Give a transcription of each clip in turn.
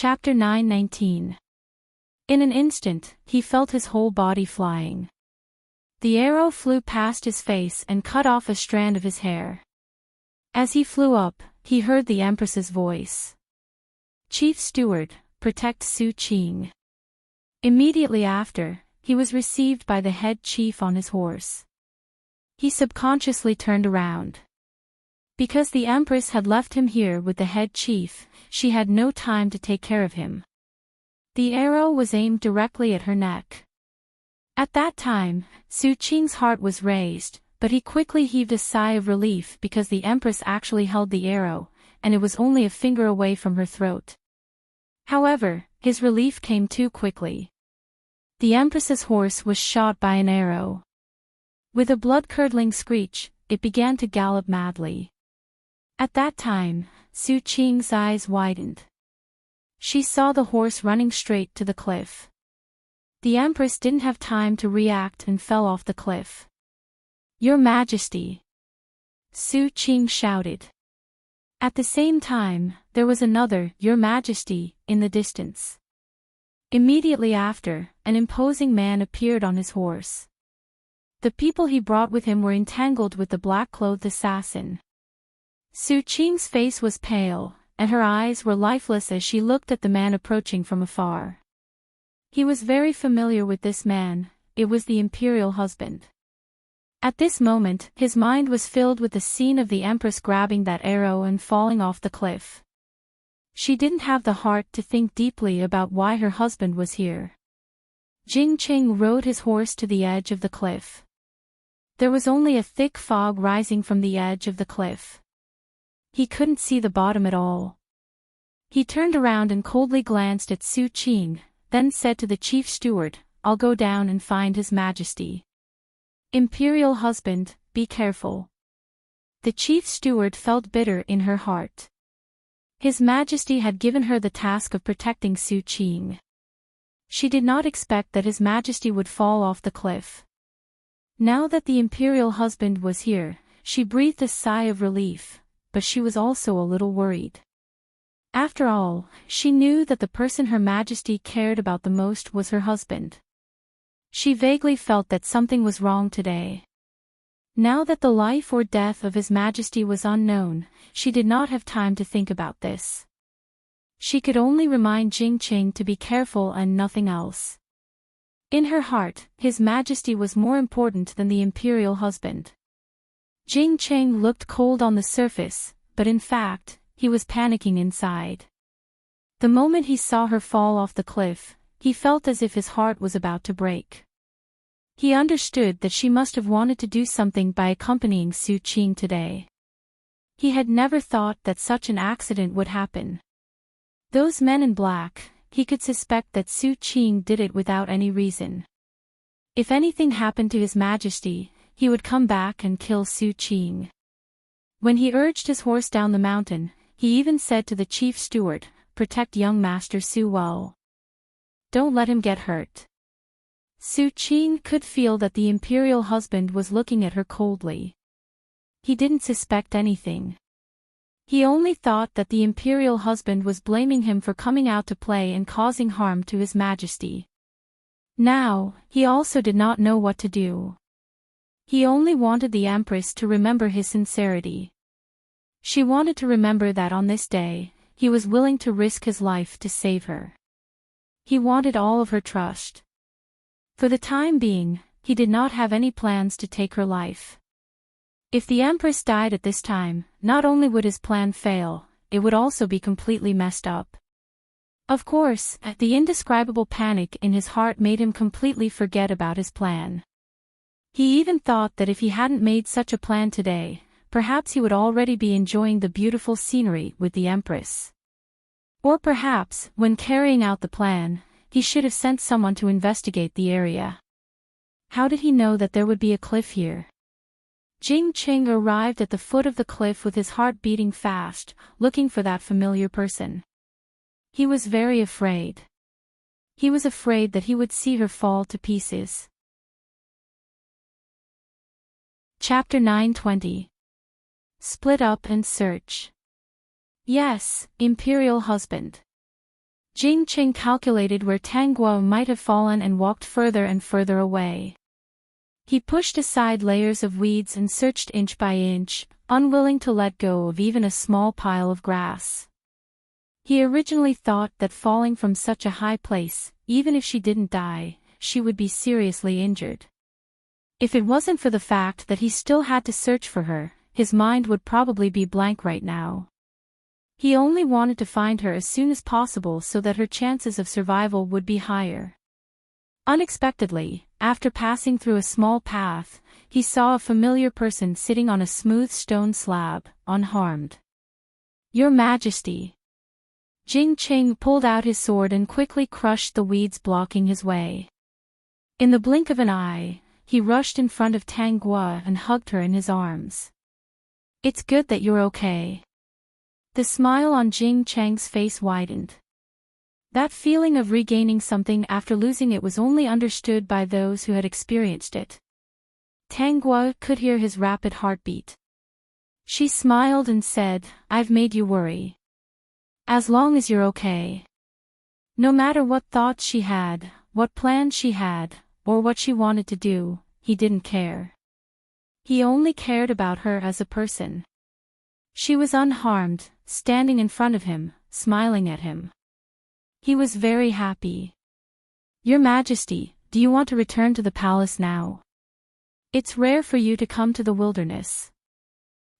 Chapter 9:19. In an instant, he felt his whole body flying. The arrow flew past his face and cut off a strand of his hair. As he flew up, he heard the Empress's voice. "Chief Steward, protect Su Qing." Immediately after, he was received by the head chief on his horse. He subconsciously turned around. Because the Empress had left him here with the head chief, she had no time to take care of him. The arrow was aimed directly at her neck. At that time, Su Qing's heart was raised, but he quickly heaved a sigh of relief because the Empress actually held the arrow, and it was only a finger away from her throat. However, his relief came too quickly. The Empress's horse was shot by an arrow. With a blood-curdling screech, it began to gallop madly. At that time, Su Qing's eyes widened. She saw the horse running straight to the cliff. The Empress didn't have time to react and fell off the cliff. "Your Majesty!" Su Qing shouted. At the same time, there was another "Your Majesty" in the distance. Immediately after, an imposing man appeared on his horse. The people he brought with him were entangled with the black-clothed assassin. Su Qing's face was pale, and her eyes were lifeless as she looked at the man approaching from afar. He was very familiar with this man, it was the imperial husband. At this moment, his mind was filled with the scene of the Empress grabbing that arrow and falling off the cliff. She didn't have the heart to think deeply about why her husband was here. Jing Qing rode his horse to the edge of the cliff. There was only a thick fog rising from the edge of the cliff. He couldn't see the bottom at all. He turned around and coldly glanced at Su Qing, then said to the chief steward, "I'll go down and find His Majesty." "Imperial husband, be careful." The chief steward felt bitter in her heart. His Majesty had given her the task of protecting Su Qing. She did not expect that His Majesty would fall off the cliff. Now that the imperial husband was here, she breathed a sigh of relief, but she was also a little worried. After all, she knew that the person Her Majesty cared about the most was her husband. She vaguely felt that something was wrong today. Now that the life or death of His Majesty was unknown, she did not have time to think about this. She could only remind Jing Qing to be careful and nothing else. In her heart, His Majesty was more important than the imperial husband. Jing Qing looked cold on the surface, but in fact, he was panicking inside. The moment he saw her fall off the cliff, he felt as if his heart was about to break. He understood that she must have wanted to do something by accompanying Su Qing today. He had never thought that such an accident would happen. Those men in black, he could suspect that Su Qing did it without any reason. If anything happened to His Majesty, he would come back and kill Su Qing. When he urged his horse down the mountain, he even said to the chief steward, "Protect young Master Su well. Don't let him get hurt." Su Qing could feel that the imperial husband was looking at her coldly. He didn't suspect anything. He only thought that the imperial husband was blaming him for coming out to play and causing harm to His Majesty. Now, he also did not know what to do. He only wanted the Empress to remember his sincerity. She wanted to remember that on this day, he was willing to risk his life to save her. He wanted all of her trust. For the time being, he did not have any plans to take her life. If the Empress died at this time, not only would his plan fail, it would also be completely messed up. Of course, the indescribable panic in his heart made him completely forget about his plan. He even thought that if he hadn't made such a plan today, perhaps he would already be enjoying the beautiful scenery with the Empress. Or perhaps, when carrying out the plan, he should have sent someone to investigate the area. How did he know that there would be a cliff here? Jing Qing arrived at the foot of the cliff with his heart beating fast, looking for that familiar person. He was very afraid. He was afraid that he would see her fall to pieces. Chapter 9:20. Split up and search. Yes, imperial husband. Jing Qing calculated where Tang Guo might have fallen and walked further and further away. He pushed aside layers of weeds and searched inch by inch, unwilling to let go of even a small pile of grass. He originally thought that falling from such a high place, even if she didn't die, she would be seriously injured. If it wasn't for the fact that he still had to search for her, his mind would probably be blank right now. He only wanted to find her as soon as possible so that her chances of survival would be higher. Unexpectedly, after passing through a small path, he saw a familiar person sitting on a smooth stone slab, unharmed. "Your Majesty." Jing Qing pulled out his sword and quickly crushed the weeds blocking his way. In the blink of an eye, he rushed in front of Tang Guo and hugged her in his arms. "It's good that you're okay." The smile on Jing Cheng's face widened. That feeling of regaining something after losing it was only understood by those who had experienced it. Tang Guo could hear his rapid heartbeat. She smiled and said, "I've made you worry. As long as you're okay." No matter what thoughts she had, what plans she had, or what she wanted to do, he didn't care. He only cared about her as a person. She was unharmed, standing in front of him, smiling at him. He was very happy. "Your Majesty, do you want to return to the palace now? It's rare for you to come to the wilderness.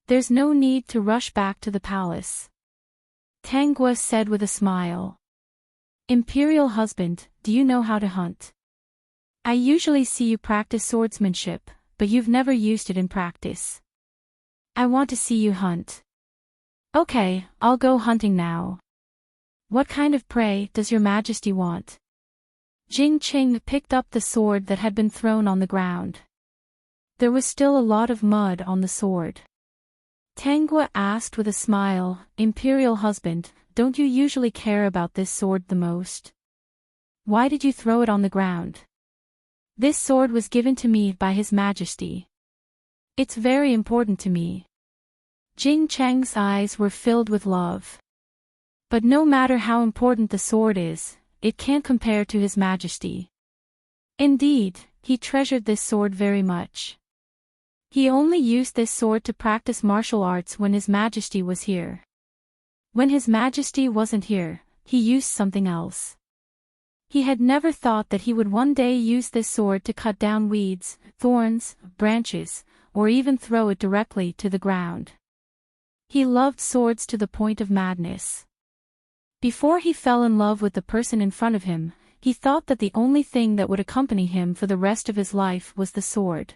There's no need to rush back to the palace." Tang Guo said with a smile. "Imperial husband, do you know how to hunt? I usually see you practice swordsmanship, but you've never used it in practice. I want to see you hunt." "Okay, I'll go hunting now. What kind of prey does your Majesty want?" Jing Qing picked up the sword that had been thrown on the ground. There was still a lot of mud on the sword. Tang Guo asked with a smile, "Imperial husband, don't you usually care about this sword the most? Why did you throw it on the ground?" "This sword was given to me by His Majesty. It's very important to me." Jing Cheng's eyes were filled with love. But no matter how important the sword is, it can't compare to His Majesty. Indeed, he treasured this sword very much. He only used this sword to practice martial arts when His Majesty was here. When His Majesty wasn't here, he used something else. He had never thought that he would one day use this sword to cut down weeds, thorns, branches, or even throw it directly to the ground. He loved swords to the point of madness. Before he fell in love with the person in front of him, he thought that the only thing that would accompany him for the rest of his life was the sword.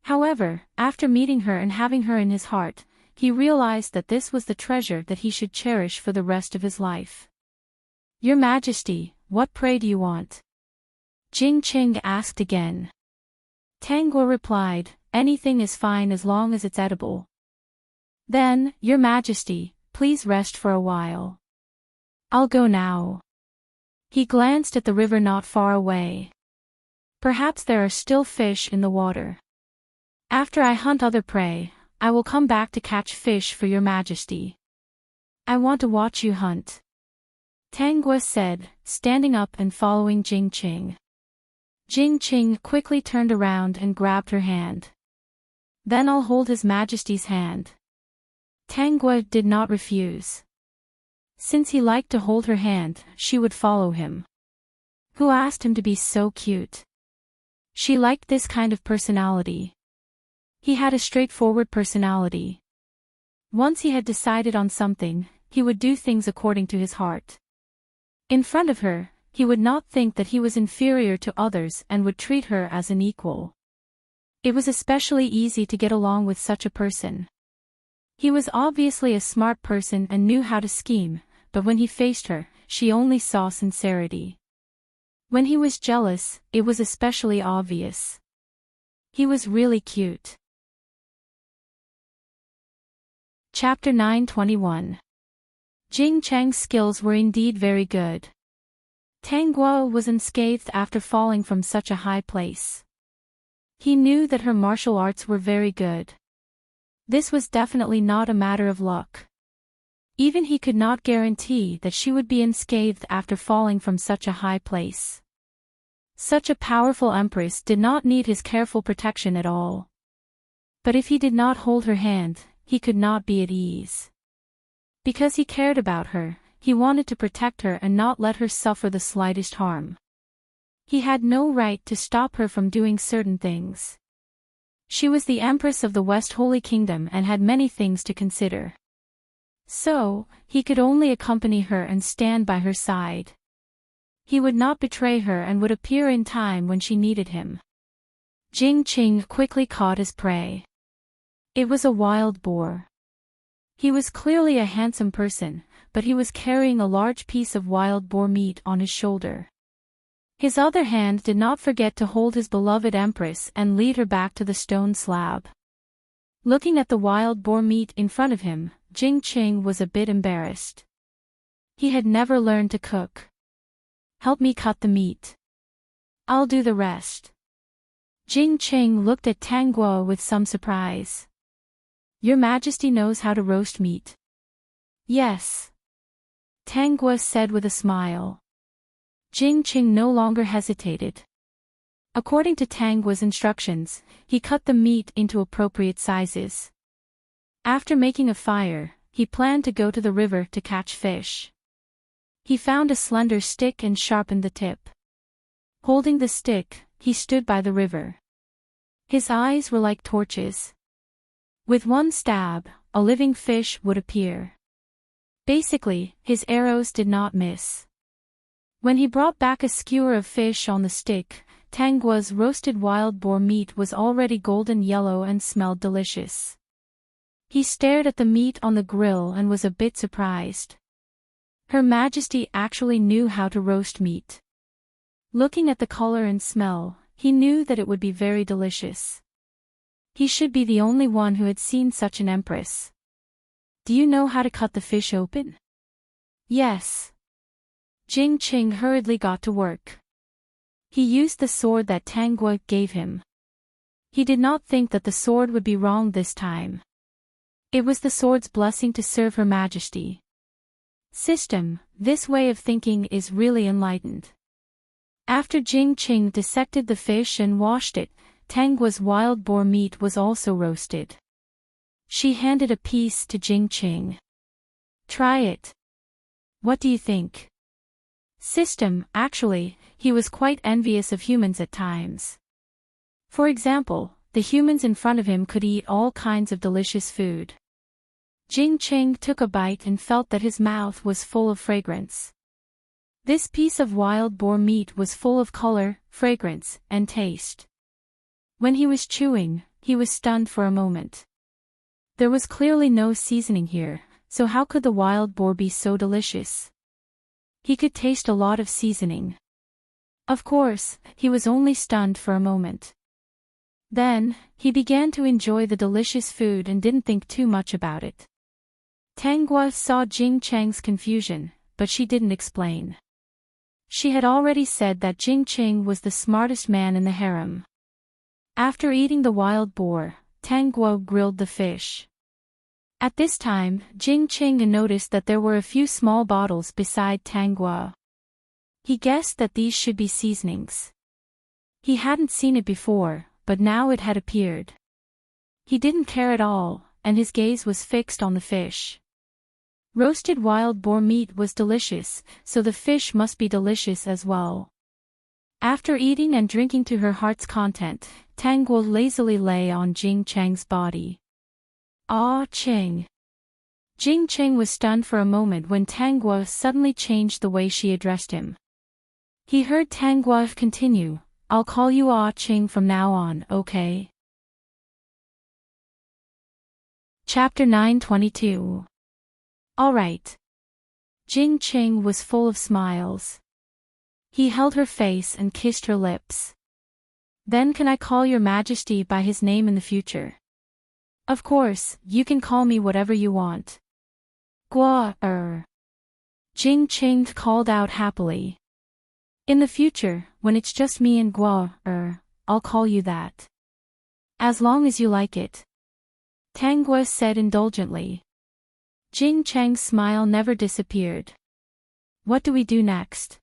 However, after meeting her and having her in his heart, he realized that this was the treasure that he should cherish for the rest of his life. "Your Majesty, what prey do you want?" Jing Qing asked again. Tang Guo replied, "Anything is fine as long as it's edible." "Then, Your Majesty, please rest for a while. I'll go now." He glanced at the river not far away. "Perhaps there are still fish in the water. After I hunt other prey, I will come back to catch fish for Your Majesty. I want to watch you hunt," Tang Guo said, standing up and following Jing Qing. Jing Qing quickly turned around and grabbed her hand. "Then I'll hold His Majesty's hand." Tang Guo did not refuse. Since he liked to hold her hand, she would follow him. Who asked him to be so cute? She liked this kind of personality. He had a straightforward personality. Once he had decided on something, he would do things according to his heart. In front of her, he would not think that he was inferior to others and would treat her as an equal. It was especially easy to get along with such a person. He was obviously a smart person and knew how to scheme, but when he faced her, she only saw sincerity. When he was jealous, it was especially obvious. He was really cute. Chapter 9:21. Jing Cheng's skills were indeed very good. Tang Guo was unscathed after falling from such a high place. He knew that her martial arts were very good. This was definitely not a matter of luck. Even he could not guarantee that she would be unscathed after falling from such a high place. Such a powerful empress did not need his careful protection at all. But if he did not hold her hand, he could not be at ease. Because he cared about her, he wanted to protect her and not let her suffer the slightest harm. He had no right to stop her from doing certain things. She was the Empress of the West Holy Kingdom and had many things to consider. So, he could only accompany her and stand by her side. He would not betray her and would appear in time when she needed him. Jing Qing quickly caught his prey. It was a wild boar. He was clearly a handsome person, but he was carrying a large piece of wild boar meat on his shoulder. His other hand did not forget to hold his beloved Empress and lead her back to the stone slab. Looking at the wild boar meat in front of him, Jing Qing was a bit embarrassed. He had never learned to cook. "Help me cut the meat. I'll do the rest." Jing Qing looked at Tang Guo with some surprise. "Your Majesty knows how to roast meat." "Yes," Tang Guo said with a smile. Jing Qing no longer hesitated. According to Tang Guo's instructions, he cut the meat into appropriate sizes. After making a fire, he planned to go to the river to catch fish. He found a slender stick and sharpened the tip. Holding the stick, he stood by the river. His eyes were like torches. With one stab, a living fish would appear. Basically, his arrows did not miss. When he brought back a skewer of fish on the stick, Tang Guo's roasted wild boar meat was already golden yellow and smelled delicious. He stared at the meat on the grill and was a bit surprised. Her Majesty actually knew how to roast meat. Looking at the color and smell, he knew that it would be very delicious. He should be the only one who had seen such an empress. "Do you know how to cut the fish open?" "Yes." Jing Qing hurriedly got to work. He used the sword that Tang Guo gave him. He did not think that the sword would be wrong this time. It was the sword's blessing to serve Her Majesty. System, this way of thinking is really enlightened. After Jing Qing dissected the fish and washed it, Tang Guo's wild boar meat was also roasted. She handed a piece to Jing Qing. "Try it. What do you think?" System, actually, he was quite envious of humans at times. For example, the humans in front of him could eat all kinds of delicious food. Jing Qing took a bite and felt that his mouth was full of fragrance. This piece of wild boar meat was full of color, fragrance, and taste. When he was chewing, he was stunned for a moment. There was clearly no seasoning here, so how could the wild boar be so delicious? He could taste a lot of seasoning. Of course, he was only stunned for a moment. Then, he began to enjoy the delicious food and didn't think too much about it. Tang Guo saw Jing Qing's confusion, but she didn't explain. She had already said that Jing Qing was the smartest man in the harem. After eating the wild boar, Tang Guo grilled the fish. At this time, Jing Qing noticed that there were a few small bottles beside Tang Guo. He guessed that these should be seasonings. He hadn't seen it before, but now it had appeared. He didn't care at all, and his gaze was fixed on the fish. Roasted wild boar meat was delicious, so the fish must be delicious as well. After eating and drinking to her heart's content, Tang Guo lazily lay on Jing Qing's body. "Ah, Qing." Jing Qing was stunned for a moment when Tang Guo suddenly changed the way she addressed him. He heard Tang Guo continue, "I'll call you Ah Qing from now on, okay?" Chapter 922. Alright. Jing Qing was full of smiles. He held her face and kissed her lips. "Then can I call your Majesty by his name in the future?" "Of course, you can call me whatever you want." Guo. Jing Qing called out happily. "In the future, when it's just me and Guo, I'll call you that. As long as you like it," Tang Guo said indulgently. Jing Cheng's smile never disappeared. What do we do next?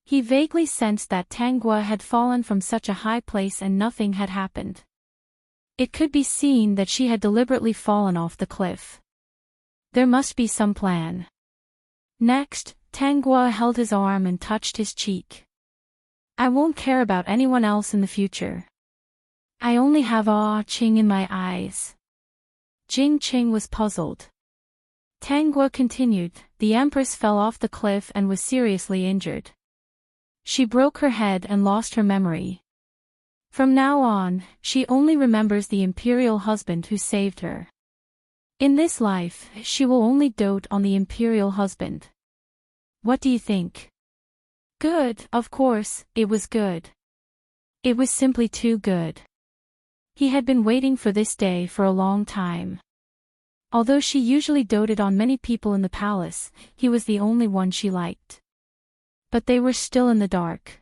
He vaguely sensed that Tanguo had fallen from such a high place and nothing had happened. It could be seen that she had deliberately fallen off the cliff. There must be some plan. Next, Tanguo held his arm and touched his cheek. I won't care about anyone else in the future. I only have Ching in my eyes. Jing Ching was puzzled. Tanguo continued, the Empress fell off the cliff and was seriously injured. She broke her head and lost her memory. From now on, she only remembers the imperial husband who saved her. In this life, she will only dote on the imperial husband. What do you think? Good, of course, it was good. It was simply too good. He had been waiting for this day for a long time. Although she usually doted on many people in the palace, he was the only one she liked. But they were still in the dark.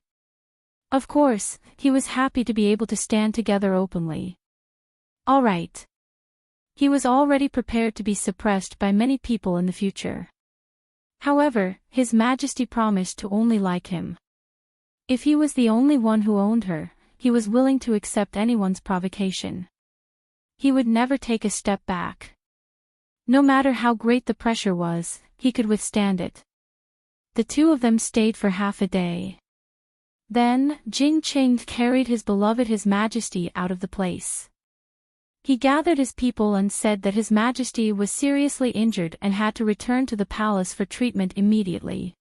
Of course, he was happy to be able to stand together openly. All right. He was already prepared to be suppressed by many people in the future. However, His Majesty promised to only like him. If he was the only one who owned her, he was willing to accept anyone's provocation. He would never take a step back. No matter how great the pressure was, he could withstand it. The two of them stayed for half a day. Then, Jing Ching carried his beloved His Majesty out of the place. He gathered his people and said that His Majesty was seriously injured and had to return to the palace for treatment immediately.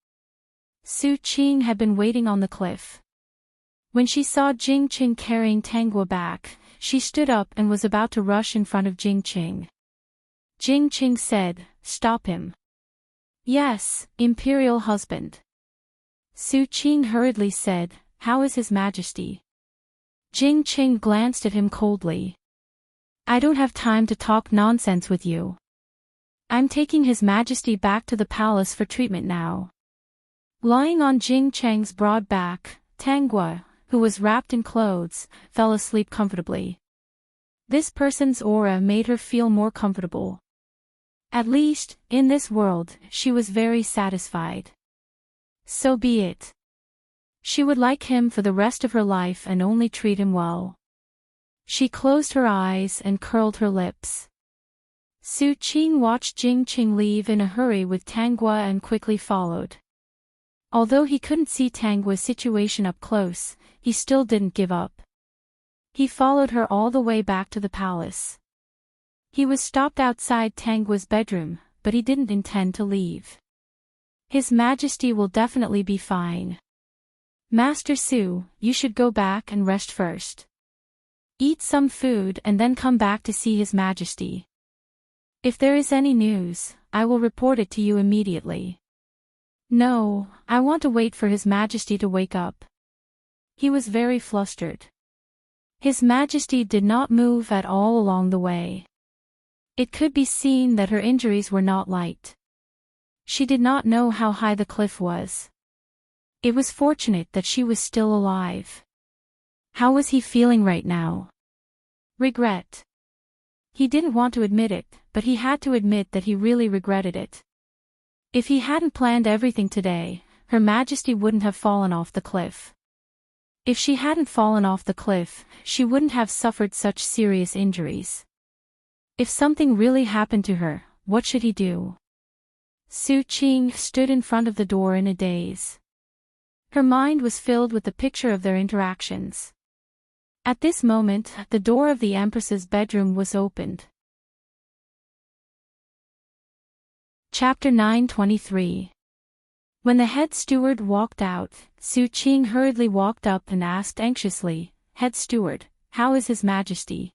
Su Qing had been waiting on the cliff. When she saw Jing Ching carrying Tanguo back, she stood up and was about to rush in front of Jing Ching. Jing Ching said, "Stop him." "Yes, Imperial husband." Su Qing hurriedly said, "How is His Majesty?" Jing Ching glanced at him coldly. "I don't have time to talk nonsense with you. I'm taking His Majesty back to the palace for treatment now." Lying on Jing Cheng's broad back, Tanguo, who was wrapped in clothes, fell asleep comfortably. This person's aura made her feel more comfortable. At least, in this world, she was very satisfied. So be it. She would like him for the rest of her life and only treat him well. She closed her eyes and curled her lips. Su Qing watched Jing Ching leave in a hurry with Tanguo and quickly followed. Although he couldn't see Tanguo's situation up close, he still didn't give up. He followed her all the way back to the palace. He was stopped outside Tanguo's bedroom, but he didn't intend to leave. His Majesty will definitely be fine. Master Su, you should go back and rest first. Eat some food and then come back to see His Majesty. If there is any news, I will report it to you immediately. No, I want to wait for His Majesty to wake up. He was very flustered. His Majesty did not move at all along the way. It could be seen that her injuries were not light. She did not know how high the cliff was. It was fortunate that she was still alive. How was he feeling right now? Regret. He didn't want to admit it, but he had to admit that he really regretted it. If he hadn't planned everything today, Her Majesty wouldn't have fallen off the cliff. If she hadn't fallen off the cliff, she wouldn't have suffered such serious injuries. If something really happened to her, what should he do? Su Qing stood in front of the door in a daze. Her mind was filled with the picture of their interactions. At this moment, the door of the Empress's bedroom was opened. Chapter 923. When the head steward walked out, Su Qing hurriedly walked up and asked anxiously, "Head steward, how is His Majesty?"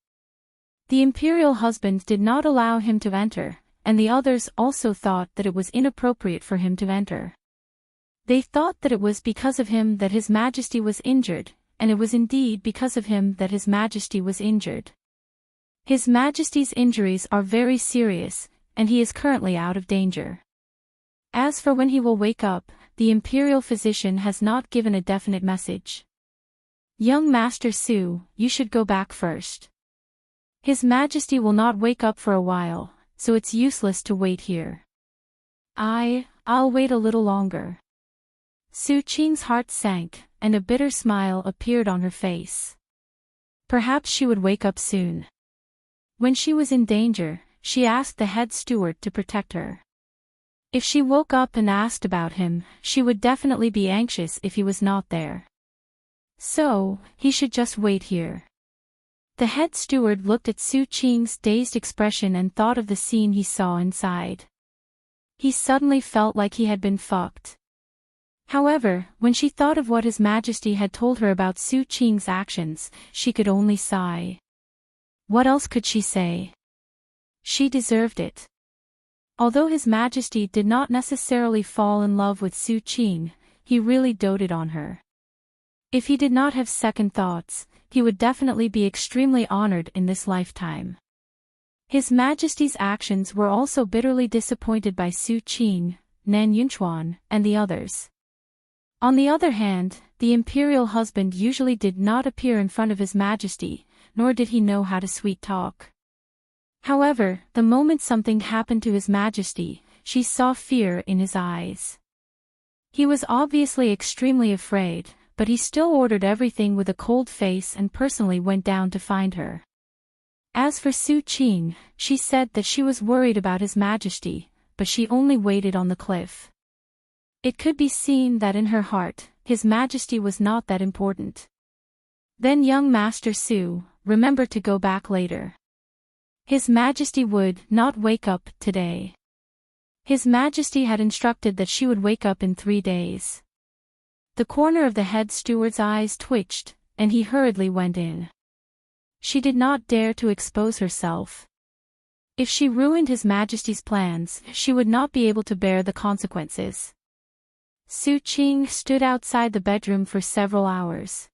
The imperial husband did not allow him to enter, and the others also thought that it was inappropriate for him to enter. They thought that it was because of him that His Majesty was injured, and it was indeed because of him that His Majesty was injured. His Majesty's injuries are very serious, and he is currently out of danger. As for when he will wake up, the imperial physician has not given a definite message. Young Master Su, you should go back first. His Majesty will not wake up for a while, so it's useless to wait here. I'll wait a little longer. Su Qing's heart sank, and a bitter smile appeared on her face. Perhaps she would wake up soon. When she was in danger, she asked the head steward to protect her. If she woke up and asked about him, she would definitely be anxious if he was not there. So, he should just wait here. The head steward looked at Su Qing's dazed expression and thought of the scene he saw inside. He suddenly felt like he had been fucked. However, when she thought of what His Majesty had told her about Su Qing's actions, she could only sigh. What else could she say? She deserved it. Although His Majesty did not necessarily fall in love with Su Qing, he really doted on her. If he did not have second thoughts, he would definitely be extremely honored in this lifetime. His Majesty's actions were also bitterly disappointed by Su Qing, Nan Yunchuan, and the others. On the other hand, the imperial husband usually did not appear in front of His Majesty, nor did he know how to sweet talk. However, the moment something happened to His Majesty, she saw fear in his eyes. He was obviously extremely afraid, but he still ordered everything with a cold face and personally went down to find her. As for Su Qing, she said that she was worried about His Majesty, but she only waited on the cliff. It could be seen that in her heart, His Majesty was not that important. Then young Master Su, remember to go back later. His Majesty would not wake up today. His Majesty had instructed that she would wake up in 3 days. The corner of the head steward's eyes twitched, and he hurriedly went in. She did not dare to expose herself. If she ruined His Majesty's plans, she would not be able to bear the consequences. Su Qing stood outside the bedroom for several hours.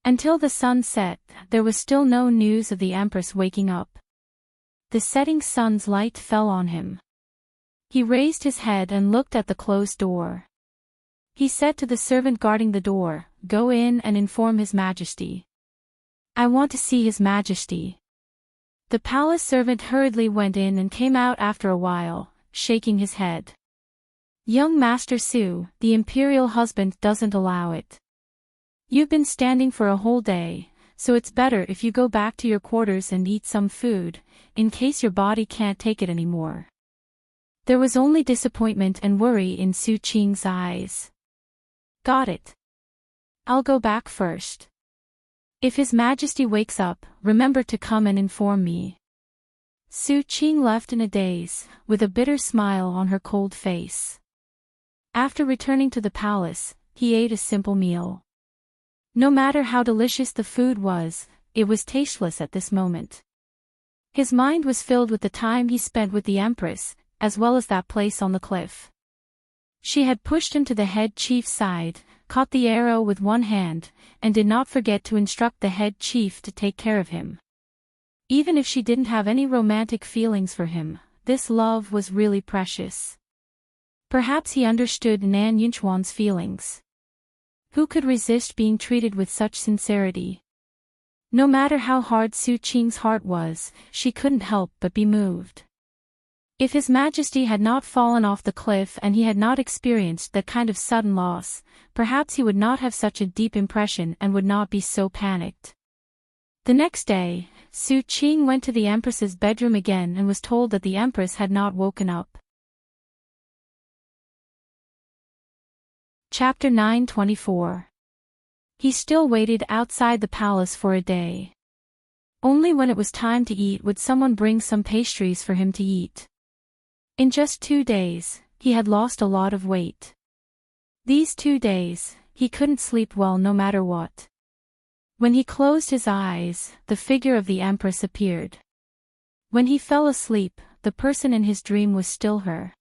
Until the sun set, there was still no news of the Empress waking up. The setting sun's light fell on him. He raised his head and looked at the closed door. He said to the servant guarding the door, "Go in and inform His Majesty. I want to see His Majesty." The palace servant hurriedly went in and came out after a while, shaking his head. "Young Master Su, the imperial husband doesn't allow it. You've been standing for a whole day, so it's better if you go back to your quarters and eat some food, in case your body can't take it anymore." There was only disappointment and worry in Su Qing's eyes. "Got it. I'll go back first. If His Majesty wakes up, remember to come and inform me." Su Qing left in a daze, with a bitter smile on her cold face. After returning to the palace, he ate a simple meal. No matter how delicious the food was, it was tasteless at this moment. His mind was filled with the time he spent with the Empress, as well as that place on the cliff. She had pushed him to the head chief's side, caught the arrow with one hand, and did not forget to instruct the head chief to take care of him. Even if she didn't have any romantic feelings for him, this love was really precious. Perhaps he understood Nan Yunchuan's feelings. Who could resist being treated with such sincerity? No matter how hard Su Qing's heart was, she couldn't help but be moved. If His Majesty had not fallen off the cliff and he had not experienced that kind of sudden loss, perhaps he would not have such a deep impression and would not be so panicked. The next day, Su Qing went to the Empress's bedroom again and was told that the Empress had not woken up. Chapter 924. He still waited outside the palace for a day. Only when it was time to eat would someone bring some pastries for him to eat. In just 2 days, he had lost a lot of weight. These 2 days, he couldn't sleep well no matter what. When he closed his eyes, the figure of the Empress appeared. When he fell asleep, the person in his dream was still her.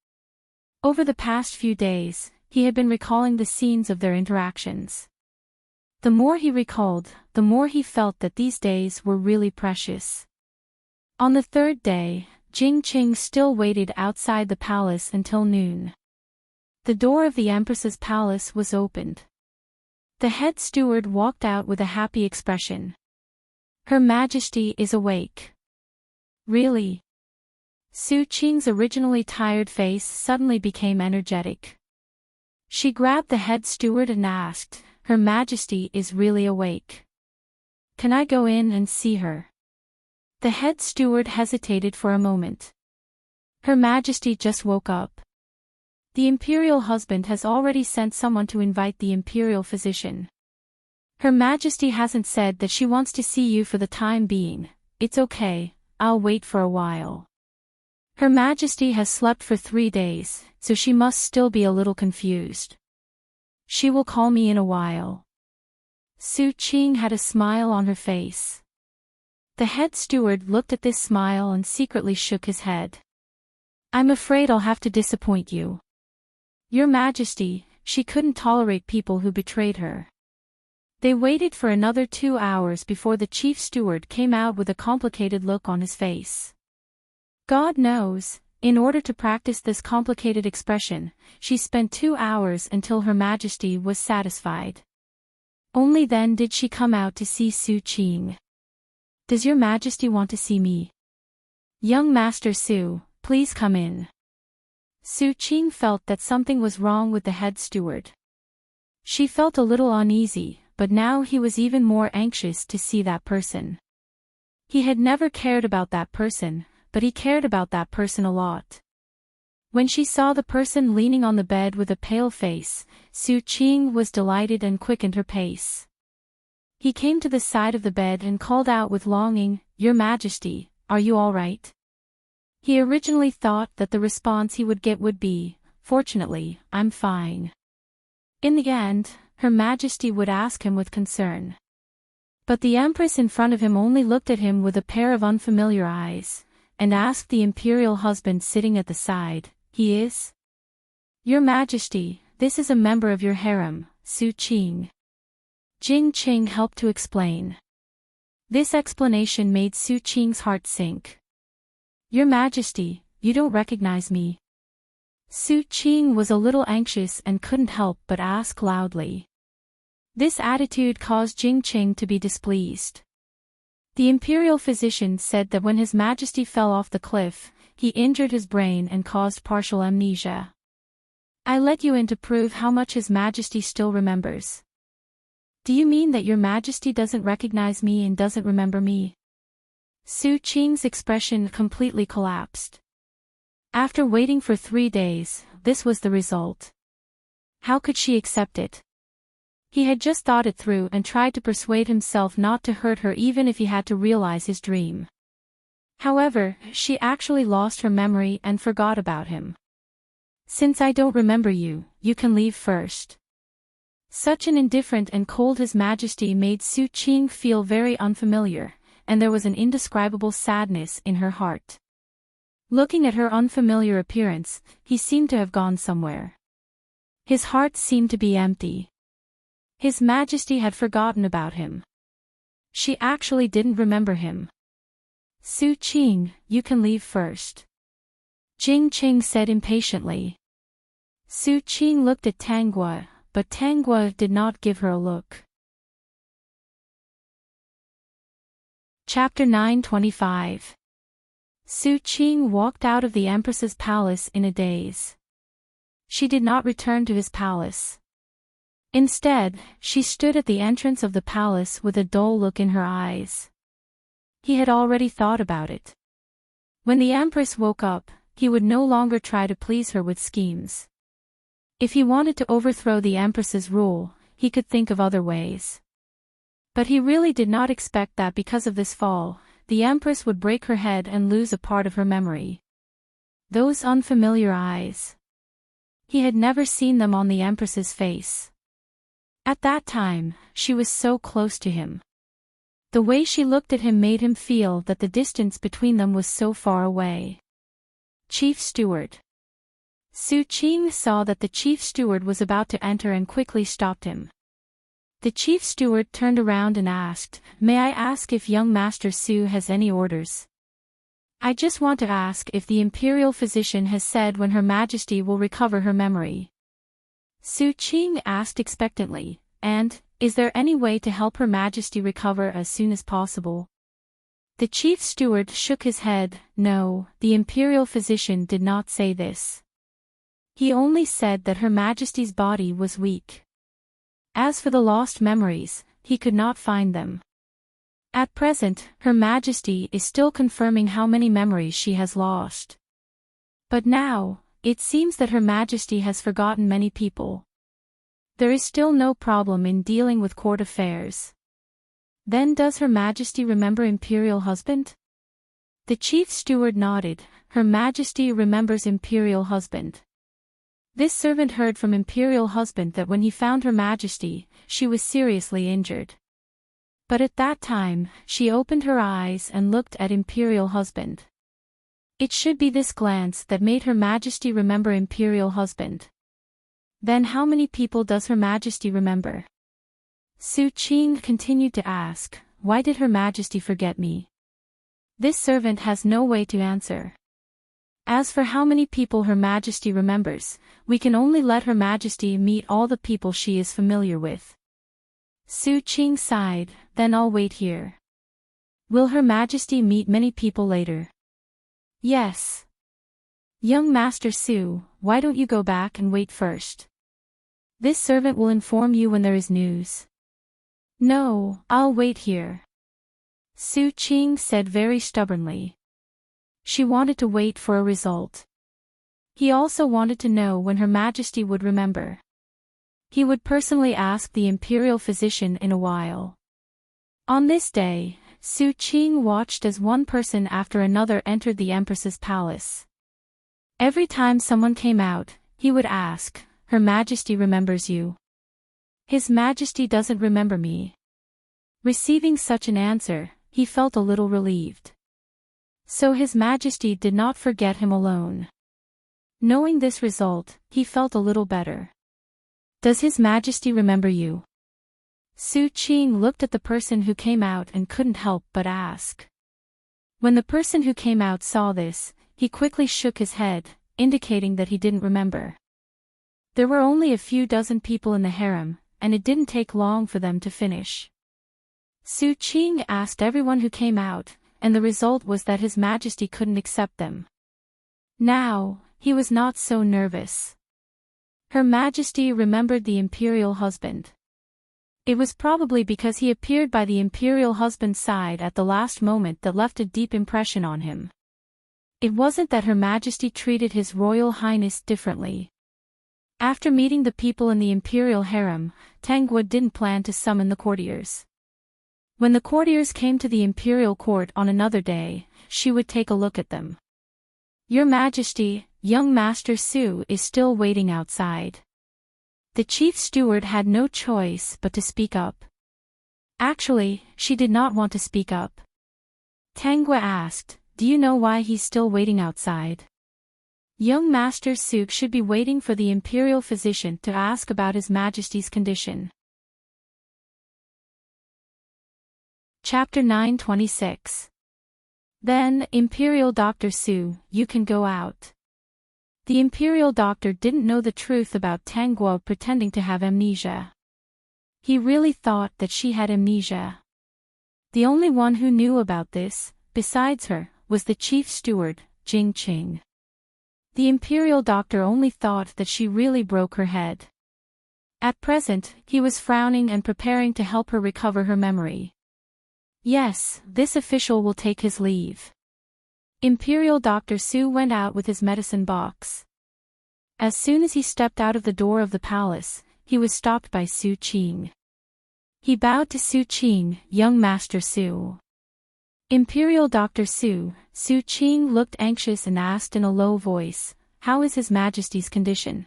Over the past few days, he had been recalling the scenes of their interactions. The more he recalled, the more he felt that these days were really precious. On the 3rd day, Jing Qing still waited outside the palace until noon. The door of the Empress's palace was opened. The head steward walked out with a happy expression. "Her Majesty is awake." "Really?" Su Qing's originally tired face suddenly became energetic. She grabbed the head steward and asked, "Her Majesty is really awake. Can I go in and see her?" The head steward hesitated for a moment. "Her Majesty just woke up. The imperial husband has already sent someone to invite the imperial physician. Her Majesty hasn't said that she wants to see you for the time being. It's okay, I'll wait for a while. Her Majesty has slept for 3 days, so she must still be a little confused. She will call me in a while." Su Qing had a smile on her face. The head steward looked at this smile and secretly shook his head. "I'm afraid I'll have to disappoint you. Your Majesty, she couldn't tolerate people who betrayed her." They waited for another 2 hours before the chief steward came out with a complicated look on his face. God knows, in order to practice this complicated expression, she spent 2 hours until Her Majesty was satisfied. Only then did she come out to see Su Qing. "Does Your Majesty want to see me?" "Young Master Su, please come in." Su Qing felt that something was wrong with the head steward. She felt a little uneasy, but now he was even more anxious to see that person. He had never cared about that person, but he cared about that person a lot. When she saw the person leaning on the bed with a pale face, Su Qing was delighted and quickened her pace. He came to the side of the bed and called out with longing, "Your Majesty, are you all right?" He originally thought that the response he would get would be, "Fortunately, I'm fine." In the end, Her Majesty would ask him with concern. But the Empress in front of him only looked at him with a pair of unfamiliar eyes, and asked the imperial husband sitting at the side, "He is?" "Your Majesty, this is a member of your harem, Su Qing." Jing Qing helped to explain. This explanation made Su Qing's heart sink. "Your Majesty, you don't recognize me." Su Qing was a little anxious and couldn't help but ask loudly. This attitude caused Jing Qing to be displeased. The imperial physician said that when His Majesty fell off the cliff, he injured his brain and caused partial amnesia. "I let you in to prove how much His Majesty still remembers." "Do you mean that Your Majesty doesn't recognize me and doesn't remember me?" Su Qing's expression completely collapsed. After waiting for 3 days, this was the result. How could she accept it? He had just thought it through and tried to persuade himself not to hurt her even if he had to realize his dream. However, she actually lost her memory and forgot about him. "Since I don't remember you, you can leave first." Such an indifferent and cold His Majesty made Su Qing feel very unfamiliar, and there was an indescribable sadness in her heart. Looking at her unfamiliar appearance, he seemed to have gone somewhere. His heart seemed to be empty. His Majesty had forgotten about him. She actually didn't remember him. "Su Qing, you can leave first," Jing Qing said impatiently. Su Qing looked at Tanggua, but Tanggua did not give her a look. Chapter 925. Su Qing walked out of the Empress's palace in a daze. She did not return to his palace. Instead, she stood at the entrance of the palace with a dull look in her eyes. He had already thought about it. When the Empress woke up, he would no longer try to please her with schemes. If he wanted to overthrow the Empress's rule, he could think of other ways. But he really did not expect that because of this fall, the Empress would break her head and lose a part of her memory. Those unfamiliar eyes. He had never seen them on the Empress's face. At that time, she was so close to him. The way she looked at him made him feel that the distance between them was so far away. Chief Steward. Su Qing saw that the chief steward was about to enter and quickly stopped him. The chief steward turned around and asked, "May I ask if young Master Su has any orders?" "I just want to ask if the imperial physician has said when Her Majesty will recover her memory." Su Qing asked expectantly, "And, is there any way to help Her Majesty recover as soon as possible?" The chief steward shook his head. No, the imperial physician did not say this. He only said that Her Majesty's body was weak. As for the lost memories, he could not find them. At present, Her Majesty is still confirming how many memories she has lost. But now, it seems that Her Majesty has forgotten many people. There is still no problem in dealing with court affairs. Then does Her Majesty remember Imperial Husband? The chief steward nodded. Her Majesty remembers Imperial Husband. This servant heard from Imperial Husband that when he found Her Majesty, she was seriously injured. But at that time, she opened her eyes and looked at Imperial Husband. It should be this glance that made Her Majesty remember Imperial Husband. Then how many people does Her Majesty remember? Su Qing continued to ask, why did Her Majesty forget me? This servant has no way to answer. As for how many people Her Majesty remembers, we can only let Her Majesty meet all the people she is familiar with. Su Qing sighed, then I'll wait here. Will Her Majesty meet many people later? Yes. Young Master Su, why don't you go back and wait first? This servant will inform you when there is news. No, I'll wait here. Su Qing said very stubbornly. She wanted to wait for a result. He also wanted to know when Her Majesty would remember. He would personally ask the imperial physician in a while. On this day, Su Qing watched as one person after another entered the Empress's palace. Every time someone came out, he would ask, Her Majesty remembers you. His Majesty doesn't remember me. Receiving such an answer, he felt a little relieved. So His Majesty did not forget him alone. Knowing this result, he felt a little better. Does His Majesty remember you? Su Qing looked at the person who came out and couldn't help but ask. When the person who came out saw this, he quickly shook his head, indicating that he didn't remember. There were only a few dozen people in the harem, and it didn't take long for them to finish. Su Qing asked everyone who came out, and the result was that His Majesty couldn't accept them. Now, he was not so nervous. Her Majesty remembered the imperial husband. It was probably because he appeared by the imperial husband's side at the last moment that left a deep impression on him. It wasn't that Her Majesty treated His Royal Highness differently. After meeting the people in the imperial harem, Tangwa didn't plan to summon the courtiers. When the courtiers came to the imperial court on another day, she would take a look at them. Your Majesty, young Master Su is still waiting outside. The chief steward had no choice but to speak up. Actually, she did not want to speak up. Tangwa asked, do you know why he's still waiting outside? Young Master Su should be waiting for the imperial physician to ask about His Majesty's condition. Chapter 926. Then, Imperial Dr. Su, you can go out. The imperial doctor didn't know the truth about Tangguo pretending to have amnesia. He really thought that she had amnesia. The only one who knew about this, besides her, was the chief steward, Jing Qing. The imperial doctor only thought that she really broke her head. At present, he was frowning and preparing to help her recover her memory. Yes, this official will take his leave. Imperial Dr. Su went out with his medicine box. As soon as he stepped out of the door of the palace, he was stopped by Su Qing. He bowed to Su Qing, young Master Su. Imperial Dr. Su Qing looked anxious and asked in a low voice, how is His Majesty's condition?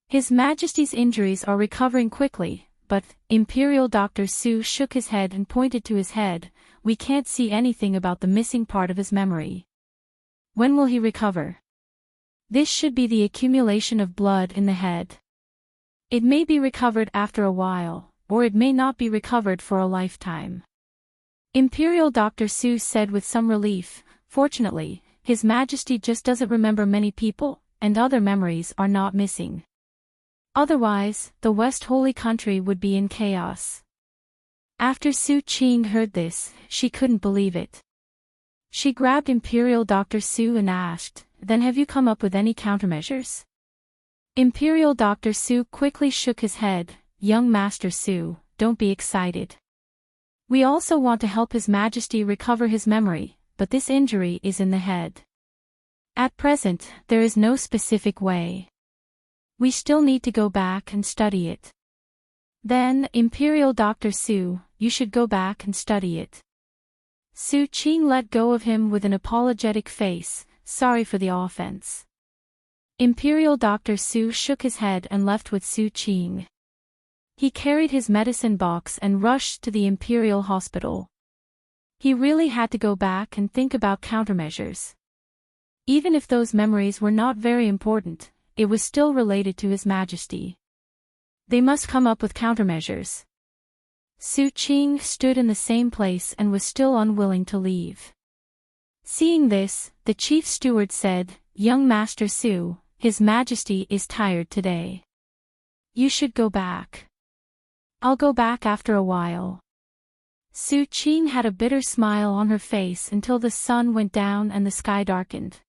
His Majesty's injuries are recovering quickly, but, Imperial Dr. Su shook his head and pointed to his head, we can't see anything about the missing part of his memory. When will he recover? This should be the accumulation of blood in the head. It may be recovered after a while, or it may not be recovered for a lifetime. Imperial Dr. Su said with some relief, fortunately, His Majesty just doesn't remember many people, and other memories are not missing. Otherwise, the West Holy Country would be in chaos. After Su Qing heard this, she couldn't believe it. She grabbed Imperial Dr. Su and asked, "Then have you come up with any countermeasures?" Imperial Dr. Su quickly shook his head. "Young Master Su, don't be excited. We also want to help His Majesty recover his memory, but this injury is in the head. At present, there is no specific way. We still need to go back and study it." "Then, Imperial Dr. Su, you should go back and study it." Su Qing let go of him with an apologetic face. "Sorry for the offense." Imperial Dr. Su shook his head and left with Su Qing. He carried his medicine box and rushed to the Imperial Hospital. He really had to go back and think about countermeasures. Even if those memories were not very important, it was still related to His Majesty. They must come up with countermeasures. Su Qing stood in the same place and was still unwilling to leave. Seeing this, the chief steward said, "Young Master Su, His Majesty is tired today. You should go back." "I'll go back after a while." Su Qing had a bitter smile on her face until the sun went down and the sky darkened.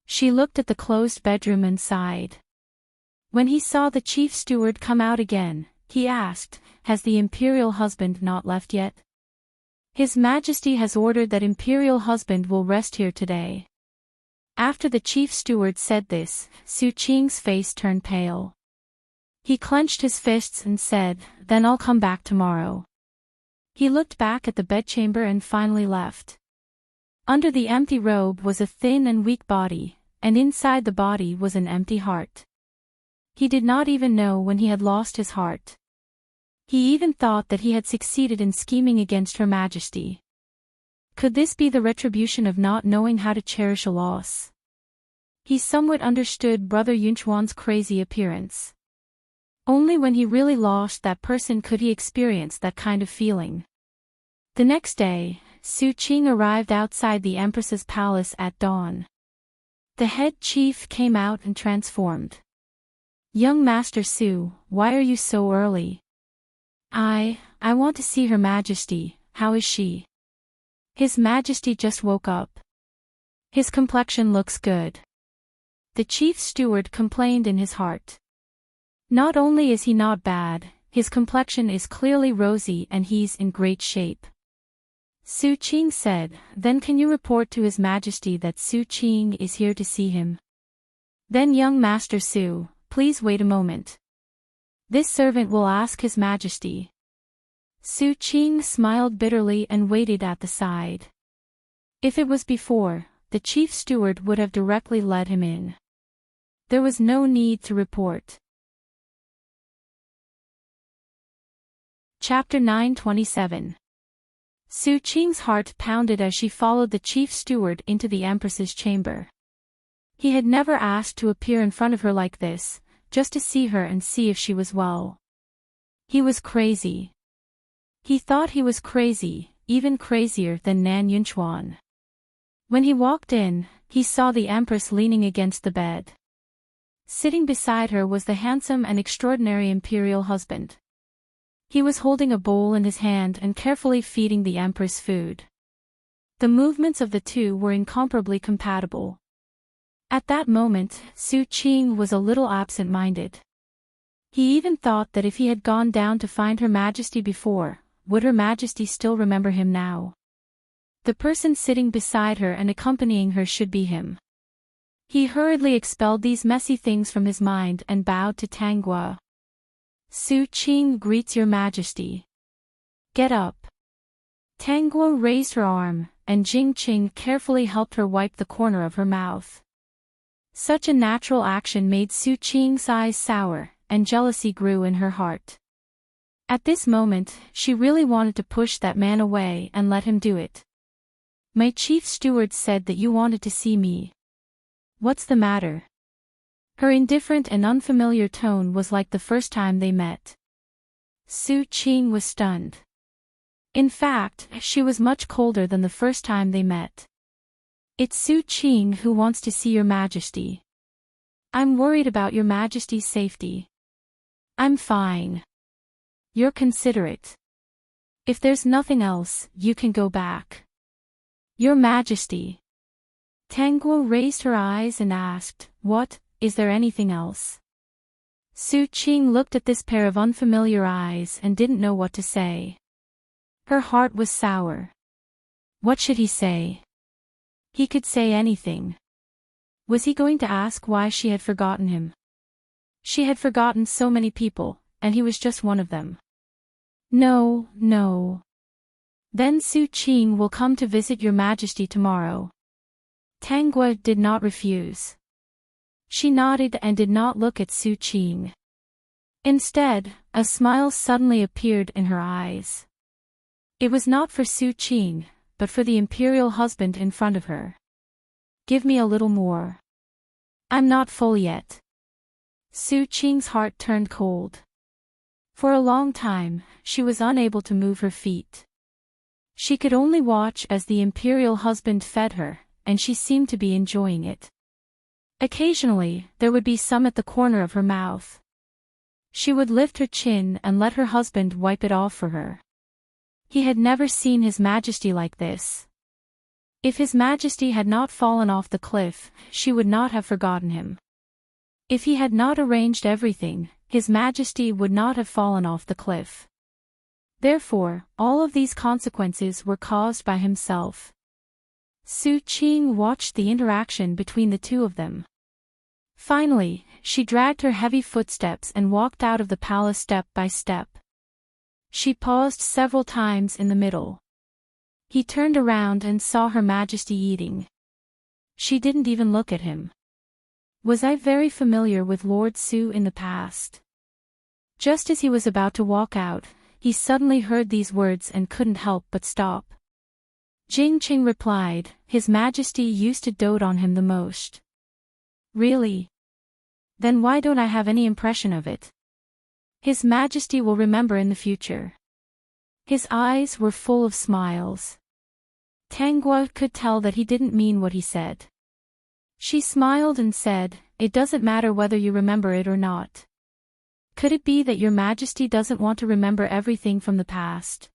She looked at the closed bedroom and sighed. When he saw the chief steward come out again, he asked, "Has the imperial husband not left yet?" "His Majesty has ordered that imperial husband will rest here today." After the chief steward said this, Su Qing's face turned pale. He clenched his fists and said, "Then I'll come back tomorrow." He looked back at the bedchamber and finally left. Under the empty robe was a thin and weak body, and inside the body was an empty heart. He did not even know when he had lost his heart. He even thought that he had succeeded in scheming against Her Majesty. Could this be the retribution of not knowing how to cherish a loss? He somewhat understood Brother Yunchuan's crazy appearance. Only when he really lost that person could he experience that kind of feeling. The next day, Su Qing arrived outside the Empress's palace at dawn. The head chief came out and transformed. "Young Master Su, why are you so early?" I want to see Her Majesty. How is she?" "His Majesty just woke up. His complexion looks good." The chief steward complained in his heart. Not only is he not bad, his complexion is clearly rosy and he's in great shape. Su Qing said, "Then can you report to His Majesty that Su Qing is here to see him?" "Then young Master Su, please wait a moment. This servant will ask His Majesty." Su Qing smiled bitterly and waited at the side. If it was before, the chief steward would have directly let him in. There was no need to report. Chapter 927. Su Qing's heart pounded as she followed the chief steward into the Empress's chamber. He had never asked to appear in front of her like this, just to see her and see if she was well. He was crazy. He thought he was crazy, even crazier than Nan Yunchuan. When he walked in, he saw the Empress leaning against the bed. Sitting beside her was the handsome and extraordinary imperial husband. He was holding a bowl in his hand and carefully feeding the Empress food. The movements of the two were incomparably compatible. At that moment, Su Qing was a little absent-minded. He even thought that if he had gone down to find Her Majesty before, would Her Majesty still remember him now? The person sitting beside her and accompanying her should be him. He hurriedly expelled these messy things from his mind and bowed to Tanghua. "Su Qing greets Your Majesty." "Get up." Tanghua raised her arm, and Jing Qing carefully helped her wipe the corner of her mouth. Such a natural action made Su Qing's eyes sour, and jealousy grew in her heart. At this moment, she really wanted to push that man away and let him do it. "My chief steward said that you wanted to see me. What's the matter?" Her indifferent and unfamiliar tone was like the first time they met. Su Qing was stunned. In fact, she was much colder than the first time they met. "It's Su Qing who wants to see Your Majesty. I'm worried about Your Majesty's safety." "I'm fine. You're considerate. If there's nothing else, you can go back." Your Majesty. Tanguo raised her eyes and asked, "What, is there anything else?" Su Qing looked at this pair of unfamiliar eyes and didn't know what to say. Her heart was sour. What should he say? He could say anything. Was he going to ask why she had forgotten him? She had forgotten so many people, and he was just one of them. No, no. Then Su Qing will come to visit your Majesty tomorrow. Tanguo did not refuse. She nodded and did not look at Su Qing. Instead, a smile suddenly appeared in her eyes. It was not for Su Qing, but for the imperial husband in front of her. Give me a little more. I'm not full yet. Su Qing's heart turned cold. For a long time, she was unable to move her feet. She could only watch as the imperial husband fed her, and she seemed to be enjoying it. Occasionally, there would be some at the corner of her mouth. She would lift her chin and let her husband wipe it off for her. He had never seen His Majesty like this. If His Majesty had not fallen off the cliff, she would not have forgotten him. If he had not arranged everything, His Majesty would not have fallen off the cliff. Therefore, all of these consequences were caused by himself. Su Qing watched the interaction between the two of them. Finally, she dragged her heavy footsteps and walked out of the palace step by step. She paused several times in the middle. He turned around and saw Her Majesty eating. She didn't even look at him. Was I very familiar with Lord Su in the past? Just as he was about to walk out, he suddenly heard these words and couldn't help but stop. Jing Qing replied, His Majesty used to dote on him the most. Really? Then why don't I have any impression of it? His Majesty will remember in the future. His eyes were full of smiles. Tanguo could tell that he didn't mean what he said. She smiled and said, It doesn't matter whether you remember it or not. Could it be that your Majesty doesn't want to remember everything from the past?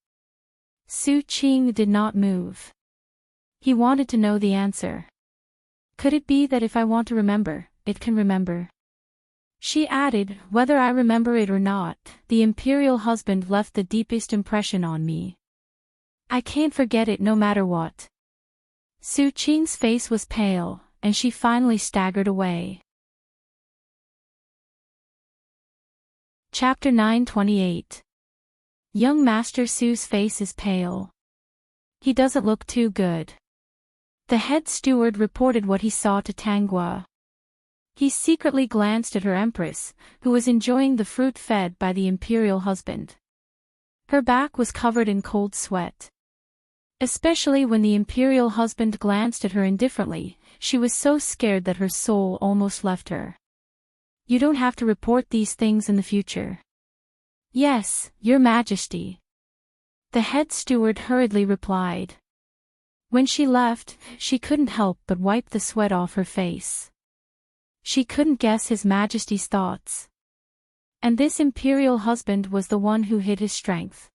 Su Qing did not move. He wanted to know the answer. Could it be that if I want to remember, it can remember? She added, Whether I remember it or not, the imperial husband left the deepest impression on me. I can't forget it no matter what. Su Qing's face was pale, and she finally staggered away. Chapter 928. Young Master Su's face is pale. He doesn't look too good. The head steward reported what he saw to Tanguo. He secretly glanced at her empress, who was enjoying the fruit fed by the imperial husband. Her back was covered in cold sweat. Especially when the imperial husband glanced at her indifferently, she was so scared that her soul almost left her. You don't have to report these things in the future. Yes, Your Majesty. The head steward hurriedly replied. When she left, she couldn't help but wipe the sweat off her face. She couldn't guess His Majesty's thoughts. And this imperial husband was the one who hid his strength.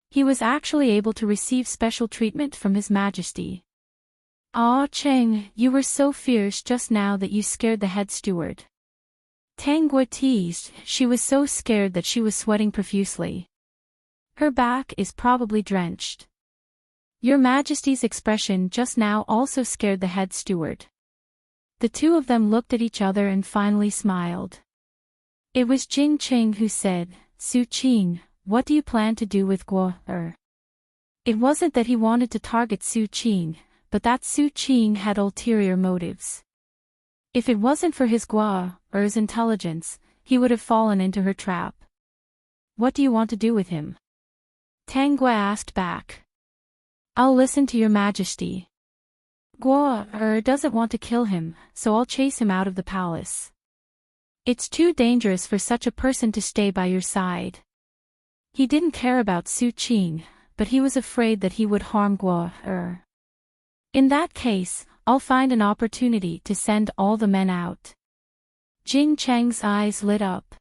He was actually able to receive special treatment from His Majesty. Ah, Cheng, you were so fierce just now that you scared the head steward. Tanguo teased, she was so scared that she was sweating profusely. Her back is probably drenched. Your Majesty's expression just now also scared the head steward. The two of them looked at each other and finally smiled. It was Jing Qing who said, Su Qing, what do you plan to do with Guo? It wasn't that he wanted to target Su Qing, but that Su Qing had ulterior motives. If it wasn't for his Guo's intelligence, he would have fallen into her trap. What do you want to do with him? Tanguo asked back. I'll listen to Your Majesty. Guo doesn't want to kill him, so I'll chase him out of the palace. It's too dangerous for such a person to stay by your side. He didn't care about Su Qing, but he was afraid that he would harm Guo. In that case, I'll find an opportunity to send all the men out. Jing Cheng's eyes lit up.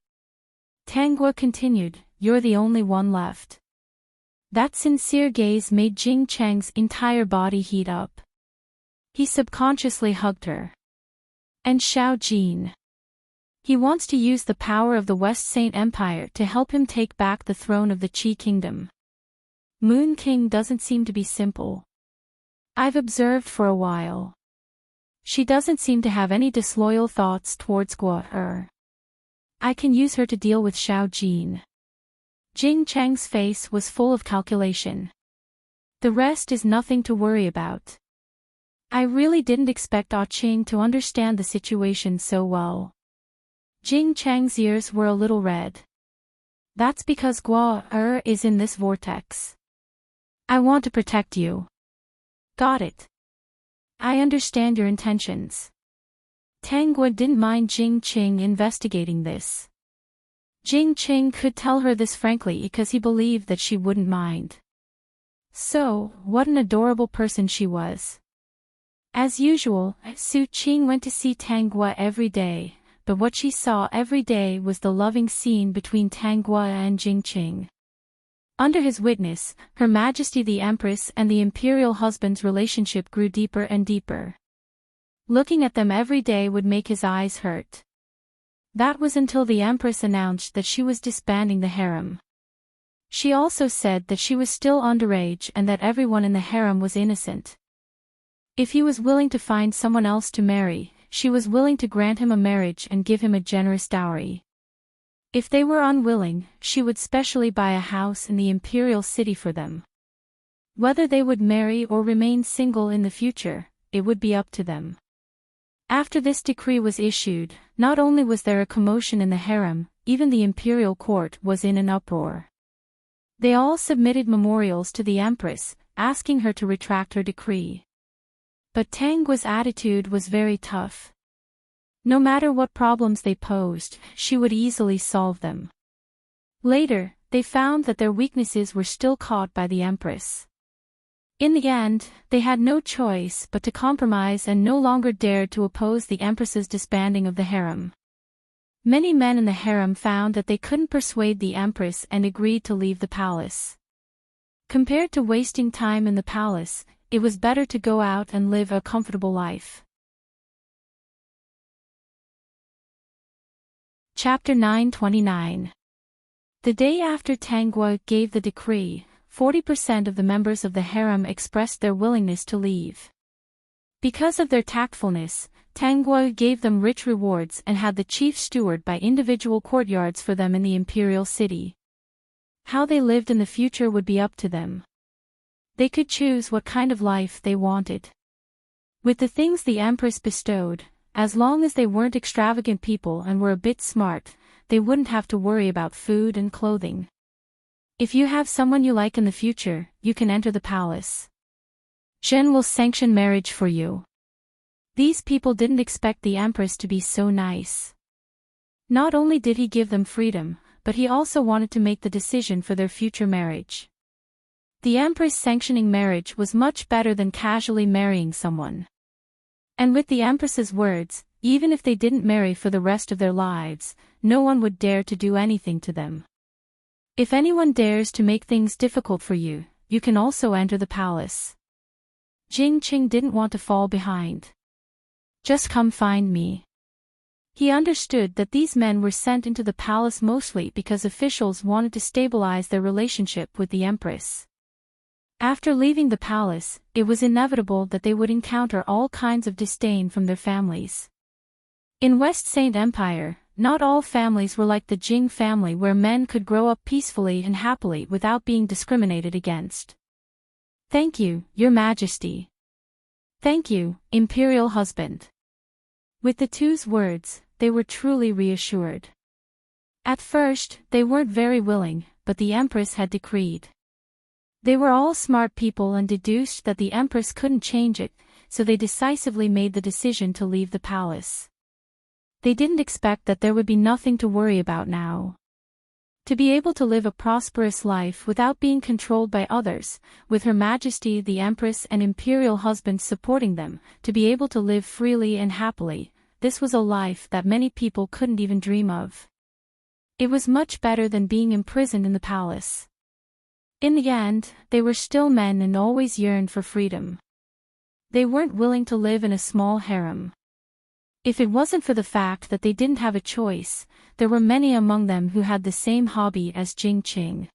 Tanguo continued, You're the only one left. That sincere gaze made Jing Cheng's entire body heat up. He subconsciously hugged her. And Xiao Jin. He wants to use the power of the West Saint Empire to help him take back the throne of the Qi Kingdom. Moon King doesn't seem to be simple. I've observed for a while. She doesn't seem to have any disloyal thoughts towards Guo. I can use her to deal with Xiao Jin. Jing Cheng's face was full of calculation. The rest is nothing to worry about. I really didn't expect Ah Qing to understand the situation so well. Jing Cheng's ears were a little red. That's because Guo is in this vortex. I want to protect you. Got it. I understand your intentions. Tang Guo didn't mind Jing Qing investigating this. Jing Qing could tell her this frankly because he believed that she wouldn't mind. So, what an adorable person she was. As usual, Su Qing went to see Tang Guo every day, but what she saw every day was the loving scene between Tang Guo and Jing Qing. Under his witness, Her Majesty the Empress and the imperial husband's relationship grew deeper and deeper. Looking at them every day would make his eyes hurt. That was until the Empress announced that she was disbanding the harem. She also said that she was still underage and that everyone in the harem was innocent. If he was willing to find someone else to marry, she was willing to grant him a marriage and give him a generous dowry. If they were unwilling, she would specially buy a house in the imperial city for them. Whether they would marry or remain single in the future, it would be up to them. After this decree was issued, not only was there a commotion in the harem, even the imperial court was in an uproar. They all submitted memorials to the Empress, asking her to retract her decree. But Tang Guo's attitude was very tough. No matter what problems they posed, she would easily solve them. Later, they found that their weaknesses were still caught by the Empress. In the end, they had no choice but to compromise and no longer dared to oppose the Empress's disbanding of the harem. Many men in the harem found that they couldn't persuade the Empress and agreed to leave the palace. Compared to wasting time in the palace, it was better to go out and live a comfortable life. Chapter 929. The day after Tang Guo gave the decree, 40% of the members of the harem expressed their willingness to leave. Because of their tactfulness, Tang Guo gave them rich rewards and had the chief steward buy individual courtyards for them in the imperial city. How they lived in the future would be up to them. They could choose what kind of life they wanted. With the things the Empress bestowed, as long as they weren't extravagant people and were a bit smart, they wouldn't have to worry about food and clothing. If you have someone you like in the future, you can enter the palace. Zhen will sanction marriage for you. These people didn't expect the Empress to be so nice. Not only did he give them freedom, but he also wanted to make the decision for their future marriage. The Empress sanctioning marriage was much better than casually marrying someone. And with the Empress's words, even if they didn't marry for the rest of their lives, no one would dare to do anything to them. If anyone dares to make things difficult for you, you can also enter the palace. Jing Qing didn't want to fall behind. Just come find me. He understood that these men were sent into the palace mostly because officials wanted to stabilize their relationship with the Empress. After leaving the palace, it was inevitable that they would encounter all kinds of disdain from their families. In West Saint Empire, not all families were like the Jing family where men could grow up peacefully and happily without being discriminated against. Thank you, Your Majesty. Thank you, Imperial Husband. With the two's words, they were truly reassured. At first, they weren't very willing, but the Empress had decreed. They were all smart people and deduced that the Empress couldn't change it, so they decisively made the decision to leave the palace. They didn't expect that there would be nothing to worry about now. To be able to live a prosperous life without being controlled by others, with Her Majesty the Empress and imperial husband supporting them, to be able to live freely and happily, this was a life that many people couldn't even dream of. It was much better than being imprisoned in the palace. In the end, they were still men and always yearned for freedom. They weren't willing to live in a small harem. If it wasn't for the fact that they didn't have a choice, there were many among them who had the same hobby as Jing Qing.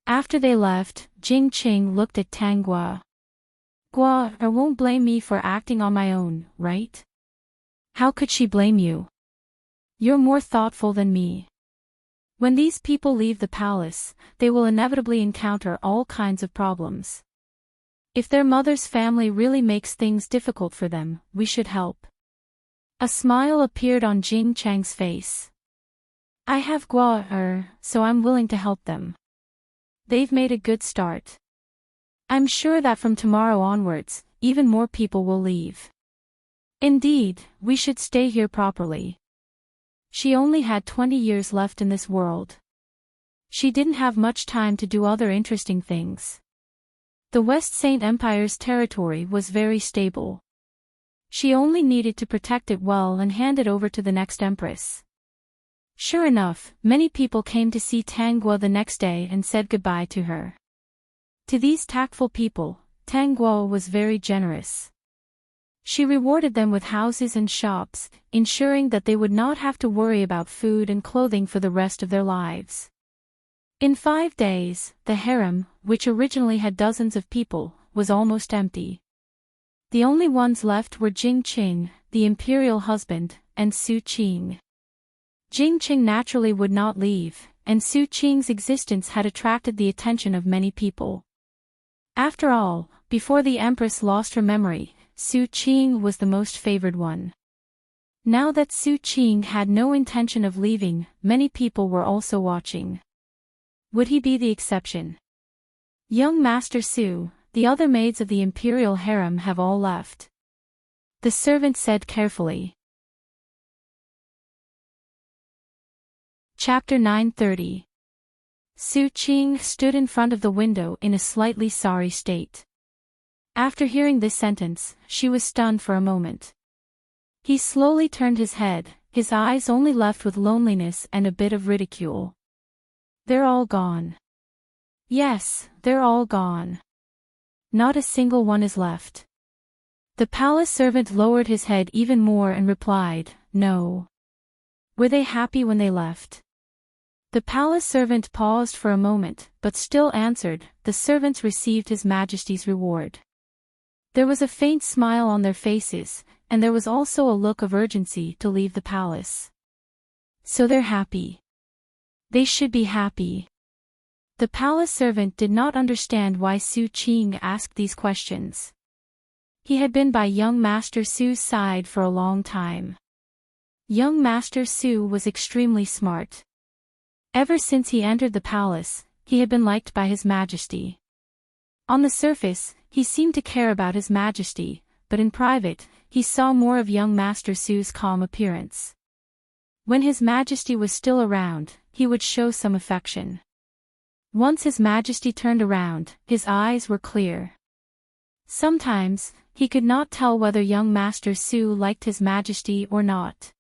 After they left, Jing Qing looked at Tang Guo. Guo won't blame me for acting on my own, right? How could she blame you? You're more thoughtful than me. When these people leave the palace, they will inevitably encounter all kinds of problems. If their mother's family really makes things difficult for them, we should help. A smile appeared on Jing Chang's face. I have Guo so I'm willing to help them. They've made a good start. I'm sure that from tomorrow onwards, even more people will leave. Indeed, we should stay here properly. She only had 20 years left in this world. She didn't have much time to do other interesting things. The West Saint Empire's territory was very stable. She only needed to protect it well and hand it over to the next empress. Sure enough, many people came to see Tang Guo the next day and said goodbye to her. To these tactful people, Tang Guo was very generous. She rewarded them with houses and shops, ensuring that they would not have to worry about food and clothing for the rest of their lives. In 5 days, the harem, which originally had dozens of people, was almost empty. The only ones left were Jing Qing, the imperial husband, and Su Qing. Jing Qing naturally would not leave, and Su Qing's existence had attracted the attention of many people. After all, before the empress lost her memory, Su Qing was the most favored one. Now that Su Qing had no intention of leaving, many people were also watching. Would he be the exception? Young Master Su, the other maids of the imperial harem have all left. The servant said carefully. Chapter 930. Su Qing stood in front of the window in a slightly sorry state. After hearing this sentence, she was stunned for a moment. He slowly turned his head, his eyes only left with loneliness and a bit of ridicule. They're all gone. Yes, they're all gone. Not a single one is left. The palace servant lowered his head even more and replied, no. Were they happy when they left? The palace servant paused for a moment, but still answered, the servants received His Majesty's reward. There was a faint smile on their faces, and there was also a look of urgency to leave the palace. So they're happy. They should be happy. The palace servant did not understand why Su Qing asked these questions. He had been by young Master Su's side for a long time. Young Master Su was extremely smart. Ever since he entered the palace, he had been liked by His Majesty. On the surface, he seemed to care about His Majesty, but in private, he saw more of young Master Su's calm appearance. When His Majesty was still around, he would show some affection. Once His Majesty turned around, his eyes were clear. Sometimes, he could not tell whether young Master Su liked His Majesty or not.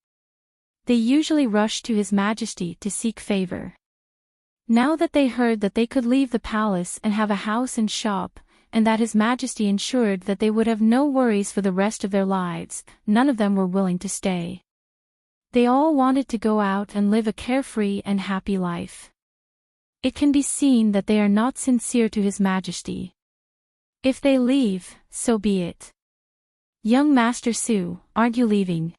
They usually rushed to His Majesty to seek favor. Now that they heard that they could leave the palace and have a house and shop, and that His Majesty ensured that they would have no worries for the rest of their lives, none of them were willing to stay. They all wanted to go out and live a carefree and happy life. It can be seen that they are not sincere to His Majesty. If they leave, so be it. Young Master Su, aren't you leaving?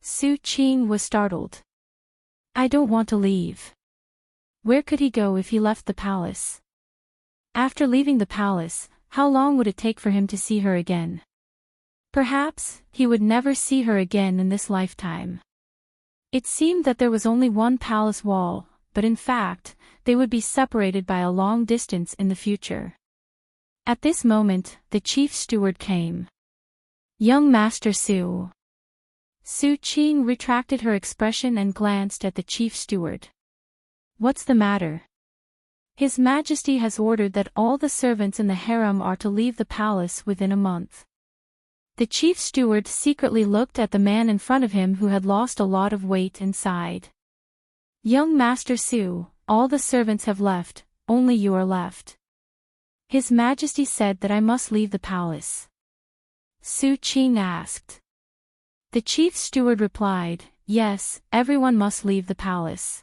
Su Qing was startled. I don't want to leave. Where could he go if he left the palace? After leaving the palace, how long would it take for him to see her again? Perhaps, he would never see her again in this lifetime. It seemed that there was only one palace wall, but in fact, they would be separated by a long distance in the future. At this moment, the chief steward came. Young Master Su. Su Qing retracted her expression and glanced at the chief steward. What's the matter? His Majesty has ordered that all the servants in the harem are to leave the palace within a month. The chief steward secretly looked at the man in front of him who had lost a lot of weight and sighed. Young Master Su, all the servants have left, only you are left. His Majesty said that I must leave the palace. Su Qing asked. The chief steward replied, yes, everyone must leave the palace.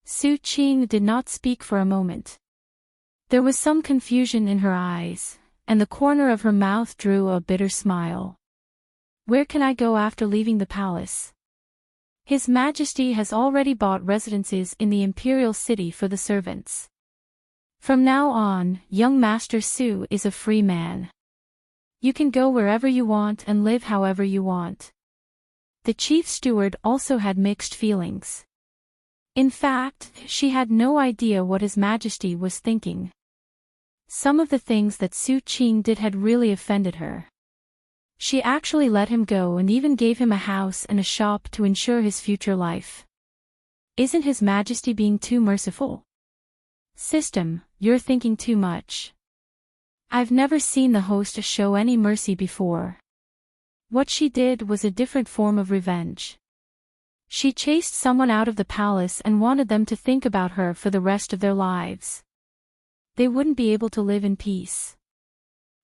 Su Qing did not speak for a moment. There was some confusion in her eyes, and the corner of her mouth drew a bitter smile. Where can I go after leaving the palace? His Majesty has already bought residences in the imperial city for the servants. From now on, young Master Su is a free man. You can go wherever you want and live however you want. The chief steward also had mixed feelings. In fact, she had no idea what His Majesty was thinking. Some of the things that Su Qing did had really offended her. She actually let him go and even gave him a house and a shop to ensure his future life. Isn't His Majesty being too merciful? System, you're thinking too much. I've never seen the host show any mercy before. What she did was a different form of revenge. She chased someone out of the palace and wanted them to think about her for the rest of their lives. They wouldn't be able to live in peace.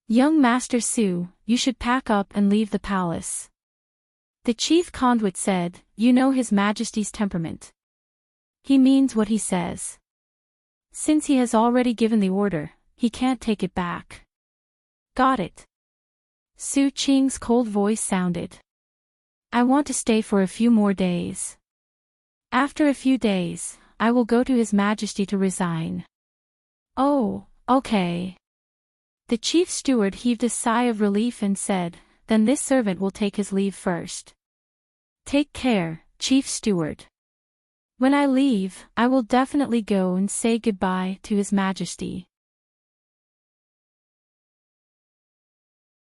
Young Master Su, you should pack up and leave the palace. The chief conduit said, you know His Majesty's temperament. He means what he says. Since he has already given the order, he can't take it back. Got it. Su Qing's cold voice sounded. I want to stay for a few more days. After a few days, I will go to His Majesty to resign. Oh, okay. The chief steward heaved a sigh of relief and said, then this servant will take his leave first. Take care, chief steward. When I leave, I will definitely go and say goodbye to His Majesty.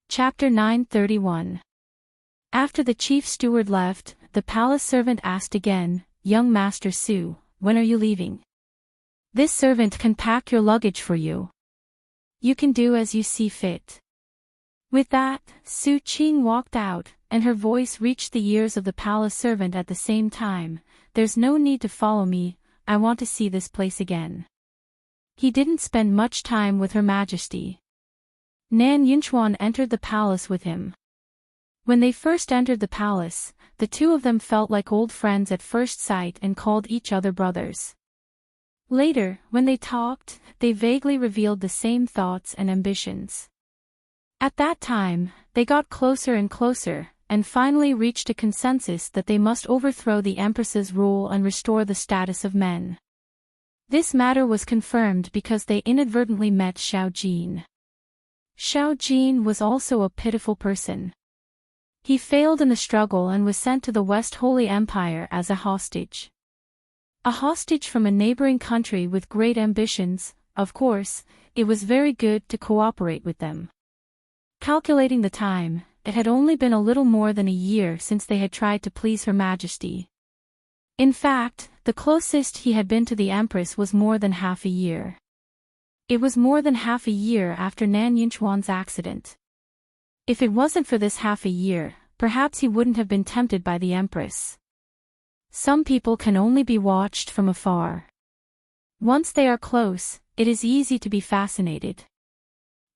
Chapter 931. After the chief steward left, the palace servant asked again, young Master Su, when are you leaving? This servant can pack your luggage for you. You can do as you see fit. With that, Su Qing walked out, and her voice reached the ears of the palace servant at the same time. There's no need to follow me, I want to see this place again. He didn't spend much time with Her Majesty. Nan Yunchuan entered the palace with him. When they first entered the palace, the two of them felt like old friends at first sight and called each other brothers. Later, when they talked, they vaguely revealed the same thoughts and ambitions. At that time, they got closer and closer, and finally reached a consensus that they must overthrow the Empress's rule and restore the status of men. This matter was confirmed because they inadvertently met Xiao Jin. Xiao Jin was also a pitiful person. He failed in the struggle and was sent to the West Holy Empire as a hostage. A hostage from a neighboring country with great ambitions. Of course, it was very good to cooperate with them. Calculating the time, it had only been a little more than a year since they had tried to please Her Majesty. In fact, the closest he had been to the Empress was more than half a year. It was more than half a year after Nan Yunchuan's accident. If it wasn't for this half a year, perhaps he wouldn't have been tempted by the Empress. Some people can only be watched from afar. Once they are close, it is easy to be fascinated.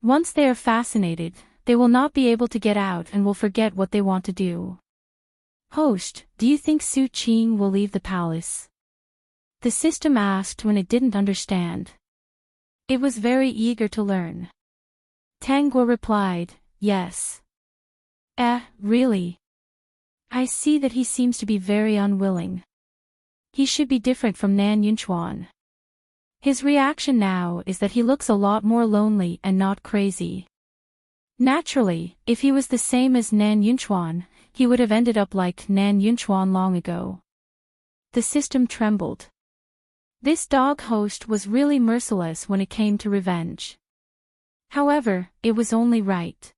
Once they are fascinated, they will not be able to get out and will forget what they want to do. Host, do you think Su Qing will leave the palace? The system asked when it didn't understand. It was very eager to learn. Tangguo replied, yes. Really? I see that he seems to be very unwilling. He should be different from Nan Yunchuan. His reaction now is that he looks a lot more lonely and not crazy. Naturally, if he was the same as Nan Yunchuan, he would have ended up like Nan Yunchuan long ago. The system trembled. This dog host was really merciless when it came to revenge. However, it was only right.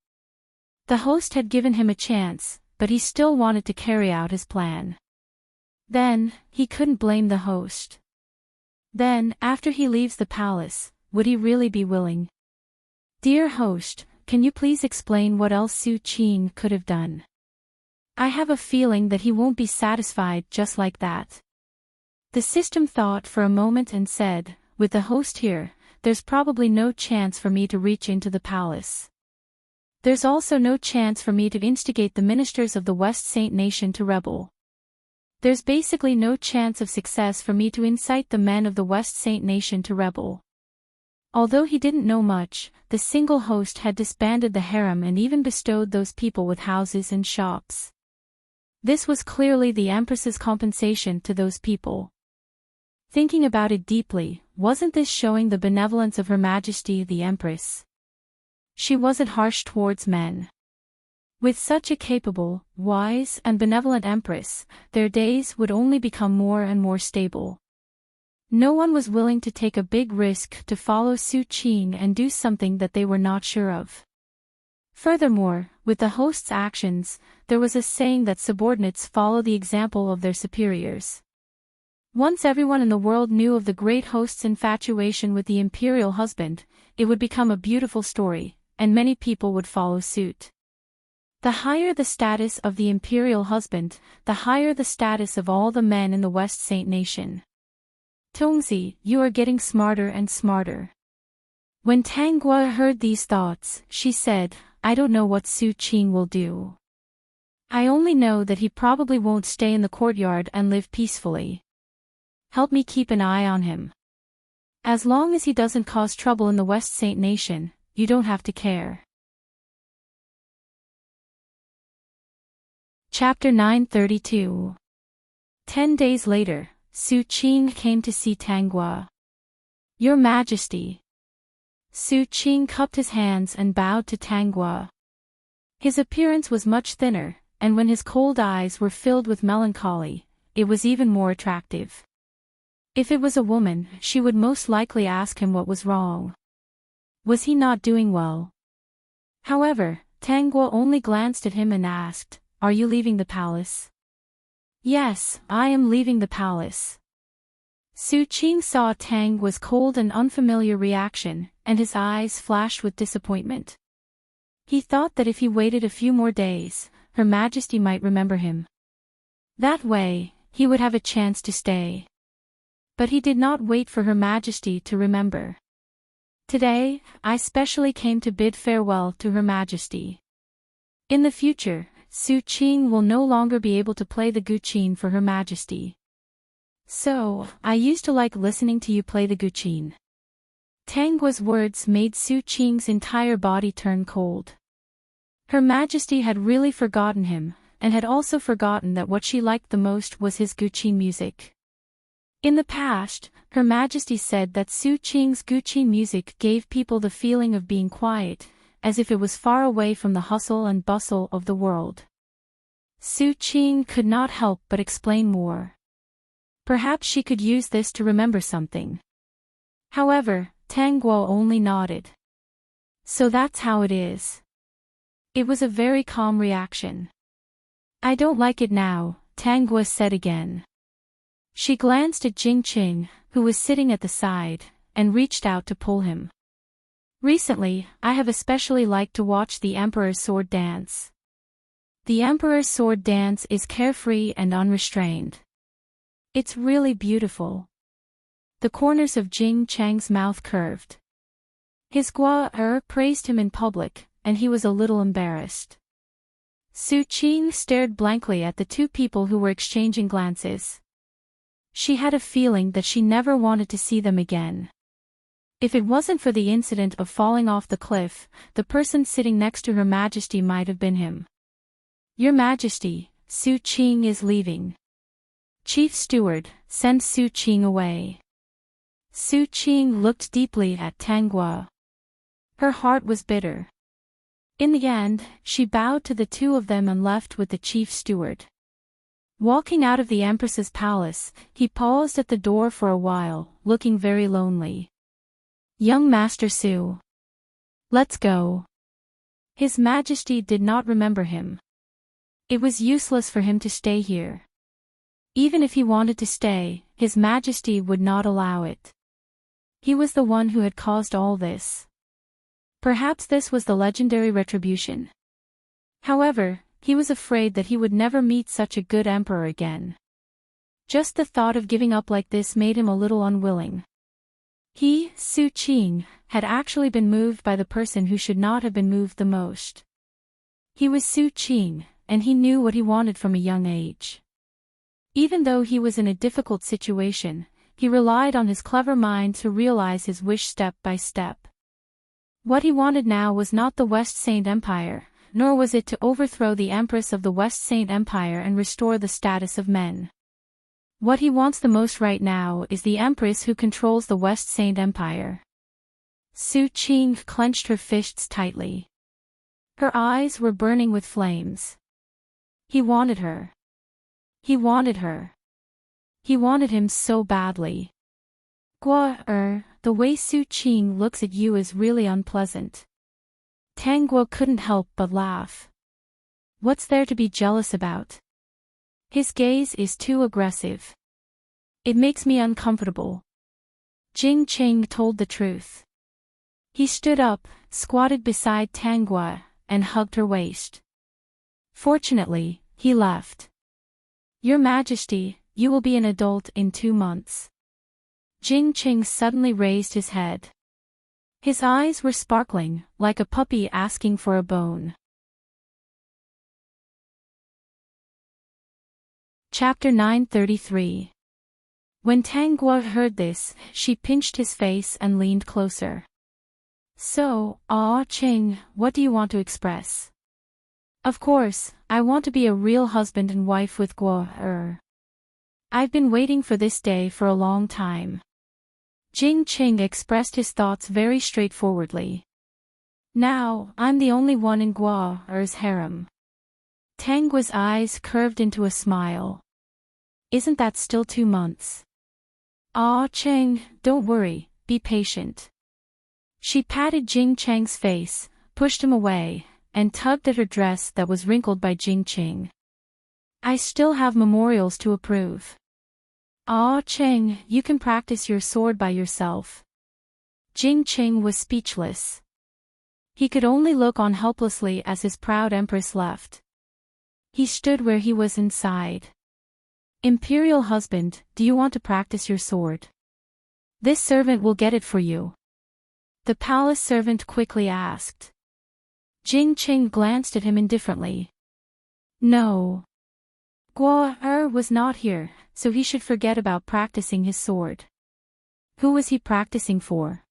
The host had given him a chance, but he still wanted to carry out his plan. Then, he couldn't blame the host. Then, after he leaves the palace, would he really be willing? Dear host, can you please explain what else Su Qing could have done? I have a feeling that he won't be satisfied just like that. The system thought for a moment and said, with the host here, there's probably no chance for me to reach into the palace. There's also no chance for me to instigate the ministers of the West Saint Nation to rebel. There's basically no chance of success for me to incite the men of the West Saint Nation to rebel. Although he didn't know much, the single host had disbanded the harem and even bestowed those people with houses and shops. This was clearly the Empress's compensation to those people. Thinking about it deeply, wasn't this showing the benevolence of Her Majesty the Empress? She wasn't harsh towards men. With such a capable, wise, and benevolent Empress, their days would only become more and more stable. No one was willing to take a big risk to follow Su Qing and do something that they were not sure of. Furthermore, with the host's actions, there was a saying that subordinates follow the example of their superiors. Once everyone in the world knew of the great host's infatuation with the imperial husband, it would become a beautiful story, and many people would follow suit. The higher the status of the imperial husband, the higher the status of all the men in the West Saint Nation. Tongzi, you are getting smarter and smarter. When Tanghua heard these thoughts, she said, I don't know what Su Qing will do. I only know that he probably won't stay in the courtyard and live peacefully. Help me keep an eye on him. As long as he doesn't cause trouble in the West Saint Nation, you don't have to care. Chapter 932. 10 days later, Su Qing came to see Tanghua. Your Majesty. Su Qing cupped his hands and bowed to Tanghua. His appearance was much thinner, and when his cold eyes were filled with melancholy, it was even more attractive. If it was a woman, she would most likely ask him what was wrong. Was he not doing well? However, Tanghua only glanced at him and asked, Are you leaving the palace? Yes, I am leaving the palace. Su Qing saw Tangua's cold and unfamiliar reaction, and his eyes flashed with disappointment. He thought that if he waited a few more days, Her Majesty might remember him. That way, he would have a chance to stay. But he did not wait for Her Majesty to remember. Today, I specially came to bid farewell to Her Majesty. In the future, Su Qing will no longer be able to play the guqin for Her Majesty. So, I used to like listening to you play the guqin. Tangua's words made Su Qing's entire body turn cold. Her Majesty had really forgotten him, and had also forgotten that what she liked the most was his guqin music. In the past, Her Majesty said that Su Qing's guqin music gave people the feeling of being quiet, as if it was far away from the hustle and bustle of the world. Su Qing could not help but explain more. Perhaps she could use this to remember something. However, Tanghua only nodded. So that's how it is. It was a very calm reaction. I don't like it now, Tanghua said again. She glanced at Jingqing, who was sitting at the side, and reached out to pull him. Recently, I have especially liked to watch the Emperor's sword dance. The Emperor's sword dance is carefree and unrestrained. It's really beautiful. The corners of Jing Chang's mouth curved. His Gua praised him in public, and he was a little embarrassed. Su Qing stared blankly at the two people who were exchanging glances. She had a feeling that she never wanted to see them again. If it wasn't for the incident of falling off the cliff, the person sitting next to Her Majesty might have been him. Your Majesty, Su Qing is leaving. Chief Steward, send Su Qing away. Su Qing looked deeply at Tanghua. Her heart was bitter. In the end, she bowed to the two of them and left with the chief steward. Walking out of the Empress's palace, he paused at the door for a while, looking very lonely. Young Master Su. Let's go. His Majesty did not remember him. It was useless for him to stay here. Even if he wanted to stay, His Majesty would not allow it. He was the one who had caused all this. Perhaps this was the legendary retribution. However, he was afraid that he would never meet such a good emperor again. Just the thought of giving up like this made him a little unwilling. He, Su Qing, had actually been moved by the person who should not have been moved the most. He was Su Qing, and he knew what he wanted from a young age. Even though he was in a difficult situation, he relied on his clever mind to realize his wish step by step. What he wanted now was not the West Saint Empire, nor was it to overthrow the Empress of the West Saint Empire and restore the status of men. What he wants the most right now is the Empress who controls the West Saint Empire. Su Qing clenched her fists tightly. Her eyes were burning with flames. He wanted her. He wanted her. He wanted him so badly. Guo, the way Su Qing looks at you is really unpleasant. Tang Guo couldn't help but laugh. What's there to be jealous about? His gaze is too aggressive. It makes me uncomfortable. Jing Qing told the truth. He stood up, squatted beside Tang Guo, and hugged her waist. Fortunately, he left. Your Majesty, you will be an adult in 2 months. Jing Qing suddenly raised his head. His eyes were sparkling, like a puppy asking for a bone. Chapter 933. When Tang Guo heard this, she pinched his face and leaned closer. So, Qing, what do you want to express? Of course, I want to be a real husband and wife with Guo. I've been waiting for this day for a long time. Jing Qing expressed his thoughts very straightforwardly. Now, I'm the only one in Guo's harem. Tang Guo's eyes curved into a smile. Isn't that still 2 months? Qing, don't worry, be patient. She patted Jing Cheng's face, pushed him away, and tugged at her dress that was wrinkled by Jing Qing. I still have memorials to approve. Qing, you can practice your sword by yourself. Jing Qing was speechless. He could only look on helplessly as his proud empress left. He stood where he was inside. Imperial husband, do you want to practice your sword? This servant will get it for you. The palace servant quickly asked. Jing Qing glanced at him indifferently. No. Guo was not here, so he should forget about practicing his sword. Who was he practicing for?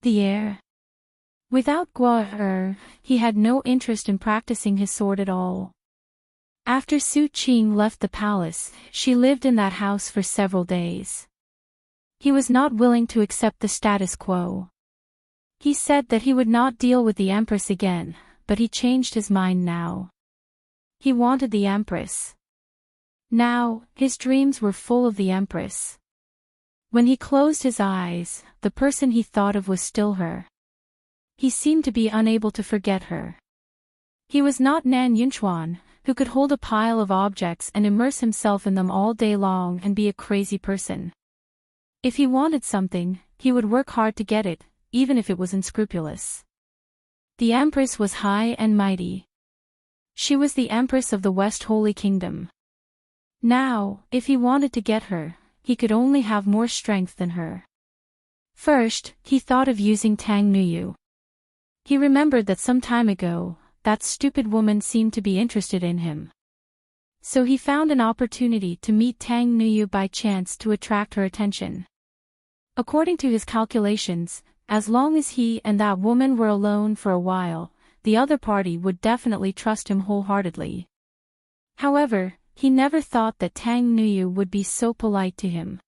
The heir. Without Guo, he had no interest in practicing his sword at all. After Su Qing left the palace, she lived in that house for several days. He was not willing to accept the status quo. He said that he would not deal with the Empress again, but he changed his mind now. He wanted the Empress. Now, his dreams were full of the Empress. When he closed his eyes, the person he thought of was still her. He seemed to be unable to forget her. He was not Nan Yunchuan, who could hold a pile of objects and immerse himself in them all day long and be a crazy person. If he wanted something, he would work hard to get it, even if it was unscrupulous. The Empress was high and mighty. She was the Empress of the West Holy Kingdom. Now, if he wanted to get her, he could only have more strength than her. First, he thought of using Tang Nuyu. He remembered that some time ago, that stupid woman seemed to be interested in him. So he found an opportunity to meet Tang Nuyu by chance to attract her attention. According to his calculations, as long as he and that woman were alone for a while, the other party would definitely trust him wholeheartedly. However, he never thought that Tang Nuyu would be so polite to him.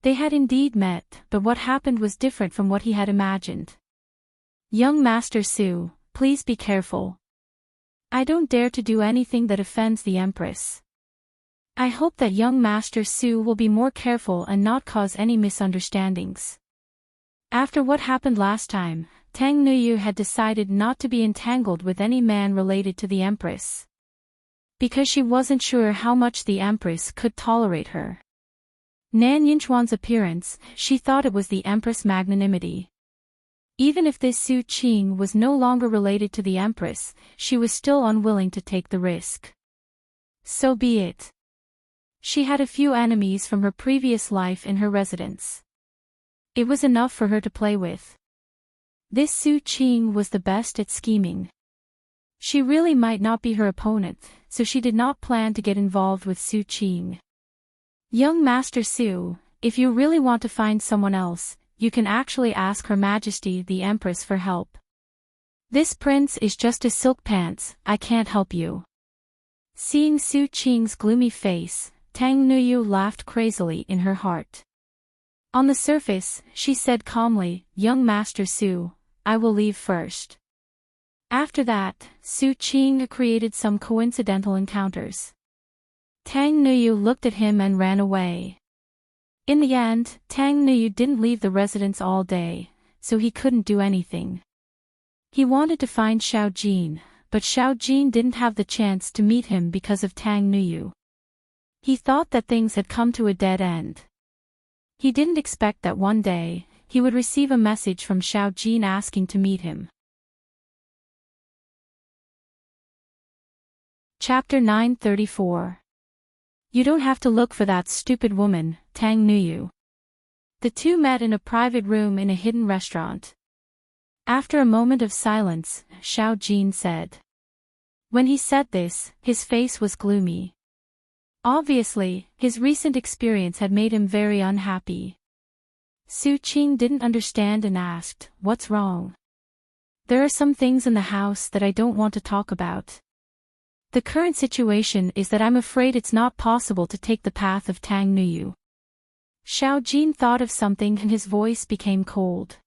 They had indeed met, but what happened was different from what he had imagined. Young Master Su, please be careful. I don't dare to do anything that offends the Empress. I hope that young Master Su will be more careful and not cause any misunderstandings. After what happened last time, Tang Nuyu had decided not to be entangled with any man related to the Empress. Because she wasn't sure how much the Empress could tolerate her. Nan Yunchuan's appearance, she thought it was the Empress' magnanimity. Even if this Su Qing was no longer related to the Empress, she was still unwilling to take the risk. So be it. She had a few enemies from her previous life in her residence. It was enough for her to play with. This Su Qing was the best at scheming. She really might not be her opponent, so she did not plan to get involved with Su Qing. Young Master Su, if you really want to find someone else, you can actually ask Her Majesty the Empress for help. This prince is just a silk pants, I can't help you. Seeing Su Qing's gloomy face, Tang Nuyu laughed crazily in her heart. On the surface, she said calmly, Young Master Su, I will leave first. After that, Su Qing created some coincidental encounters. Tang Nuyu looked at him and ran away. In the end, Tang Nuyu didn't leave the residence all day, so he couldn't do anything. He wanted to find Xiao Jin, but Xiao Jin didn't have the chance to meet him because of Tang Nuyu. He thought that things had come to a dead end. He didn't expect that one day, he would receive a message from Xiao Jin asking to meet him. Chapter 934. You don't have to look for that stupid woman, Tang Nuyu. The two met in a private room in a hidden restaurant. After a moment of silence, Xiao Jin said. When he said this, his face was gloomy. Obviously, his recent experience had made him very unhappy. Su Qing didn't understand and asked, What's wrong? There are some things in the house that I don't want to talk about. The current situation is that I'm afraid it's not possible to take the path of Tang Nuyu. Xiao Jin thought of something and his voice became cold.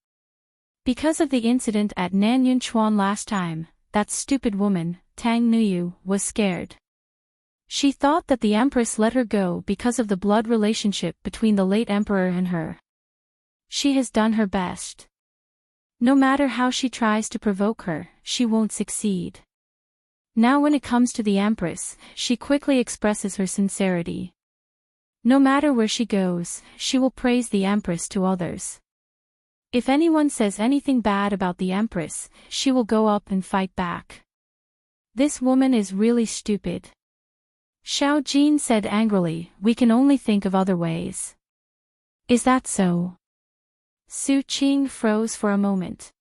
Because of the incident at Nanyun Chuan last time, that stupid woman, Tang Nuyu, was scared. She thought that the Empress let her go because of the blood relationship between the late Emperor and her. She has done her best. No matter how she tries to provoke her, she won't succeed. Now when it comes to the Empress, she quickly expresses her sincerity. No matter where she goes, she will praise the Empress to others. If anyone says anything bad about the Empress, she will go up and fight back. This woman is really stupid. Xiao Jin said angrily, We can only think of other ways. Is that so? Su Qing froze for a moment.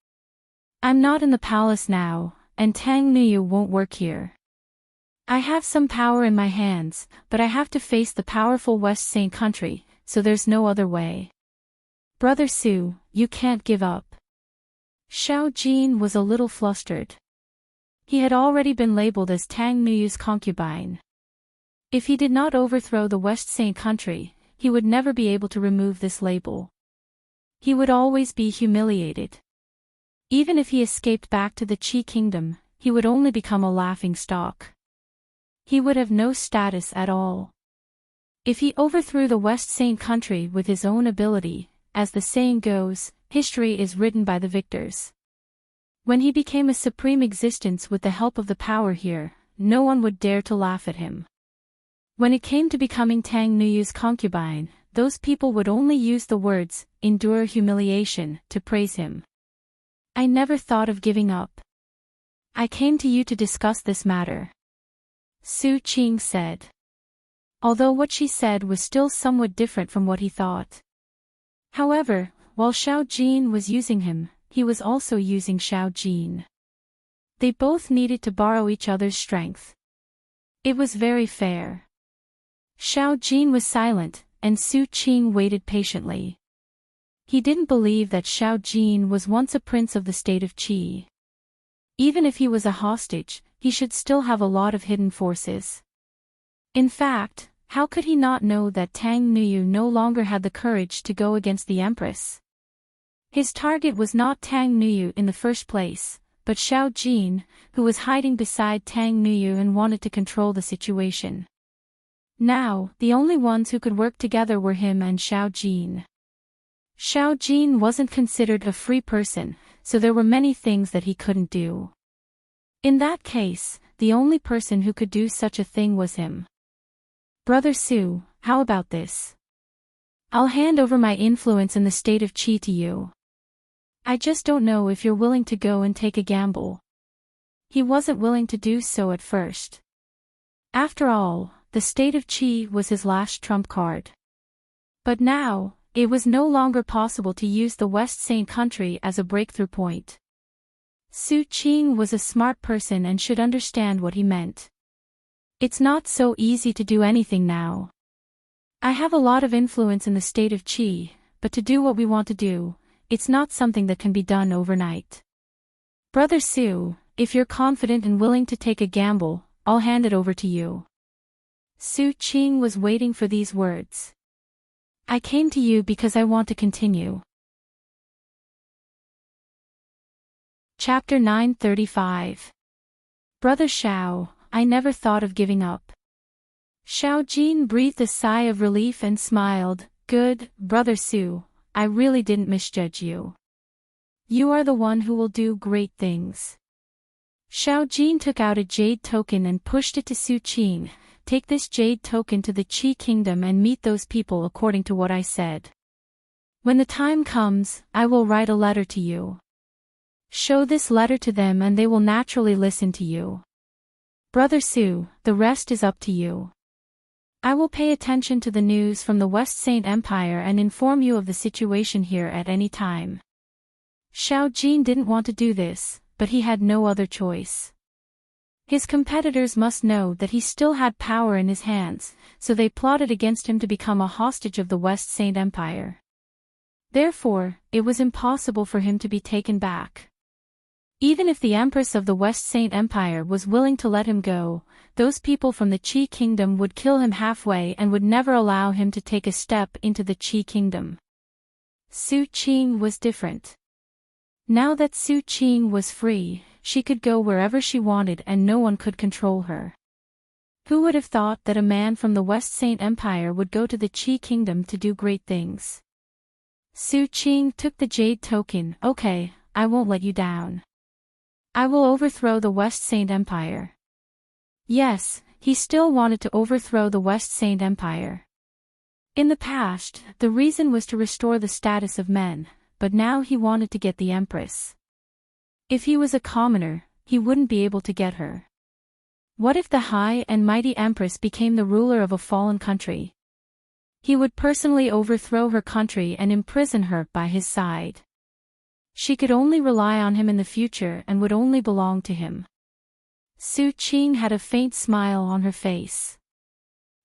I'm not in the palace now, and Tang Nuyu won't work here. I have some power in my hands, but I have to face the powerful West Saint country, so there's no other way. Brother Su, you can't give up. Xiao Jin was a little flustered. He had already been labeled as Tang Nuyu's concubine. If he did not overthrow the West Saint country, he would never be able to remove this label. He would always be humiliated. Even if he escaped back to the Qi kingdom, he would only become a laughingstock. He would have no status at all. If he overthrew the West Saint country with his own ability, as the saying goes, history is written by the victors. When he became a supreme existence with the help of the power here, no one would dare to laugh at him. When it came to becoming Tang Nuyu's concubine, those people would only use the words, endure humiliation, to praise him. I never thought of giving up. I came to you to discuss this matter. Su Qing said. Although what she said was still somewhat different from what he thought. However, while Xiao Jin was using him, he was also using Xiao Jin. They both needed to borrow each other's strength. It was very fair. Xiao Jin was silent, and Su Qing waited patiently. He didn't believe that Xiao Jin was once a prince of the state of Qi. Even if he was a hostage, he should still have a lot of hidden forces. In fact, how could he not know that Tang Nuyu no longer had the courage to go against the Empress? His target was not Tang Nuyu in the first place, but Xiao Jin, who was hiding beside Tang Nuyu and wanted to control the situation. Now, the only ones who could work together were him and Xiao Jin. Xiao Jin wasn't considered a free person, so there were many things that he couldn't do. In that case, the only person who could do such a thing was him. Brother Su, how about this? I'll hand over my influence in the state of Qi to you. I just don't know if you're willing to go and take a gamble. He wasn't willing to do so at first. After all, the state of Qi was his last trump card. But now, it was no longer possible to use the West Saint country as a breakthrough point. Su Qing was a smart person and should understand what he meant. It's not so easy to do anything now. I have a lot of influence in the state of Qi, but to do what we want to do, it's not something that can be done overnight. Brother Su, if you're confident and willing to take a gamble, I'll hand it over to you. Su Qing was waiting for these words. I came to you because I want to continue. Chapter 935. Brother Xiao, I never thought of giving up. Xiao Jin breathed a sigh of relief and smiled. Good, Brother Su, I really didn't misjudge you. You are the one who will do great things. Xiao Jin took out a jade token and pushed it to Su Qing. Take this jade token to the Qi Kingdom and meet those people according to what I said. When the time comes, I will write a letter to you. Show this letter to them and they will naturally listen to you. Brother Su, the rest is up to you. I will pay attention to the news from the West Saint Empire and inform you of the situation here at any time. Xiao Jin didn't want to do this, but he had no other choice. His competitors must know that he still had power in his hands, so they plotted against him to become a hostage of the West Saint Empire. Therefore, it was impossible for him to be taken back. Even if the Empress of the West Saint Empire was willing to let him go, those people from the Qi Kingdom would kill him halfway and would never allow him to take a step into the Qi Kingdom. Su Qing was different. Now that Su Qing was free, she could go wherever she wanted and no one could control her. Who would have thought that a man from the West Saint Empire would go to the Qi Kingdom to do great things? Su Qing took the jade token. Okay, I won't let you down. I will overthrow the West Saint Empire. Yes, he still wanted to overthrow the West Saint Empire. In the past, the reason was to restore the status of men, but now he wanted to get the Empress. If he was a commoner, he wouldn't be able to get her. What if the high and mighty Empress became the ruler of a fallen country? He would personally overthrow her country and imprison her by his side. She could only rely on him in the future and would only belong to him. Su Qing had a faint smile on her face.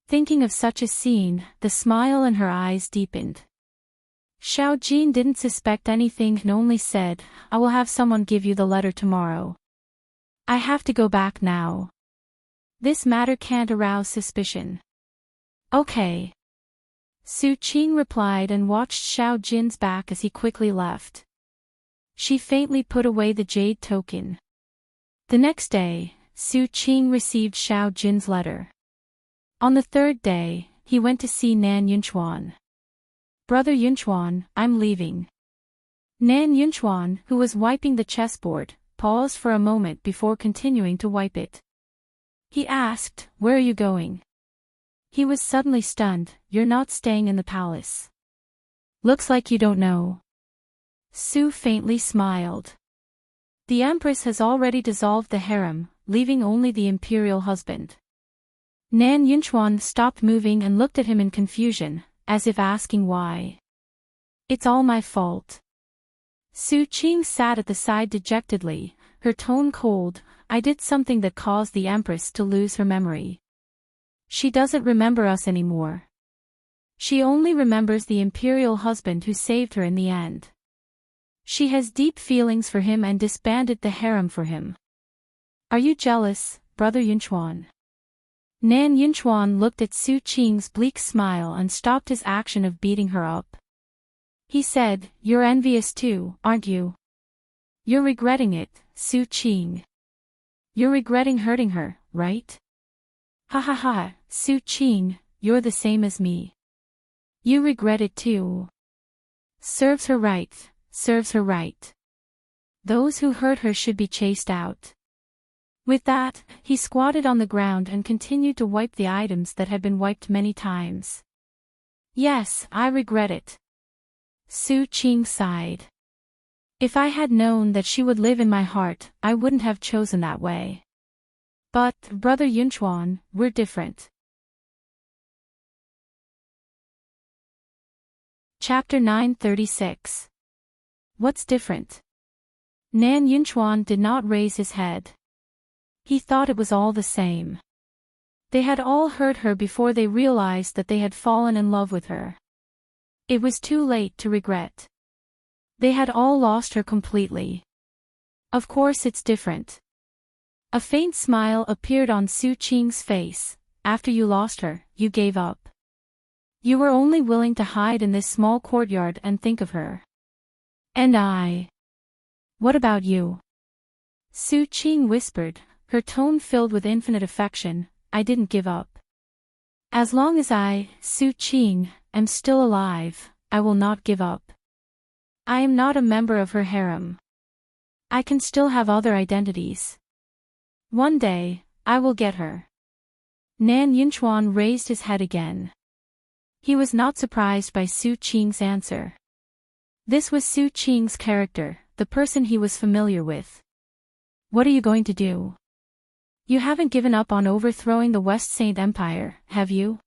Thinking of such a scene, the smile in her eyes deepened. Xiao Jin didn't suspect anything and only said, I will have someone give you the letter tomorrow. I have to go back now. This matter can't arouse suspicion. Okay. Su Qing replied and watched Xiao Jin's back as he quickly left. She faintly put away the jade token. The next day, Su Qing received Xiao Jin's letter. On the third day, he went to see Nan Yunchuan. Brother Yunchuan, I'm leaving. Nan Yunchuan, who was wiping the chessboard, paused for a moment before continuing to wipe it. He asked, Where are you going? He was suddenly stunned. You're not staying in the palace. Looks like you don't know. Su faintly smiled. The Empress has already dissolved the harem, leaving only the imperial husband. Nan Yunchuan stopped moving and looked at him in confusion, as if asking why. It's all my fault. Su Qing sat at the side dejectedly, her tone cold. I did something that caused the Empress to lose her memory. She doesn't remember us anymore. She only remembers the imperial husband who saved her in the end. She has deep feelings for him and disbanded the harem for him. Are you jealous, Brother Yunchuan? Nan Yunchuan looked at Su Qing's bleak smile and stopped his action of beating her up. He said, You're envious too, aren't you? You're regretting it, Su Qing. You're regretting hurting her, right? Ha ha ha, Su Qing, you're the same as me. You regret it too. Serves her right, serves her right. Those who hurt her should be chased out. With that, he squatted on the ground and continued to wipe the items that had been wiped many times. Yes, I regret it. Su Qing sighed. If I had known that she would live in my heart, I wouldn't have chosen that way. But, Brother Yunchuan, we're different. Chapter 936. What's different? Nan Yunchuan did not raise his head. He thought it was all the same. They had all hurt her before they realized that they had fallen in love with her. It was too late to regret. They had all lost her completely. Of course it's different. A faint smile appeared on Su Qing's face. After you lost her, you gave up. You were only willing to hide in this small courtyard and think of her. And I. What about you? Su Qing whispered, her tone filled with infinite affection. I didn't give up. As long as I, Su Qing, am still alive, I will not give up. I am not a member of her harem. I can still have other identities. One day, I will get her. Nan Yunchuan raised his head again. He was not surprised by Su Qing's answer. This was Su Qing's character, the person he was familiar with. What are you going to do? You haven't given up on overthrowing the West Saint Empire, have you?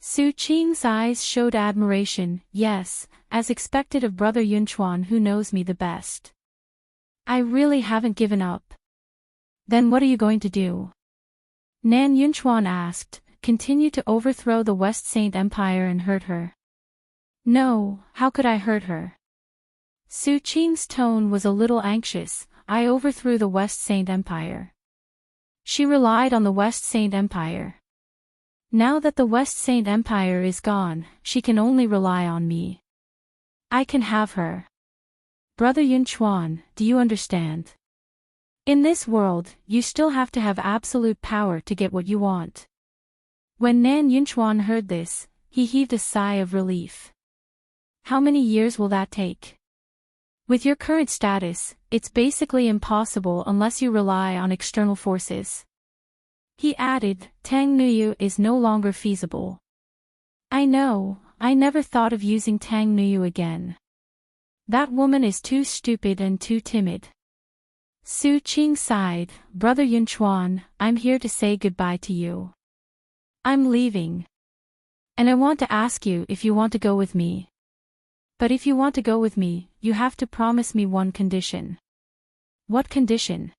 Su Qing's eyes showed admiration. Yes, as expected of Brother Yunchuan who knows me the best. I really haven't given up. Then what are you going to do? Nan Yunchuan asked. Continue to overthrow the West Saint Empire and hurt her? No, how could I hurt her? Su Qing's tone was a little anxious. I overthrew the West Saint Empire. She relied on the West Saint Empire. Now that the West Saint Empire is gone, she can only rely on me. I can have her. Brother Yunchuan, do you understand? In this world, you still have to have absolute power to get what you want. When Nan Yunchuan heard this, he heaved a sigh of relief. How many years will that take? With your current status, it's basically impossible unless you rely on external forces. He added, Tang Nuyu is no longer feasible. I know, I never thought of using Tang Nuyu again. That woman is too stupid and too timid. Su Qing sighed, Brother Yunchuan, I'm here to say goodbye to you. I'm leaving. And I want to ask you if you want to go with me. But if you want to go with me, you have to promise me one condition. What condition?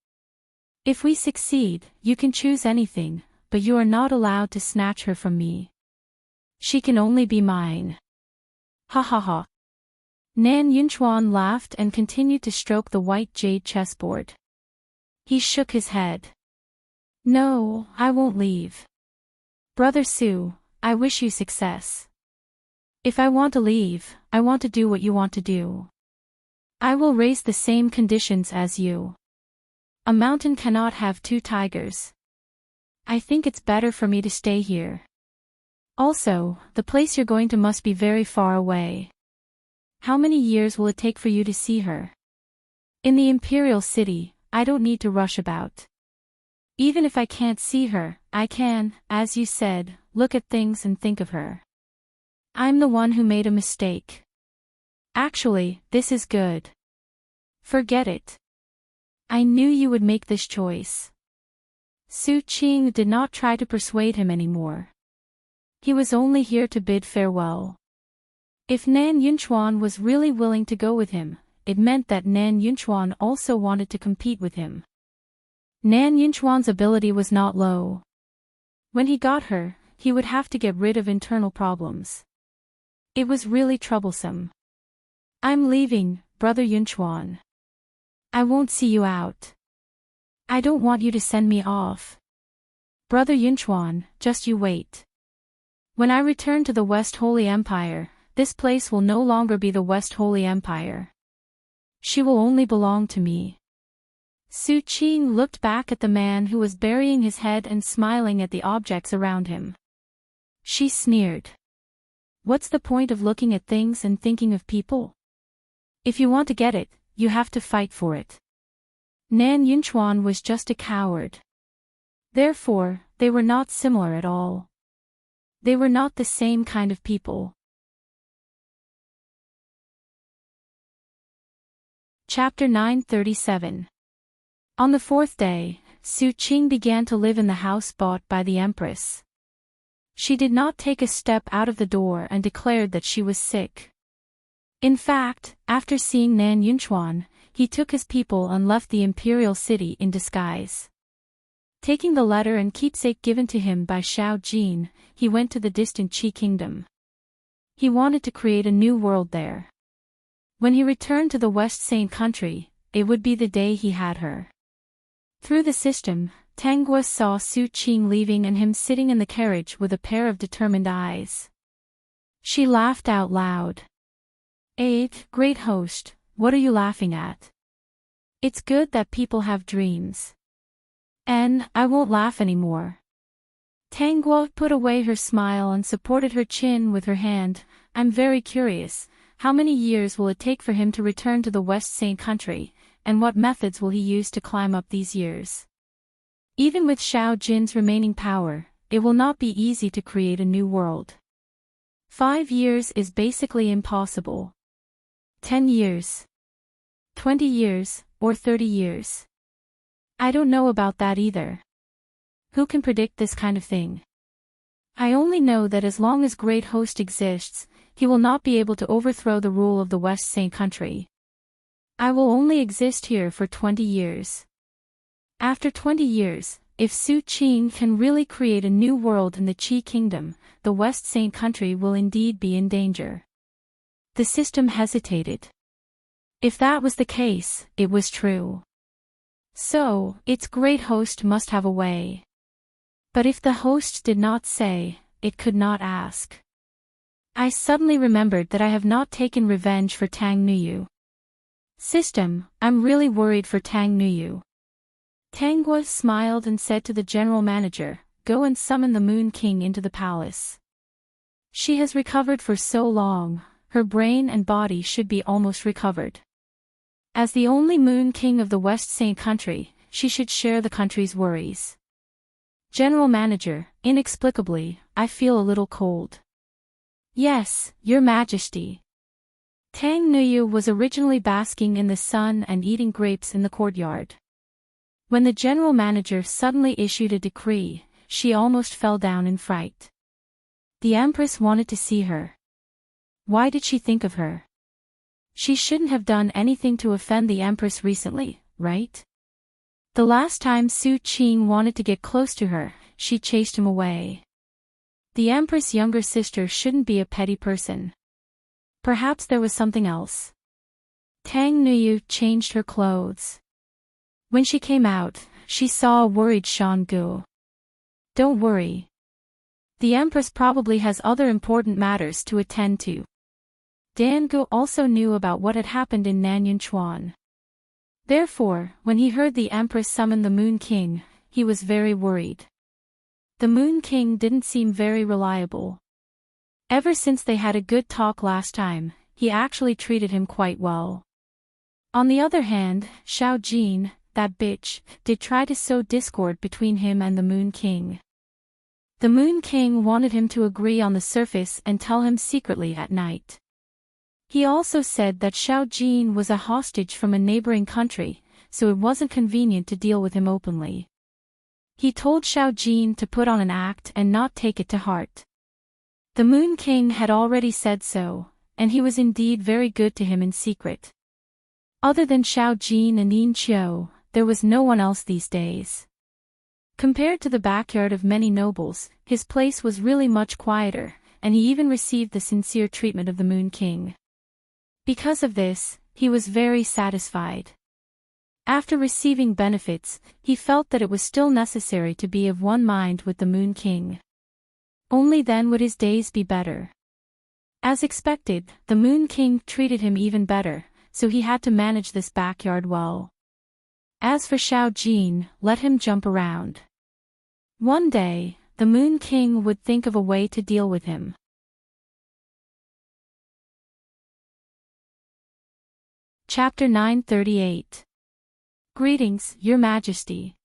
If we succeed, you can choose anything, but you are not allowed to snatch her from me. She can only be mine. Ha ha ha. Nan Yunchuan laughed and continued to stroke the white jade chessboard. He shook his head. No, I won't leave. Brother Su, I wish you success. If I want to leave, I want to do what you want to do. I will raise the same conditions as you. A mountain cannot have two tigers. I think it's better for me to stay here. Also, the place you're going to must be very far away. How many years will it take for you to see her? In the Imperial City, I don't need to rush about. Even if I can't see her, I can, as you said, look at things and think of her. I'm the one who made a mistake. Actually, this is good. Forget it. I knew you would make this choice. Su Qing did not try to persuade him anymore. He was only here to bid farewell. If Nan Yunchuan was really willing to go with him, it meant that Nan Yunchuan also wanted to compete with him. Nan Yunchuan's ability was not low. When he got her, he would have to get rid of internal problems. It was really troublesome. I'm leaving, Brother Yunchuan. I won't see you out. I don't want you to send me off. Brother Yunchuan, just you wait. When I return to the West Holy Empire, this place will no longer be the West Holy Empire. She will only belong to me. Su Qing looked back at the man who was burying his head and smiling at the objects around him. She sneered. What's the point of looking at things and thinking of people? If you want to get it, you have to fight for it. Nan Yunchuan was just a coward. Therefore, they were not similar at all. They were not the same kind of people. Chapter 937. On the fourth day, Su Qing began to live in the house bought by the Empress. She did not take a step out of the door and declared that she was sick. In fact, after seeing Nan Yunchuan, he took his people and left the imperial city in disguise. Taking the letter and keepsake given to him by Xiao Jin, he went to the distant Qi kingdom. He wanted to create a new world there. When he returned to the West Saint country, it would be the day he had her. Through the system, Tang Guo saw Su Qing leaving and him sitting in the carriage with a pair of determined eyes. She laughed out loud. Great host, what are you laughing at? It's good that people have dreams. I won't laugh anymore. Tang Guo put away her smile and supported her chin with her hand. I'm very curious, how many years will it take for him to return to the West Saint country, and what methods will he use to climb up these years? Even with Xiao Jin's remaining power, it will not be easy to create a new world. 5 years is basically impossible. 10 years. 20 years, or 30 years. I don't know about that either. Who can predict this kind of thing? I only know that as long as Great Host exists, he will not be able to overthrow the rule of the West Saint country. I will only exist here for 20 years. After 20 years, if Su Qing can really create a new world in the Qi kingdom, the West Saint country will indeed be in danger. The system hesitated. If that was the case, it was true. So, its great host must have a way. But if the host did not say, it could not ask. I suddenly remembered that I have not taken revenge for Tang Nuyu. System, I'm really worried for Tang Nuyu. Tang Guo smiled and said to the general manager, go and summon the Moon King into the palace. She has recovered for so long, her brain and body should be almost recovered. As the only Moon King of the West Saint country, she should share the country's worries. General Manager, inexplicably, I feel a little cold. Yes, Your Majesty. Tang Nuyu was originally basking in the sun and eating grapes in the courtyard. When the general manager suddenly issued a decree, she almost fell down in fright. The Empress wanted to see her. Why did she think of her? She shouldn't have done anything to offend the Empress recently, right? The last time Su Qing wanted to get close to her, she chased him away. The Empress' younger sister shouldn't be a petty person. Perhaps there was something else. Tang Nuyu changed her clothes. When she came out, she saw a worried Shan Gu. Don't worry. The Empress probably has other important matters to attend to. Dan Gu also knew about what had happened in Nanyunchuan. Therefore, when he heard the Empress summon the Moon King, he was very worried. The Moon King didn't seem very reliable. Ever since they had a good talk last time, he actually treated him quite well. On the other hand, Xiao Jin, that bitch, did try to sow discord between him and the Moon King. The Moon King wanted him to agree on the surface and tell him secretly at night. He also said that Xiao Jin was a hostage from a neighboring country, so it wasn't convenient to deal with him openly. He told Xiao Jin to put on an act and not take it to heart. The Moon King had already said so, and he was indeed very good to him in secret. Other than Xiao Jin and Yin Qiu, there was no one else these days. Compared to the backyard of many nobles, his place was really much quieter, and he even received the sincere treatment of the Moon King. Because of this, he was very satisfied. After receiving benefits, he felt that it was still necessary to be of one mind with the Moon King. Only then would his days be better. As expected, the Moon King treated him even better, so he had to manage this backyard well. As for Xiao Jin, let him jump around. One day, the Moon King would think of a way to deal with him. Chapter 938. Greetings, Your Majesty.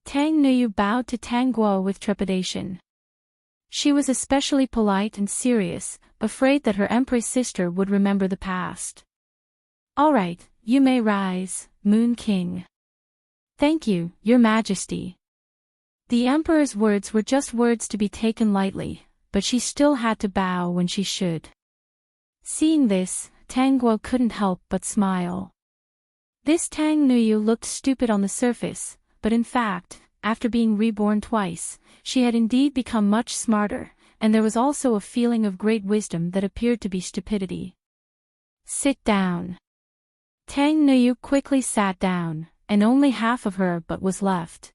Tang Nuyu bowed to Tang Guo with trepidation. She was especially polite and serious, afraid that her Empress sister would remember the past. All right, you may rise, Moon King. Thank you, Your Majesty. The Emperor's words were just words to be taken lightly, but she still had to bow when she should. Seeing this, Tang Guo couldn't help but smile. This Tang Nuyu looked stupid on the surface, but in fact, after being reborn twice, she had indeed become much smarter, and there was also a feeling of great wisdom that appeared to be stupidity. Sit down. Tang Nuyu quickly sat down, and only half of her but was left.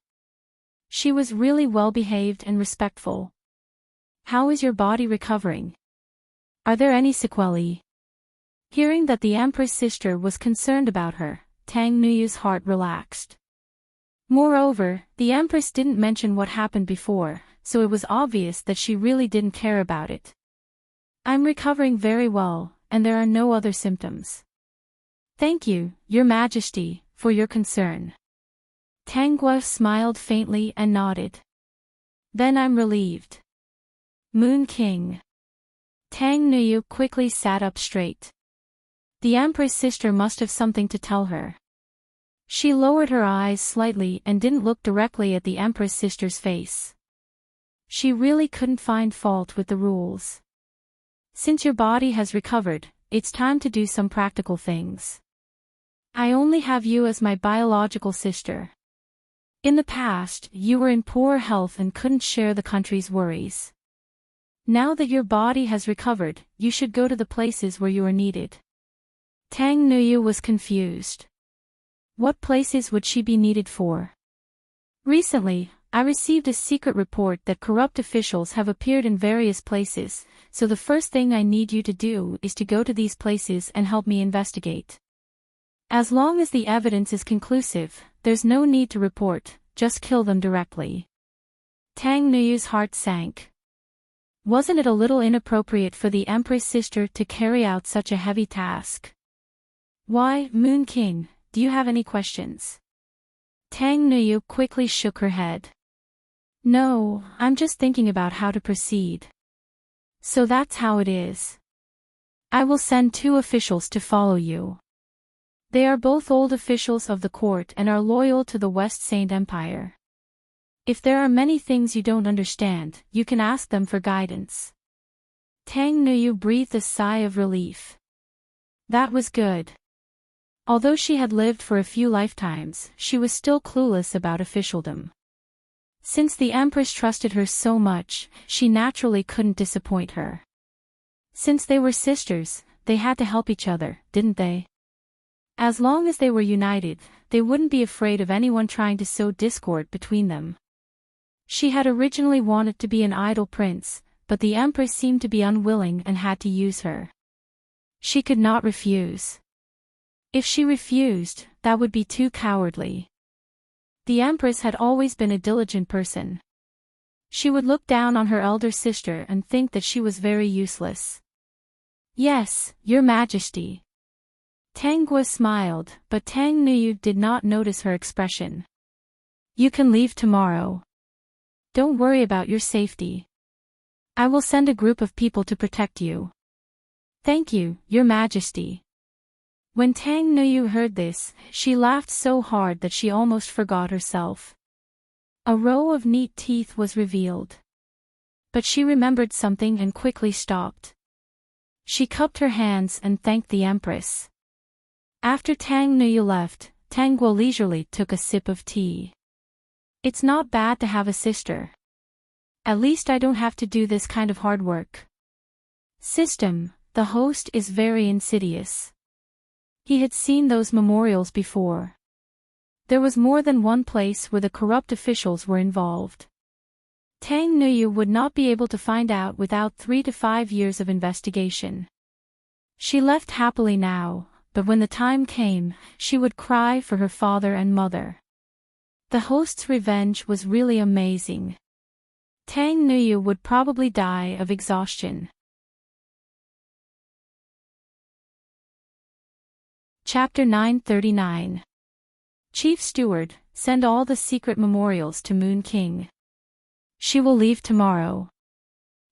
She was really well-behaved and respectful. How is your body recovering? Are there any sequelae? Hearing that the Empress sister was concerned about her, Tang Nuyu's heart relaxed. Moreover, the Empress didn't mention what happened before, so it was obvious that she really didn't care about it. I'm recovering very well, and there are no other symptoms. Thank you, Your Majesty, for your concern. Tang Guo smiled faintly and nodded. Then I'm relieved. Moon King. Tang Nuyu quickly sat up straight. The Empress sister must have something to tell her. She lowered her eyes slightly and didn't look directly at the Empress sister's face. She really couldn't find fault with the rules. Since your body has recovered, it's time to do some practical things. I only have you as my biological sister. In the past, you were in poor health and couldn't share the country's worries. Now that your body has recovered, you should go to the places where you are needed. Tang Nuyu was confused. What places would she be needed for? Recently, I received a secret report that corrupt officials have appeared in various places, so the first thing I need you to do is to go to these places and help me investigate. As long as the evidence is conclusive, there's no need to report, just kill them directly. Tang Nuyu's heart sank. Wasn't it a little inappropriate for the Empress sister to carry out such a heavy task? Why, Moon King, do you have any questions? Tang Nuyu quickly shook her head. No, I'm just thinking about how to proceed. So that's how it is. I will send 2 officials to follow you. They are both old officials of the court and are loyal to the West Saint Empire. If there are many things you don't understand, you can ask them for guidance. Tang Nuyu breathed a sigh of relief. That was good. Although she had lived for a few lifetimes, she was still clueless about officialdom. Since the Empress trusted her so much, she naturally couldn't disappoint her. Since they were sisters, they had to help each other, didn't they? As long as they were united, they wouldn't be afraid of anyone trying to sow discord between them. She had originally wanted to be an idle prince, but the Empress seemed to be unwilling and had to use her. She could not refuse. If she refused, that would be too cowardly. The Empress had always been a diligent person. She would look down on her elder sister and think that she was very useless. Yes, Your Majesty. Tang Guo smiled, but Tang Nuyu did not notice her expression. You can leave tomorrow. Don't worry about your safety. I will send a group of people to protect you. Thank you, Your Majesty. When Tang Nuyu heard this, she laughed so hard that she almost forgot herself. A row of neat teeth was revealed. But she remembered something and quickly stopped. She cupped her hands and thanked the Empress. After Tang Nuyu left, Tang Guo leisurely took a sip of tea. It's not bad to have a sister. At least I don't have to do this kind of hard work. System, the host is very insidious. He had seen those memorials before. There was more than one place where the corrupt officials were involved. Tang Nuyu would not be able to find out without 3 to 5 years of investigation. She left happily now, but when the time came, she would cry for her father and mother. The host's revenge was really amazing. Tang Nuyu would probably die of exhaustion. Chapter 939. Chief Steward, send all the secret memorials to Moon King. She will leave tomorrow.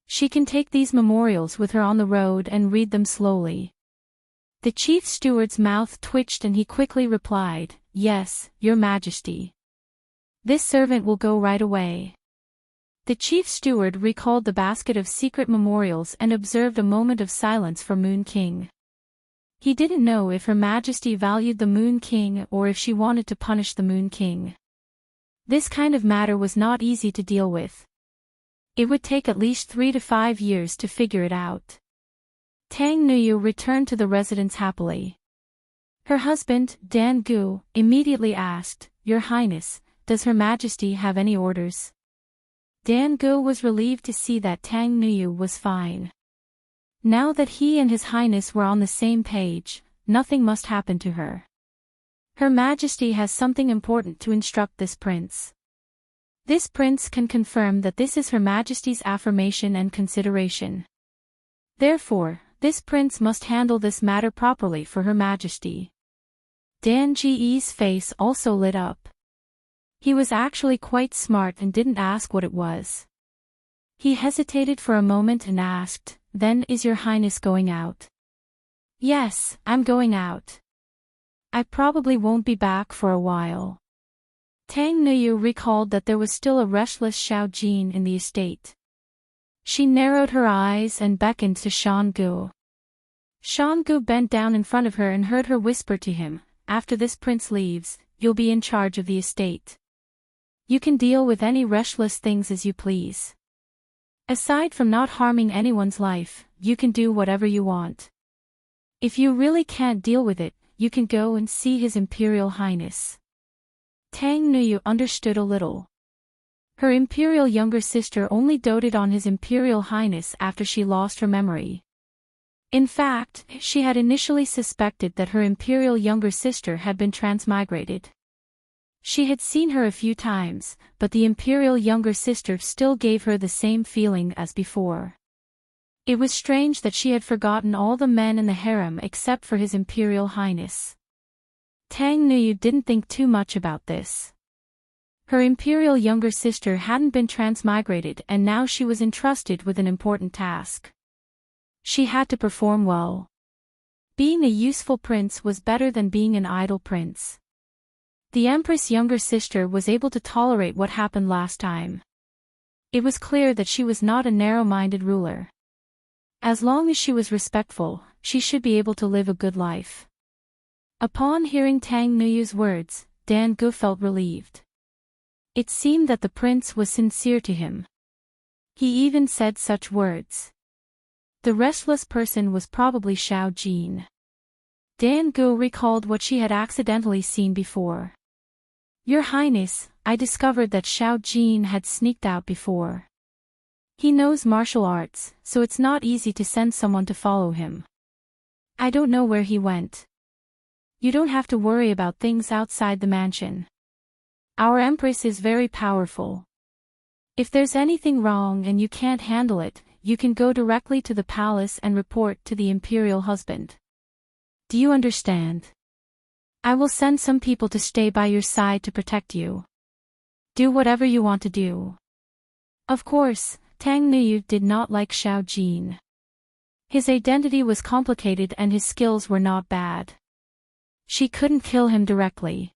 She can take these memorials with her on the road and read them slowly. The Chief Steward's mouth twitched and he quickly replied, Yes, Your Majesty. This servant will go right away. The Chief Steward recalled the basket of secret memorials and observed a moment of silence for Moon King. He didn't know if Her Majesty valued the Moon King or if she wanted to punish the Moon King. This kind of matter was not easy to deal with. It would take at least 3 to 5 years to figure it out. Tang Nuyu returned to the residence happily. Her husband, Dan Gu, immediately asked, "Your Highness, does Her Majesty have any orders?" Dan Gu was relieved to see that Tang Nuyu was fine. Now that he and His Highness were on the same page, nothing must happen to her. Her Majesty has something important to instruct this prince. This prince can confirm that this is Her Majesty's affirmation and consideration. Therefore, this prince must handle this matter properly for Her Majesty. Dan Ji's face also lit up. He was actually quite smart and didn't ask what it was. He hesitated for a moment and asked, "Then is Your Highness going out?" "Yes, I'm going out. I probably won't be back for a while." Tang Nuyu recalled that there was still a restless Xiao Jin in the estate. She narrowed her eyes and beckoned to Shan Gu. Shan Gu bent down in front of her and heard her whisper to him, "After this prince leaves, you'll be in charge of the estate. You can deal with any restless things as you please. Aside from not harming anyone's life, you can do whatever you want. If you really can't deal with it, you can go and see His Imperial Highness." Tang Nuyu understood a little. Her imperial younger sister only doted on His Imperial Highness after she lost her memory. In fact, she had initially suspected that her imperial younger sister had been transmigrated. She had seen her a few times, but the imperial younger sister still gave her the same feeling as before. It was strange that she had forgotten all the men in the harem except for His Imperial Highness. Tang Nuyu didn't think too much about this. Her imperial younger sister hadn't been transmigrated and now she was entrusted with an important task. She had to perform well. Being a useful prince was better than being an idle prince. The Empress' younger sister was able to tolerate what happened last time. It was clear that she was not a narrow-minded ruler. As long as she was respectful, she should be able to live a good life. Upon hearing Tang Nuyu's words, Dan Gu felt relieved. It seemed that the prince was sincere to him. He even said such words. The restless person was probably Xiao Jin. Dan Gu recalled what she had accidentally seen before. "Your Highness, I discovered that Xiao Jin had sneaked out before. He knows martial arts, so it's not easy to send someone to follow him. I don't know where he went. You don't have to worry about things outside the mansion. Our Empress is very powerful. If there's anything wrong and you can't handle it, you can go directly to the palace and report to the imperial husband. Do you understand? I will send some people to stay by your side to protect you. Do whatever you want to do." Of course, Tang Nuyu did not like Xiao Jin. His identity was complicated and his skills were not bad. She couldn't kill him directly.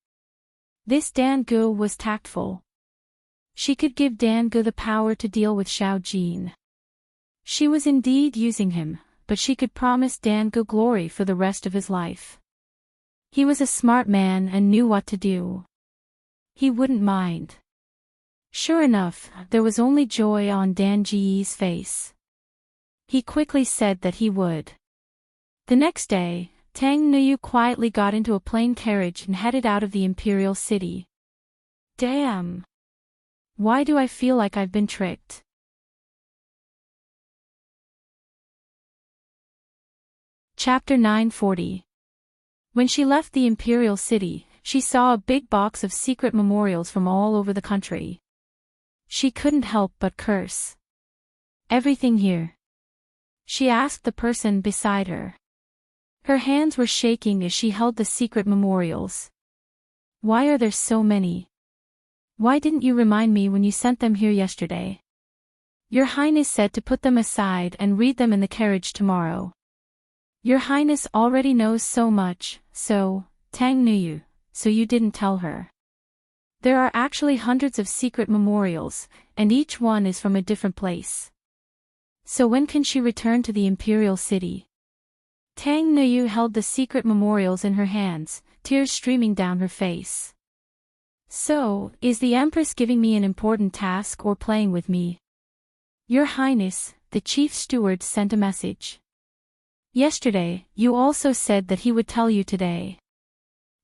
This Dan Gu was tactful. She could give Dan Gu the power to deal with Xiao Jin. She was indeed using him, but she could promise Dan Gu glory for the rest of his life. He was a smart man and knew what to do. He wouldn't mind. Sure enough, there was only joy on Dan Ji's face. He quickly said that he would. The next day, Tang Nuyu quietly got into a plain carriage and headed out of the imperial city. Damn! Why do I feel like I've been tricked? Chapter 940. When she left the imperial city, she saw a big box of secret memorials from all over the country. She couldn't help but curse. "Everything here?" she asked the person beside her. Her hands were shaking as she held the secret memorials. "Why are there so many? Why didn't you remind me when you sent them here yesterday? Your Highness said to put them aside and read them in the carriage tomorrow. Your Highness already knows so much, so, Tang Nuyu, so you didn't tell her. There are actually hundreds of secret memorials, and each one is from a different place. So when can she return to the imperial city?" Tang Nuyu held the secret memorials in her hands, tears streaming down her face. So, is the Empress giving me an important task or playing with me? Your Highness, the Chief Steward sent a message. Yesterday, you also said that he would tell you today.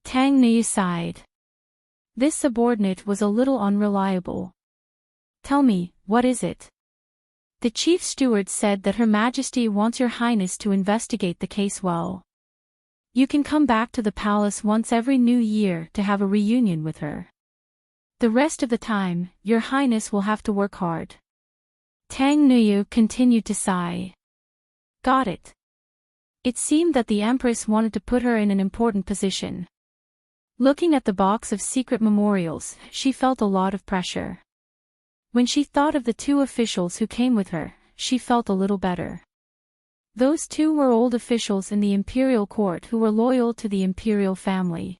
Tang Nuyu sighed. This subordinate was a little unreliable. Tell me, what is it? The Chief Steward said that Her Majesty wants Your Highness to investigate the case well. You can come back to the palace once every new year to have a reunion with her. The rest of the time, Your Highness will have to work hard. Tang Nuyu continued to sigh. Got it. It seemed that the Empress wanted to put her in an important position. Looking at the box of secret memorials, she felt a lot of pressure. When she thought of the two officials who came with her, she felt a little better. Those two were old officials in the imperial court who were loyal to the imperial family.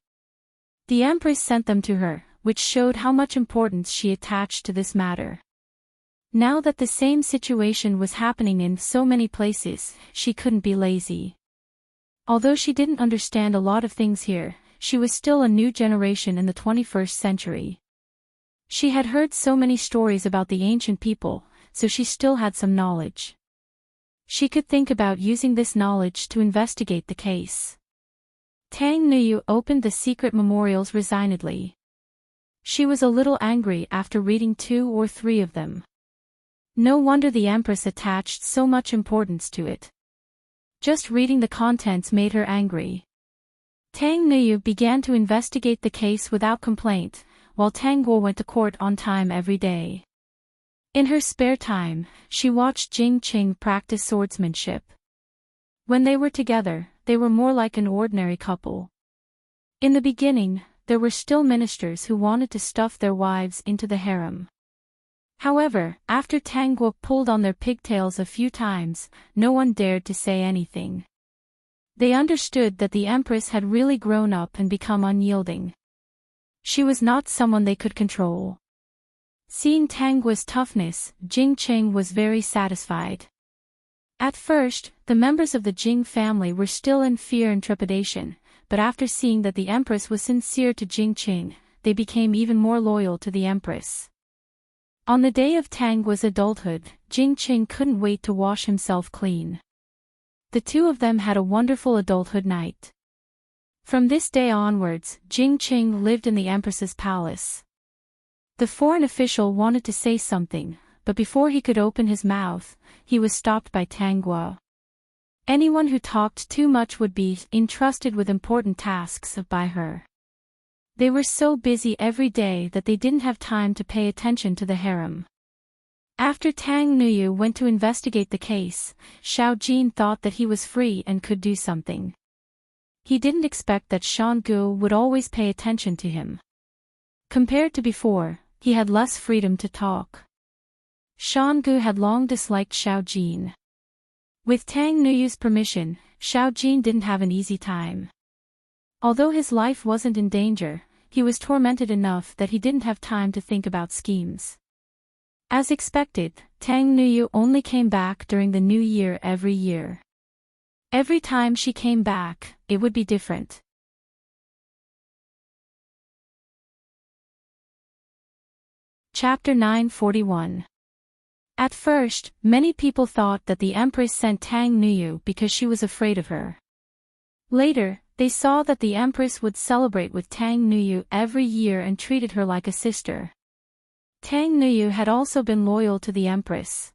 The Empress sent them to her, which showed how much importance she attached to this matter. Now that the same situation was happening in so many places, she couldn't be lazy. Although she didn't understand a lot of things here, she was still a new generation in the 21st century. She had heard so many stories about the ancient people, so she still had some knowledge. She could think about using this knowledge to investigate the case. Tang Nuyu opened the secret memorials resignedly. She was a little angry after reading 2 or 3 of them. No wonder the Empress attached so much importance to it. Just reading the contents made her angry. Tang Nuyu began to investigate the case without complaint, while Tang Guo went to court on time every day. In her spare time, she watched Jing Qing practice swordsmanship. When they were together, they were more like an ordinary couple. In the beginning, there were still ministers who wanted to stuff their wives into the harem. However, after Tang Guo pulled on their pigtails a few times, no one dared to say anything. They understood that the Empress had really grown up and become unyielding. She was not someone they could control. Seeing Tang Guo's toughness, Jing Qing was very satisfied. At first, the members of the Jing family were still in fear and trepidation, but after seeing that the Empress was sincere to Jing Qing, they became even more loyal to the Empress. On the day of Tang Guo's adulthood, Jing Qing couldn't wait to wash himself clean. The two of them had a wonderful adulthood night. From this day onwards, Jing Qing lived in the Empress's palace. The foreign official wanted to say something, but before he could open his mouth, he was stopped by Tang Guo. Anyone who talked too much would be entrusted with important tasks by her. They were so busy every day that they didn't have time to pay attention to the harem. After Tang Nuyu went to investigate the case, Xiao Jin thought that he was free and could do something. He didn't expect that Shan Gu would always pay attention to him. Compared to before, he had less freedom to talk. Shan Gu had long disliked Xiao Jin. With Tang Nuyu's permission, Xiao Jin didn't have an easy time. Although his life wasn't in danger, he was tormented enough that he didn't have time to think about schemes. As expected, Tang Nuyu only came back during the new year every year. Every time she came back, it would be different. Chapter 941. At first, many people thought that the Empress sent Tang Nuyu because she was afraid of her. Later, they saw that the Empress would celebrate with Tang Nuyu every year and treated her like a sister. Tang Nuyu had also been loyal to the Empress.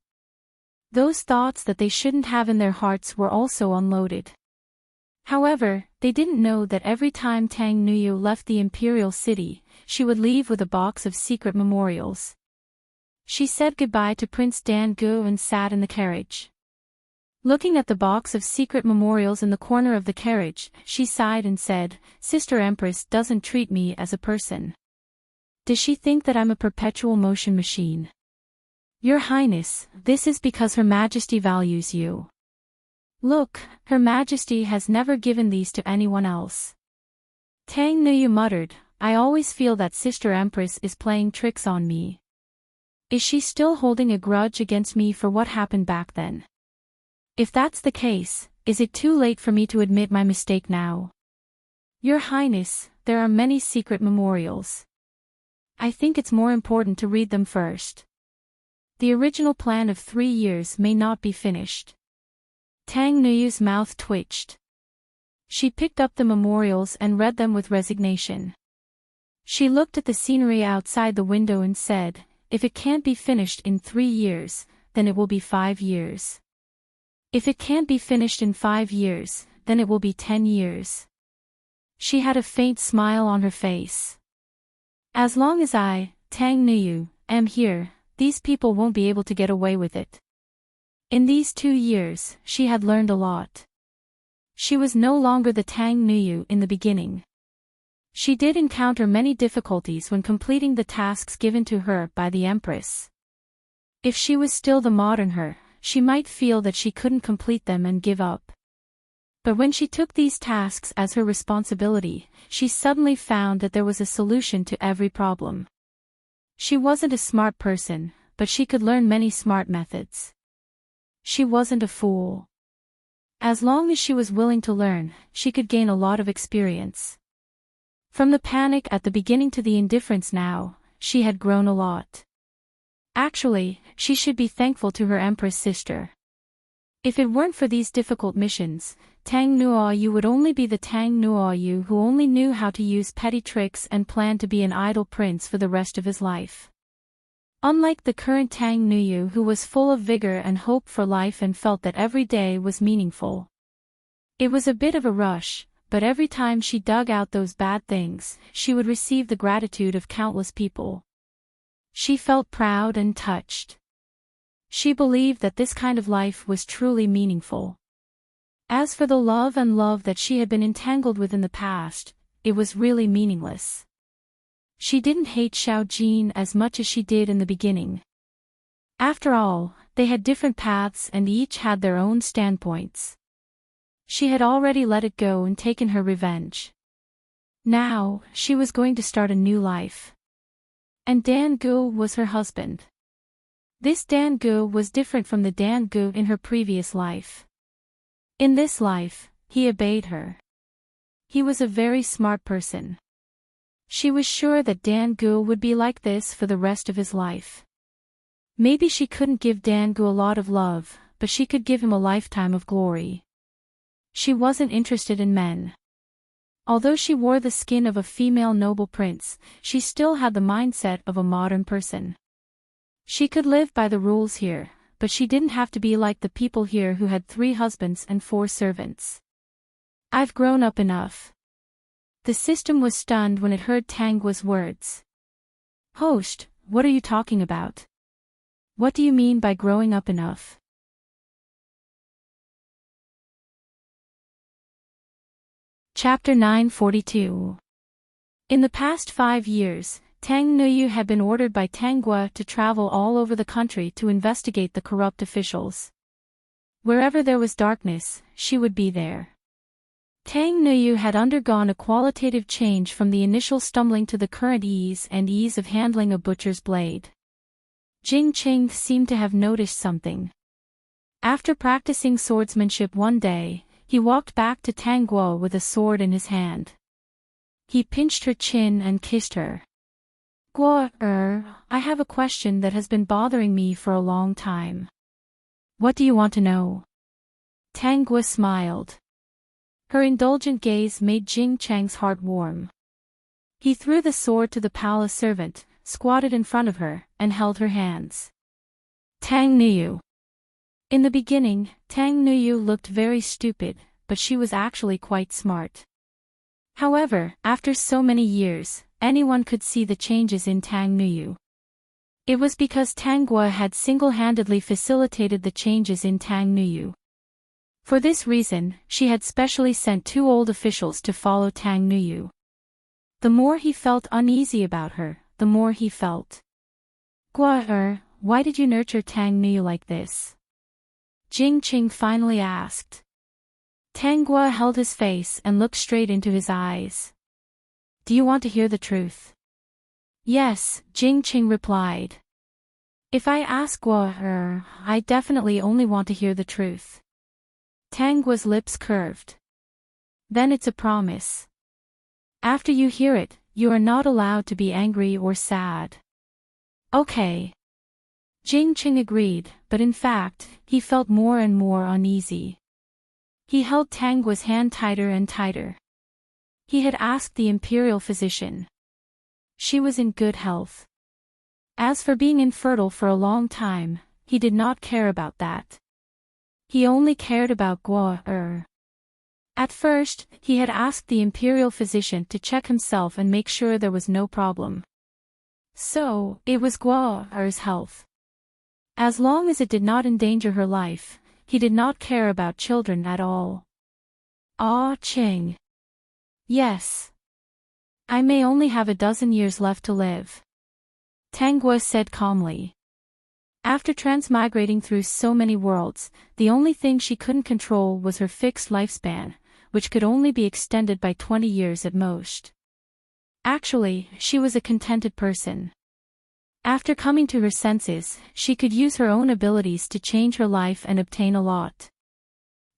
Those thoughts that they shouldn't have in their hearts were also unloaded. However, they didn't know that every time Tang Nuyu left the imperial city, she would leave with a box of secret memorials. She said goodbye to Prince Dan Gu and sat in the carriage. Looking at the box of secret memorials in the corner of the carriage, she sighed and said, "Sister Empress doesn't treat me as a person. Does she think that I'm a perpetual motion machine? Your Highness, this is because Her Majesty values you. Look, Her Majesty has never given these to anyone else." Tang Nuyu muttered, "I always feel that Sister Empress is playing tricks on me. Is she still holding a grudge against me for what happened back then? If that's the case, is it too late for me to admit my mistake now? Your Highness, there are many secret memorials. I think it's more important to read them first. The original plan of 3 years may not be finished. Tang Nuyu's mouth twitched. She picked up the memorials and read them with resignation. She looked at the scenery outside the window and said, if it can't be finished in 3 years, then it will be 5 years. If it can't be finished in 5 years, then it will be 10 years. She had a faint smile on her face. As long as I, Tang Nuyu, am here, these people won't be able to get away with it. In these 2 years, she had learned a lot. She was no longer the Tang Nuyu in the beginning. She did encounter many difficulties when completing the tasks given to her by the Empress. If she was still the modern her, she might feel that she couldn't complete them and give up. But when she took these tasks as her responsibility, she suddenly found that there was a solution to every problem. She wasn't a smart person, but she could learn many smart methods. She wasn't a fool. As long as she was willing to learn, she could gain a lot of experience. From the panic at the beginning to the indifference now, she had grown a lot. Actually, she should be thankful to her Empress sister. If it weren't for these difficult missions, Tang Nuoyu would only be the Tang Nuoyu who only knew how to use petty tricks and planned to be an idle prince for the rest of his life. Unlike the current Tang Nuyu who was full of vigor and hope for life and felt that every day was meaningful. It was a bit of a rush, but every time she dug out those bad things, she would receive the gratitude of countless people. She felt proud and touched. She believed that this kind of life was truly meaningful. As for the love that she had been entangled with in the past, it was really meaningless. She didn't hate Xiao Jin as much as she did in the beginning. After all, they had different paths and each had their own standpoints. She had already let it go and taken her revenge. Now, she was going to start a new life. And Dan Gu was her husband. This Dan Gu was different from the Dan Gu in her previous life. In this life, he obeyed her. He was a very smart person. She was sure that Dan Gu would be like this for the rest of his life. Maybe she couldn't give Dan Gu a lot of love, but she could give him a lifetime of glory. She wasn't interested in men. Although she wore the skin of a female noble prince, she still had the mindset of a modern person. She could live by the rules here, but she didn't have to be like the people here who had 3 husbands and 4 servants. I've grown up enough. The system was stunned when it heard Tang Guo's words. Host, what are you talking about? What do you mean by growing up enough? Chapter 942. In the past 5 years, Tang Nuyu had been ordered by Tang Guo to travel all over the country to investigate the corrupt officials. Wherever there was darkness, she would be there. Tang Nuyu had undergone a qualitative change from the initial stumbling to the current ease of handling a butcher's blade. Jing Qing seemed to have noticed something. After practicing swordsmanship one day, he walked back to Tang Guo with a sword in his hand. He pinched her chin and kissed her. Guo, I have a question that has been bothering me for a long time. What do you want to know? Tang Guo smiled. Her indulgent gaze made Jing Chang's heart warm. He threw the sword to the palace servant, squatted in front of her, and held her hands. Tang Nuyu. In the beginning, Tang Nuyu looked very stupid, but she was actually quite smart. However, after so many years, anyone could see the changes in Tang Nuyu. It was because Tang Guo had single-handedly facilitated the changes in Tang Nuyu. For this reason, she had specially sent 2 old officials to follow Tang Nuyu. The more he felt uneasy about her, the more he felt. Guo, why did you nurture Tang Nuyu like this? Jing Qing finally asked. Tang Guo held his face and looked straight into his eyes. Do you want to hear the truth? Yes, Jing Qing replied. If I ask Guo, I definitely only want to hear the truth. Tangua's lips curved. Then it's a promise. After you hear it, you are not allowed to be angry or sad. Okay. Jing-Ching agreed, but in fact, he felt more and more uneasy. He held Tangua's hand tighter and tighter. He had asked the imperial physician. She was in good health. As for being infertile for a long time, he did not care about that. He only cared about Guo. At first, he had asked the imperial physician to check himself and make sure there was no problem. So, it was Guo's health. As long as it did not endanger her life, he did not care about children at all. Ah, Ching. Yes. I may only have a dozen years left to live. Tangua said calmly. After transmigrating through so many worlds, the only thing she couldn't control was her fixed lifespan, which could only be extended by 20 years at most. Actually, she was a contented person. After coming to her senses, she could use her own abilities to change her life and obtain a lot.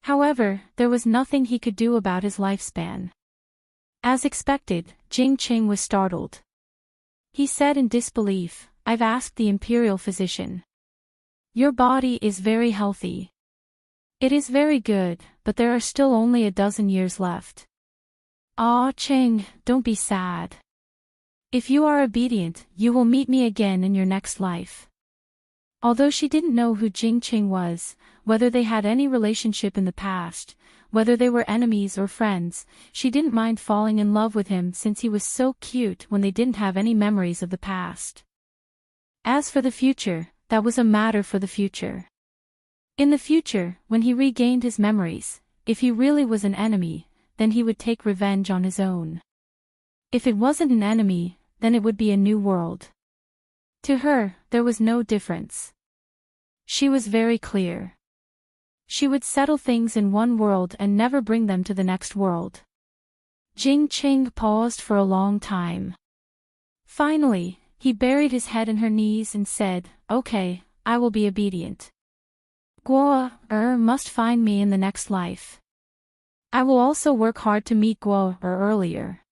However, there was nothing he could do about his lifespan. As expected, Jing-Ching was startled. He said in disbelief, "I've asked the imperial physician. Your body is very healthy. It is very good, but there are still only a dozen years left. Ah, Ching, don't be sad. If you are obedient, you will meet me again in your next life." Although she didn't know who Jing-Ching was, whether they had any relationship in the past, whether they were enemies or friends, she didn't mind falling in love with him since he was so cute when they didn't have any memories of the past. As for the future, that was a matter for the future. In the future, when he regained his memories, if he really was an enemy, then he would take revenge on his own. If it wasn't an enemy, then it would be a new world. To her, there was no difference. She was very clear. She would settle things in one world and never bring them to the next world. Jing-Ching paused for a long time. Finally, he buried his head in her knees and said, "Okay, I will be obedient. Guo must find me in the next life. I will also work hard to meet Guo earlier."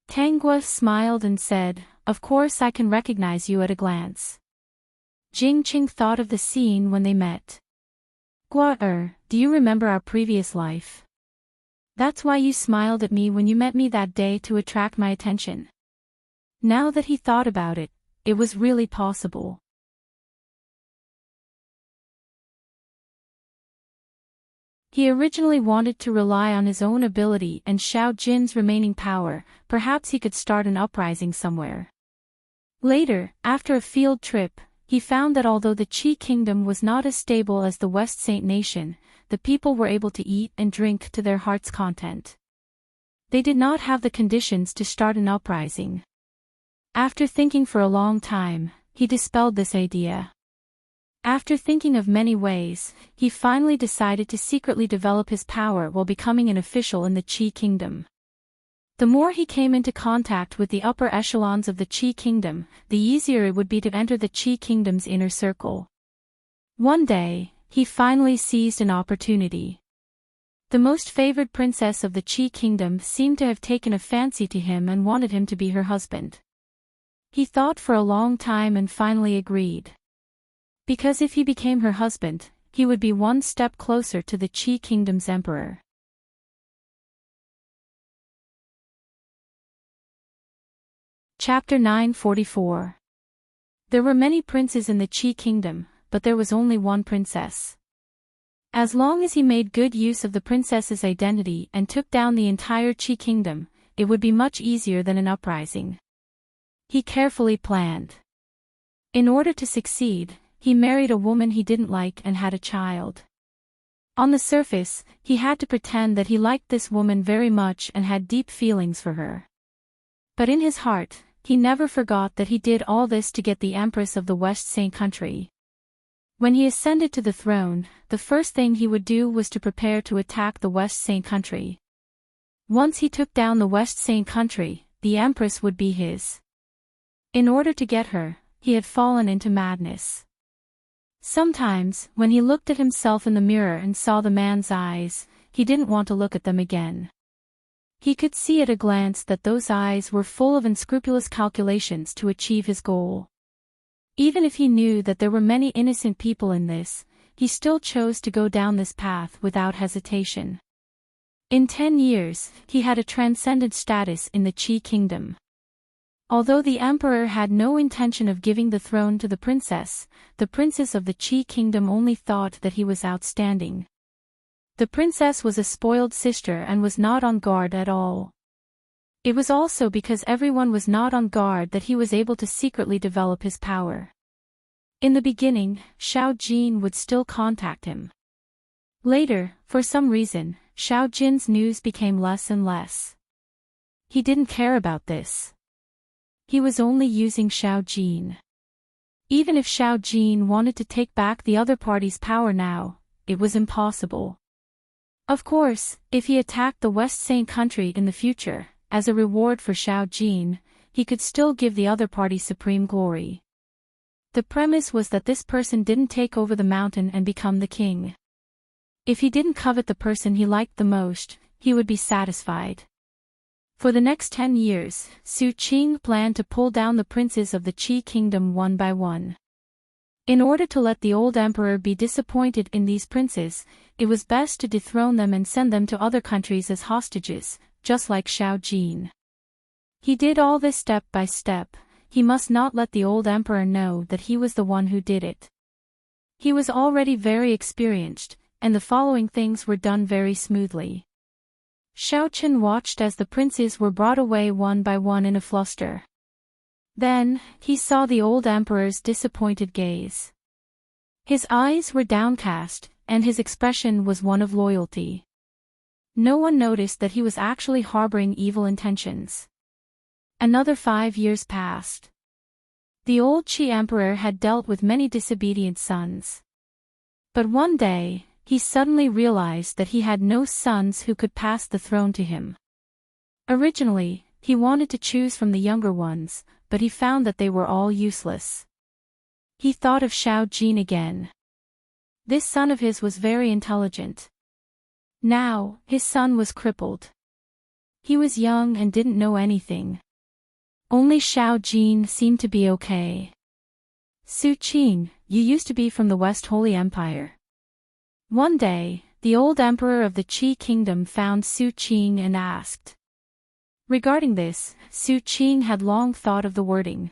Tangua smiled and said, "Of course I can recognize you at a glance." Jing-Ching thought of the scene when they met. "Guo, do you remember our previous life? That's why you smiled at me when you met me that day to attract my attention." Now that he thought about it, it was really possible. He originally wanted to rely on his own ability and Xiao Jin's remaining power. Perhaps he could start an uprising somewhere. Later, after a field trip, he found that although the Qi Kingdom was not as stable as the West Saint Nation, the people were able to eat and drink to their heart's content. They did not have the conditions to start an uprising. After thinking for a long time, he dispelled this idea. After thinking of many ways, he finally decided to secretly develop his power while becoming an official in the Qi Kingdom. The more he came into contact with the upper echelons of the Qi Kingdom, the easier it would be to enter the Qi Kingdom's inner circle. One day, he finally seized an opportunity. The most favored princess of the Qi Kingdom seemed to have taken a fancy to him and wanted him to be her husband. He thought for a long time and finally agreed. Because if he became her husband, he would be one step closer to the Qi Kingdom's emperor. Chapter 944. There were many princes in the Qi Kingdom, but there was only one princess. As long as he made good use of the princess's identity and took down the entire Qi Kingdom, it would be much easier than an uprising. He carefully planned. In order to succeed, he married a woman he didn't like and had a child. On the surface, he had to pretend that he liked this woman very much and had deep feelings for her. But in his heart, he never forgot that he did all this to get the Empress of the West Saint country. When he ascended to the throne, the first thing he would do was to prepare to attack the West Saint country. Once he took down the West Saint country, the Empress would be his. In order to get her, he had fallen into madness. Sometimes, when he looked at himself in the mirror and saw the man's eyes, he didn't want to look at them again. He could see at a glance that those eyes were full of unscrupulous calculations to achieve his goal. Even if he knew that there were many innocent people in this, he still chose to go down this path without hesitation. In 10 years, he had a transcendent status in the Qi kingdom. Although the emperor had no intention of giving the throne to the princess of the Qi kingdom only thought that he was outstanding. The princess was a spoiled sister and was not on guard at all. It was also because everyone was not on guard that he was able to secretly develop his power. In the beginning, Xiao Jin would still contact him. Later, for some reason, Xiao Jin's news became less and less. He didn't care about this. He was only using Xiao Jin. Even if Xiao Jin wanted to take back the other party's power now, it was impossible. Of course, if he attacked the West Saint country in the future, as a reward for Xiao Jin, he could still give the other party supreme glory. The premise was that this person didn't take over the mountain and become the king. If he didn't covet the person he liked the most, he would be satisfied. For the next 10 years, Su Qing planned to pull down the princes of the Qi kingdom one by one. In order to let the old emperor be disappointed in these princes, it was best to dethrone them and send them to other countries as hostages, just like Xiao Jin. He did all this step by step. He must not let the old emperor know that he was the one who did it. He was already very experienced, and the following things were done very smoothly. Xiao Chen watched as the princes were brought away one by one in a fluster. Then, he saw the old emperor's disappointed gaze. His eyes were downcast, and his expression was one of loyalty. No one noticed that he was actually harboring evil intentions. Another 5 years passed. The old Qi emperor had dealt with many disobedient sons. But one day, he suddenly realized that he had no sons who could pass the throne to him. Originally, he wanted to choose from the younger ones, but he found that they were all useless. He thought of Xiao Jin again. This son of his was very intelligent. Now, his son was crippled. He was young and didn't know anything. Only Xiao Jin seemed to be okay. Su Qing, you used to be from the West Holy Empire. One day, the old emperor of the Qi kingdom found Su Qing and asked. Regarding this, Su Qing had long thought of the wording.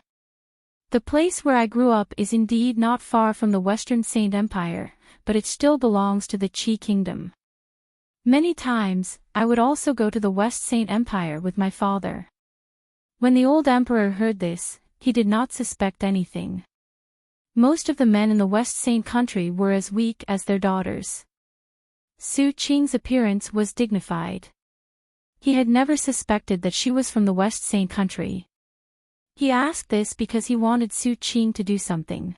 The place where I grew up is indeed not far from the Western Saint Empire, but it still belongs to the Qi kingdom. Many times, I would also go to the West Saint Empire with my father. When the old emperor heard this, he did not suspect anything. Most of the men in the West Saint country were as weak as their daughters. Su Qing's appearance was dignified. He had never suspected that she was from the West Saint country. He asked this because he wanted Su Qing to do something.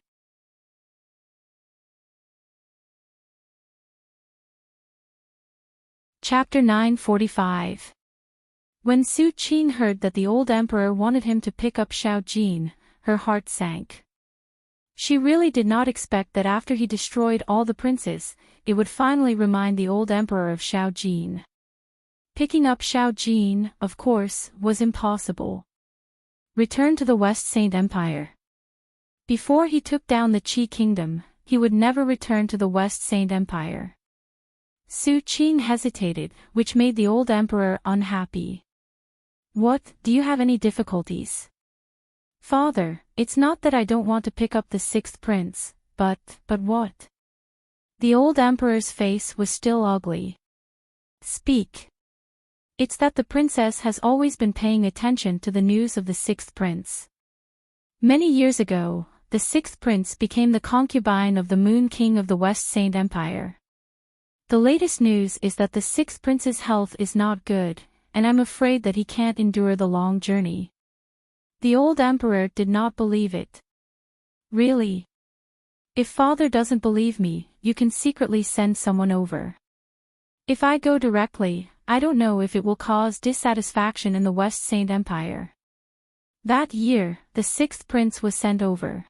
Chapter 945. When Su Qing heard that the old emperor wanted him to pick up Xiao Jin, her heart sank. She really did not expect that after he destroyed all the princes, it would finally remind the old emperor of Xiao Jin. Picking up Xiao Jin, of course, was impossible. Return to the West Saint Empire. Before he took down the Qi kingdom, he would never return to the West Saint Empire. Su Qing hesitated, which made the old emperor unhappy. What, do you have any difficulties? Father, it's not that I don't want to pick up the 6th prince, but what? The old emperor's face was still ugly. Speak. It's that the princess has always been paying attention to the news of the 6th prince. Many years ago, the 6th prince became the concubine of the Moon King of the West Saint Empire. The latest news is that the 6th prince's health is not good, and I'm afraid that he can't endure the long journey. The old emperor did not believe it. Really? If father doesn't believe me, you can secretly send someone over. If I go directly, I don't know if it will cause dissatisfaction in the West Saint Empire. That year, the 6th prince was sent over.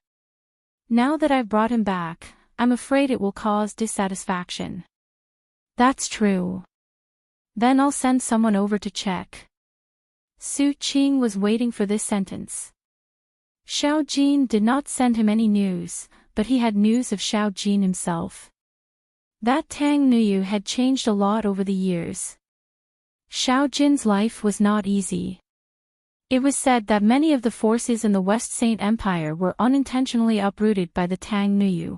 Now that I've brought him back, I'm afraid it will cause dissatisfaction. That's true. Then I'll send someone over to check. Su Qing was waiting for this sentence. Xiao Jin did not send him any news, but he had news of Xiao Jin himself. That Tang Nuyu had changed a lot over the years. Xiao Jin's life was not easy. It was said that many of the forces in the West Saint Empire were unintentionally uprooted by the Tang Nuyu.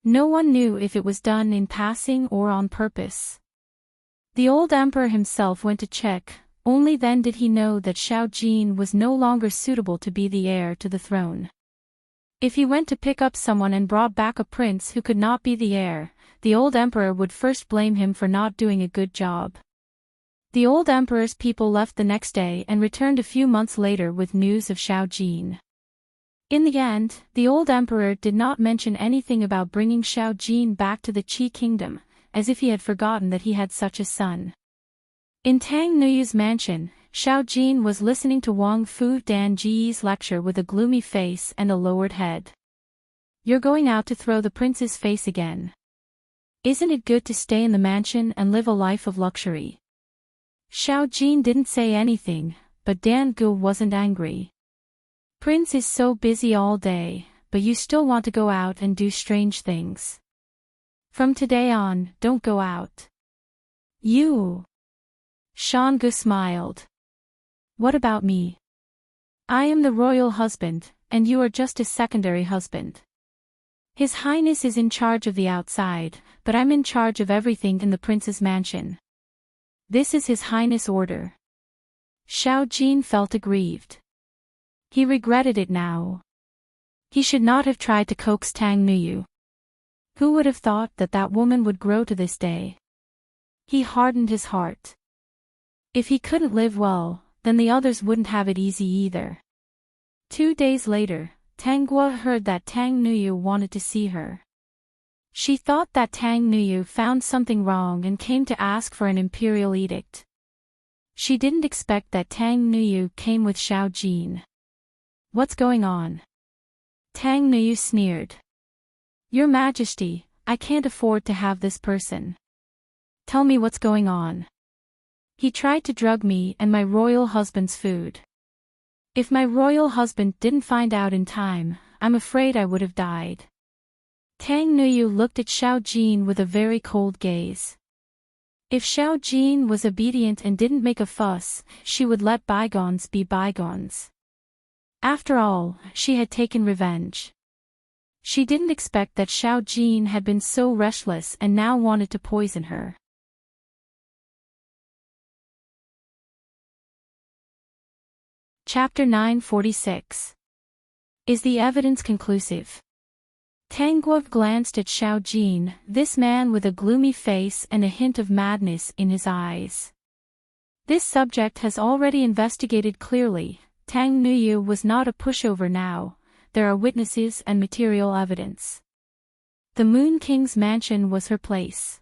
No one knew if it was done in passing or on purpose. The old emperor himself went to check, only then did he know that Xiao Jin was no longer suitable to be the heir to the throne. If he went to pick up someone and brought back a prince who could not be the heir, the old emperor would first blame him for not doing a good job. The old emperor's people left the next day and returned a few months later with news of Xiao Jin. In the end, the old emperor did not mention anything about bringing Xiao Jin back to the Qi kingdom, as if he had forgotten that he had such a son. In Tang Nuyu's mansion, Xiao Jin was listening to Wang Fu Danji's lecture with a gloomy face and a lowered head. You're going out to throw the prince's face again. Isn't it good to stay in the mansion and live a life of luxury? Xiao Jin didn't say anything, but Dan Gu wasn't angry. Prince is so busy all day, but you still want to go out and do strange things. From today on, don't go out. You. Shangu smiled. What about me? I am the royal husband, and you are just a secondary husband. His Highness is in charge of the outside, but I'm in charge of everything in the prince's mansion. This is His Highness' order. Xiao Jin felt aggrieved. He regretted it now. He should not have tried to coax Tang Nuyu. Who would have thought that that woman would grow to this day? He hardened his heart. If he couldn't live well, then the others wouldn't have it easy either. 2 days later, Tang Guo heard that Tang Nuyu wanted to see her. She thought that Tang Nuyu found something wrong and came to ask for an imperial edict. She didn't expect that Tang Nuyu came with Xiao Jin. What's going on? Tang Nuyu sneered. Your Majesty, I can't afford to have this person. Tell me what's going on. He tried to drug me and my royal husband's food. If my royal husband didn't find out in time, I'm afraid I would have died. Tang Nuyu looked at Xiao Jin with a very cold gaze. If Xiao Jin was obedient and didn't make a fuss, she would let bygones be bygones. After all, she had taken revenge. She didn't expect that Xiao Jin had been so restless and now wanted to poison her. Chapter 946. Is the evidence conclusive? Tang Guo glanced at Xiao Jin, this man with a gloomy face and a hint of madness in his eyes. This subject has already investigated clearly. Tang Nuyu was not a pushover now. There are witnesses and material evidence. The Moon King's mansion was her place.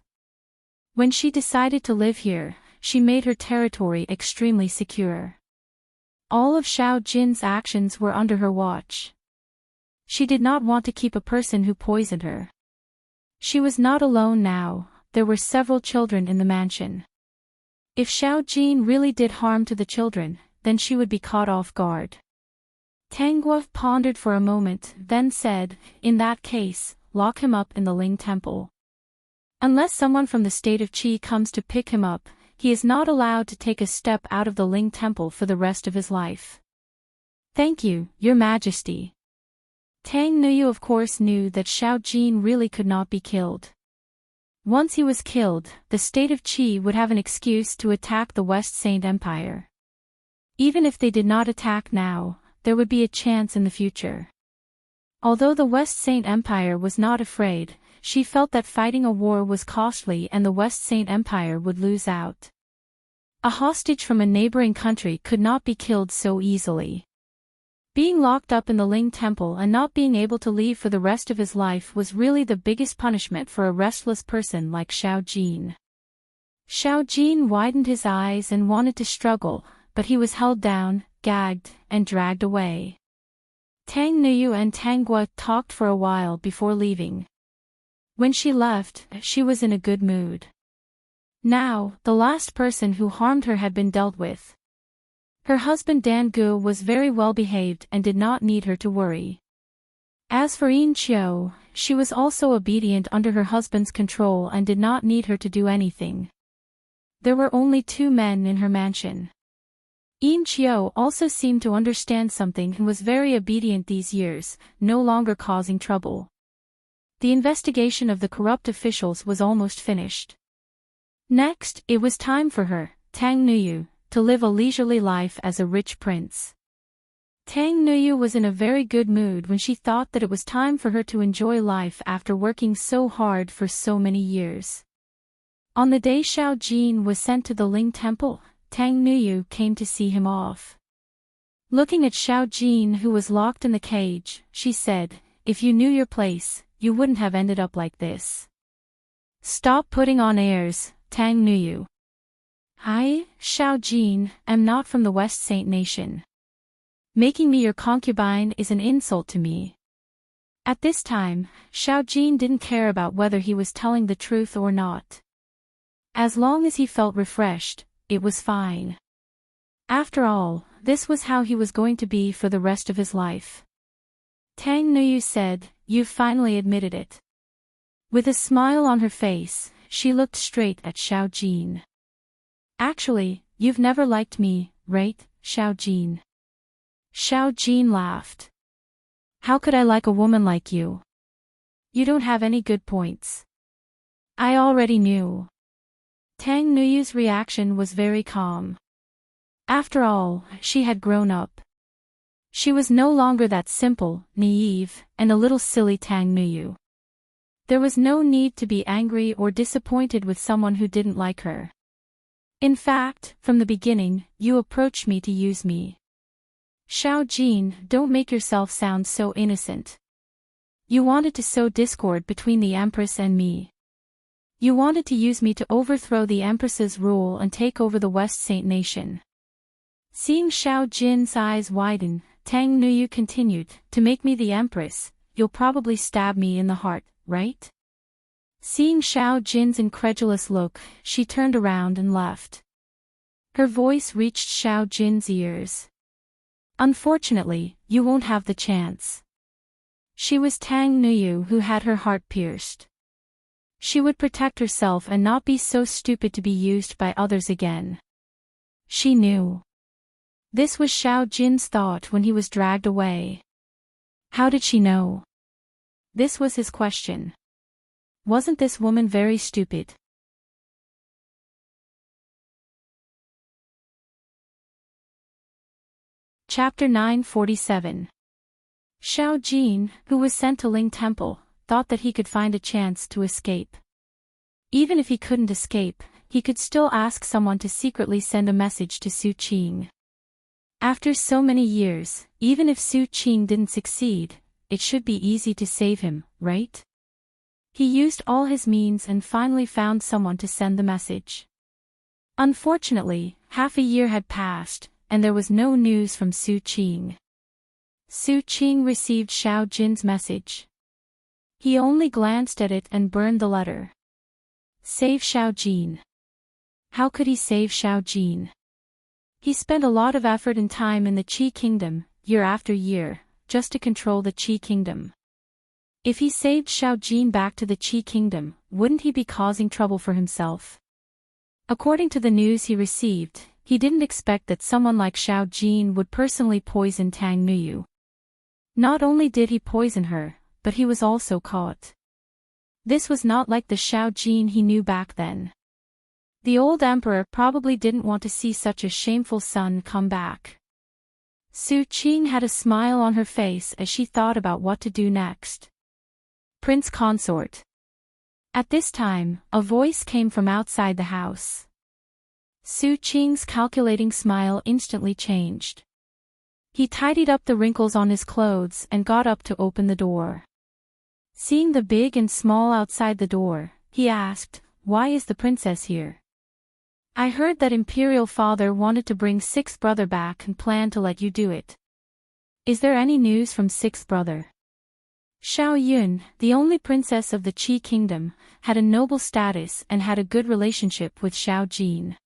When she decided to live here, she made her territory extremely secure. All of Xiao Jin's actions were under her watch. She did not want to keep a person who poisoned her. She was not alone now, there were several children in the mansion. If Xiao Jin really did harm to the children, then she would be caught off guard. Tang Guo pondered for a moment, then said, in that case, lock him up in the Ling Temple. Unless someone from the state of Qi comes to pick him up, he is not allowed to take a step out of the Ling Temple for the rest of his life. Thank you, Your Majesty. Tang Nuyu of course knew that Xiao Jin really could not be killed. Once he was killed, the state of Qi would have an excuse to attack the West Saint Empire. Even if they did not attack now, there would be a chance in the future. Although the West Saint Empire was not afraid, she felt that fighting a war was costly and the West Saint Empire would lose out. A hostage from a neighboring country could not be killed so easily. Being locked up in the Ling Temple and not being able to leave for the rest of his life was really the biggest punishment for a restless person like Xiao Jin. Xiao Jin widened his eyes and wanted to struggle, but he was held down, gagged, and dragged away. Tang Nuyu and Tang Guo talked for a while before leaving. When she left, she was in a good mood. Now, the last person who harmed her had been dealt with. Her husband Dan Gu was very well behaved and did not need her to worry. As for Yin Qiu, she was also obedient under her husband's control and did not need her to do anything. There were only 2 men in her mansion. Yin Qiu also seemed to understand something and was very obedient these years, no longer causing trouble. The investigation of the corrupt officials was almost finished. Next, it was time for her, Tang Nuyu, to live a leisurely life as a rich prince. Tang Nuyu was in a very good mood when she thought that it was time for her to enjoy life after working so hard for so many years. On the day Xiao Jin was sent to the Ling Temple, Tang Nuyu came to see him off. Looking at Xiao Jin, who was locked in the cage, she said, "If you knew your place, you wouldn't have ended up like this. Stop putting on airs, Tang Nuyu. I, Xiao Jin, am not from the West Saint Nation. Making me your concubine is an insult to me." At this time, Xiao Jin didn't care about whether he was telling the truth or not. As long as he felt refreshed, it was fine. After all, this was how he was going to be for the rest of his life. Tang Nuyu said, "You've finally admitted it." With a smile on her face, she looked straight at Xiao Jin. "Actually, you've never liked me, right, Xiao Jin?" Xiao Jin laughed. "How could I like a woman like you? You don't have any good points." "I already knew." Tang Nuyu's reaction was very calm. After all, she had grown up. She was no longer that simple, naive, and a little silly Tang Nuyu. There was no need to be angry or disappointed with someone who didn't like her. In fact, from the beginning, you approached me to use me. Xiao Jin, don't make yourself sound so innocent. You wanted to sow discord between the Empress and me. You wanted to use me to overthrow the Empress's rule and take over the West Saint Nation. Seeing Xiao Jin's eyes widen, Tang Nuyu continued, "To make me the Empress, you'll probably stab me in the heart, right?" Seeing Xiao Jin's incredulous look, she turned around and left. Her voice reached Xiao Jin's ears. "Unfortunately, you won't have the chance." She was Tang Nuyu who had her heart pierced. She would protect herself and not be so stupid to be used by others again. She knew. This was Xiao Jin's thought when he was dragged away. How did she know? This was his question. Wasn't this woman very stupid? Chapter 947. Xiao Jin, who was sent to Ling Temple, thought that he could find a chance to escape. Even if he couldn't escape, he could still ask someone to secretly send a message to Su Qing. After so many years, even if Su Qing didn't succeed, it should be easy to save him, right? He used all his means and finally found someone to send the message. Unfortunately, half a year had passed, and there was no news from Su Qing. Su Qing received Xiao Jin's message. He only glanced at it and burned the letter. Save Xiao Jin. How could he save Xiao Jin? He spent a lot of effort and time in the Qi Kingdom, year after year, just to control the Qi Kingdom. If he saved Xiao Jin back to the Qi Kingdom, wouldn't he be causing trouble for himself? According to the news he received, he didn't expect that someone like Xiao Jin would personally poison Tang Nuyu. Not only did he poison her, but he was also caught. This was not like the Xiao Jin he knew back then. The old emperor probably didn't want to see such a shameful son come back. Su Qing had a smile on her face as she thought about what to do next. Prince Consort. At this time, a voice came from outside the house. Su Qing's calculating smile instantly changed. He tidied up the wrinkles on his clothes and got up to open the door. Seeing the big and small outside the door, he asked, "Why is the princess here?" "I heard that Imperial Father wanted to bring Sixth Brother back and planned to let you do it. Is there any news from Sixth Brother?" Xiao Yun, the only princess of the Qi kingdom, had a noble status and had a good relationship with Xiao Jin.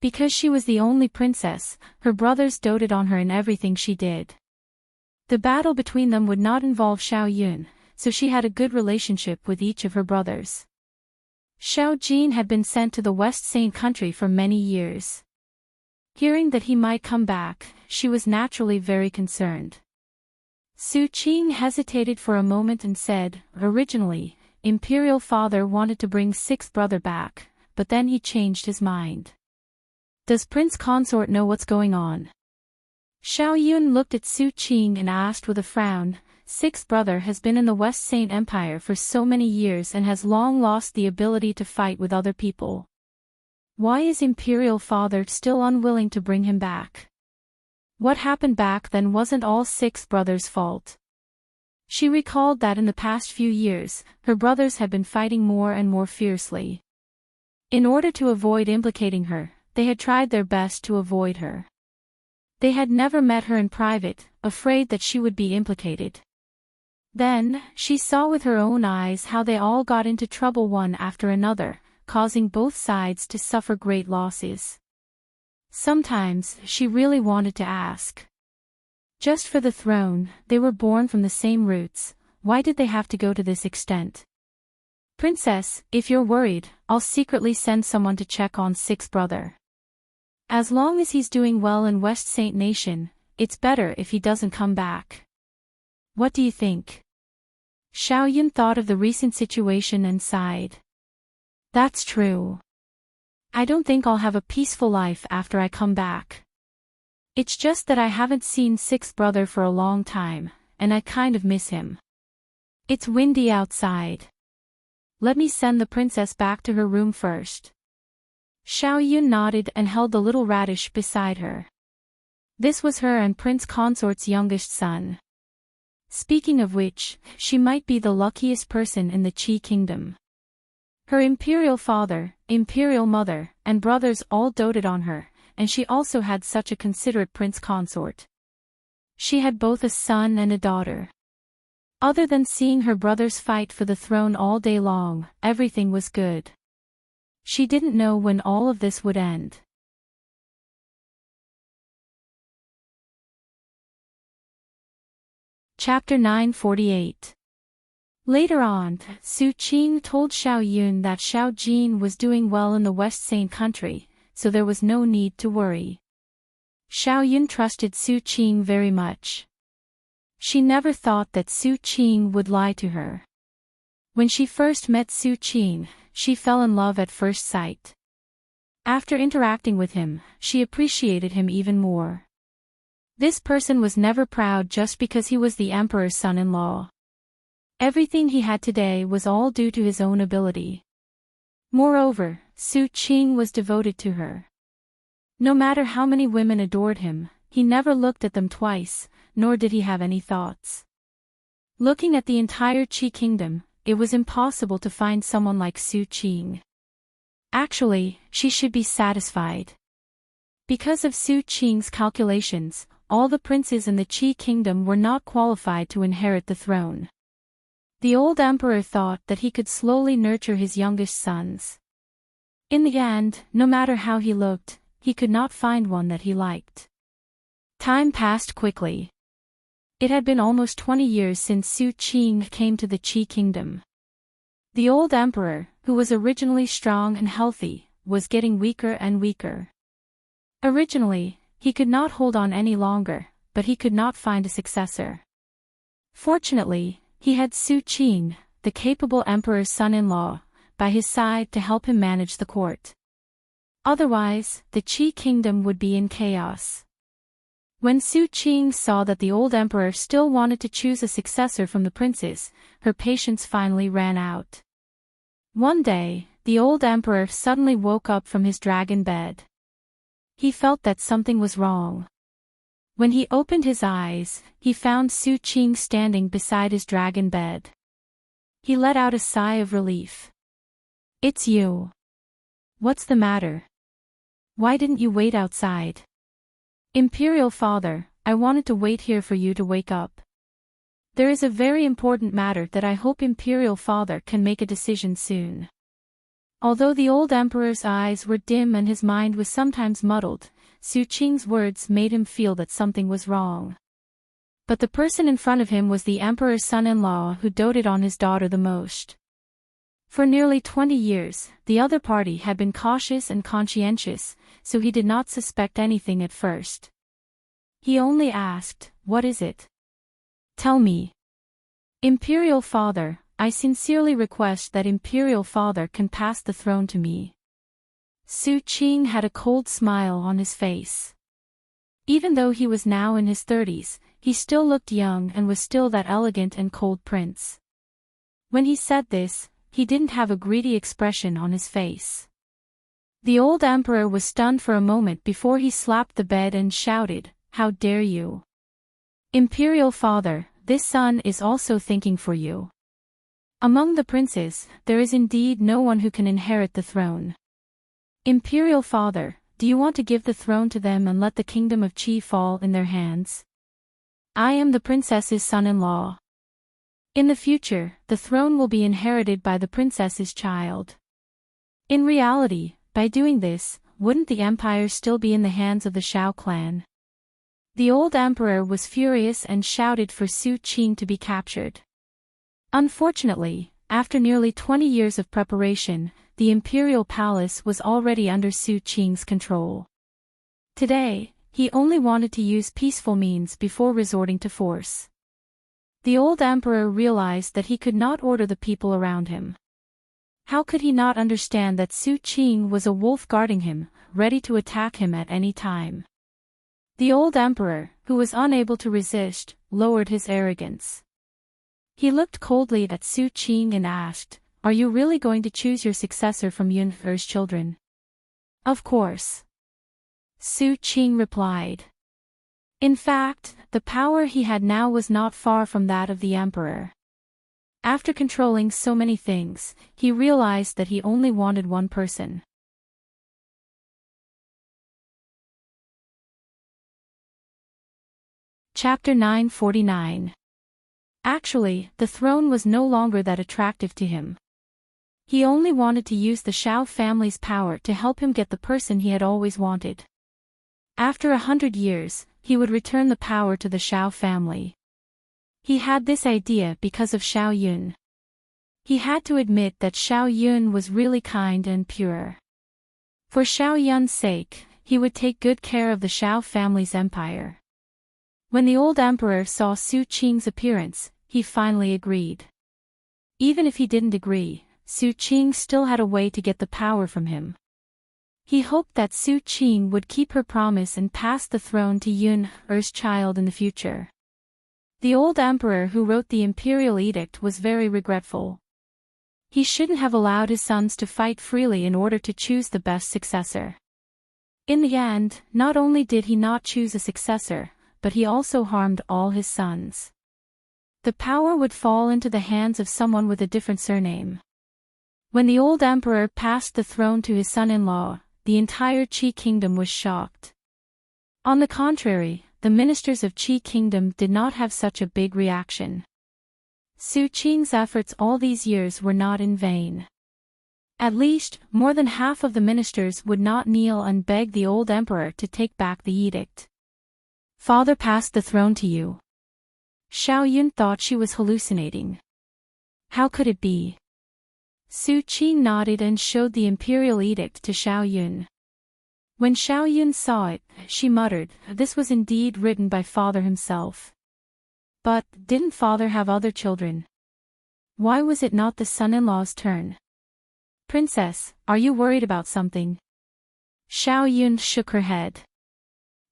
Because she was the only princess, her brothers doted on her in everything she did. The battle between them would not involve Xiao Yun, so she had a good relationship with each of her brothers. Xiao Jin had been sent to the West Saint country for many years. Hearing that he might come back, she was naturally very concerned. Su Qing hesitated for a moment and said, "Originally, Imperial Father wanted to bring sixth brother back, but then he changed his mind. Does Prince Consort know what's going on?" Xiao Yun looked at Su Qing and asked with a frown, "Sixth brother has been in the West Saint Empire for so many years and has long lost the ability to fight with other people. Why is Imperial Father still unwilling to bring him back? What happened back then wasn't all sixth brother's fault." She recalled that in the past few years, her brothers had been fighting more and more fiercely. In order to avoid implicating her, they had tried their best to avoid her. They had never met her in private, afraid that she would be implicated. Then, she saw with her own eyes how they all got into trouble one after another, causing both sides to suffer great losses. Sometimes, she really wanted to ask. Just for the throne, they were born from the same roots, why did they have to go to this extent? "Princess, if you're worried, I'll secretly send someone to check on sixth brother. As long as he's doing well in West Saint Nation, it's better if he doesn't come back. What do you think?" Xiao Yun thought of the recent situation and sighed. "That's true. I don't think I'll have a peaceful life after I come back. It's just that I haven't seen sixth brother for a long time, and I kind of miss him. It's windy outside. Let me send the princess back to her room first." Xiao Yun nodded and held the little radish beside her. This was her and Prince Consort's youngest son. Speaking of which, she might be the luckiest person in the Qi kingdom. Her imperial father, imperial mother, and brothers all doted on her, and she also had such a considerate prince consort. She had both a son and a daughter. Other than seeing her brothers fight for the throne all day long, everything was good. She didn't know when all of this would end. Chapter 948. Later on, Su Qing told Xiao Yun that Xiao Jin was doing well in the West Saint country, so there was no need to worry. Xiao Yun trusted Su Qing very much. She never thought that Su Qing would lie to her. When she first met Su Qing, she fell in love at first sight. After interacting with him, she appreciated him even more. This person was never proud just because he was the emperor's son-in-law. Everything he had today was all due to his own ability. Moreover, Su Qing was devoted to her. No matter how many women adored him, he never looked at them twice, nor did he have any thoughts. Looking at the entire Qi kingdom, it was impossible to find someone like Su Qing. Actually, she should be satisfied. Because of Su Qing's calculations, all the princes in the Qi kingdom were not qualified to inherit the throne. The old emperor thought that he could slowly nurture his youngest sons. In the end, no matter how he looked, he could not find one that he liked. Time passed quickly. It had been almost 20 years since Su Qing came to the Qi kingdom. The old emperor, who was originally strong and healthy, was getting weaker and weaker. Originally, he could not hold on any longer, but he could not find a successor. Fortunately, he had Su Qing, the capable emperor's son-in-law, by his side to help him manage the court. Otherwise, the Qi kingdom would be in chaos. When Su Qing saw that the old emperor still wanted to choose a successor from the princes, her patience finally ran out. One day, the old emperor suddenly woke up from his dragon bed. He felt that something was wrong. When he opened his eyes, he found Su Qing standing beside his dragon bed. He let out a sigh of relief. "It's you. What's the matter? Why didn't you wait outside?" "Imperial Father, I wanted to wait here for you to wake up." There is a very important matter that I hope Imperial Father can make a decision soon. Although the old emperor's eyes were dim and his mind was sometimes muddled, Su Qing's words made him feel that something was wrong. But the person in front of him was the emperor's son-in-law who doted on his daughter the most. For nearly 20 years, the other party had been cautious and conscientious, so he did not suspect anything at first. He only asked, "What is it? Tell me." "Imperial Father, I sincerely request that Imperial Father can pass the throne to me." Su Qing had a cold smile on his face. Even though he was now in his 30s, he still looked young and was still that elegant and cold prince. When he said this, he didn't have a greedy expression on his face. The old emperor was stunned for a moment before he slapped the bed and shouted, "How dare you! Imperial Father, this son is also thinking for you. Among the princes, there is indeed no one who can inherit the throne. Imperial Father, do you want to give the throne to them and let the kingdom of Qi fall in their hands? I am the princess's son-in-law. In the future, the throne will be inherited by the princess's child. In reality, by doing this, wouldn't the empire still be in the hands of the Shao clan?" The old emperor was furious and shouted for Su Qing to be captured. Unfortunately, after nearly 20 years of preparation, the imperial palace was already under Su Qing's control. Today, he only wanted to use peaceful means before resorting to force. The old emperor realized that he could not order the people around him. How could he not understand that Su Qing was a wolf guarding him, ready to attack him at any time? The old emperor, who was unable to resist, lowered his arrogance. He looked coldly at Su Qing and asked, "Are you really going to choose your successor from Yunfer's children?" "Of course," Su Qing replied. In fact, the power he had now was not far from that of the emperor. After controlling so many things, he realized that he only wanted one person. Chapter 949. Actually, the throne was no longer that attractive to him. He only wanted to use the Shao family's power to help him get the person he had always wanted. After 100 years, he would return the power to the Shao family. He had this idea because of Shao Yun. He had to admit that Shao Yun was really kind and pure. For Shao Yun's sake, he would take good care of the Shao family's empire. When the old emperor saw Su Qing's appearance, he finally agreed. Even if he didn't agree, Su Qing still had a way to get the power from him. He hoped that Su Qing would keep her promise and pass the throne to Yunfer's child in the future. The old emperor who wrote the imperial edict was very regretful. He shouldn't have allowed his sons to fight freely in order to choose the best successor. In the end, not only did he not choose a successor, but he also harmed all his sons. The power would fall into the hands of someone with a different surname. When the old emperor passed the throne to his son-in-law, the entire Qi kingdom was shocked. On the contrary, the ministers of Qi kingdom did not have such a big reaction. Su Qing's efforts all these years were not in vain. At least, more than half of the ministers would not kneel and beg the old emperor to take back the edict. "Father passed the throne to you." Shao Yun thought she was hallucinating. How could it be? Su Qing nodded and showed the imperial edict to Shao Yun. When Shao Yun saw it, she muttered, "This was indeed written by father himself." But, didn't father have other children? Why was it not the son-in-law's turn? "Princess, are you worried about something?" Shao Yun shook her head.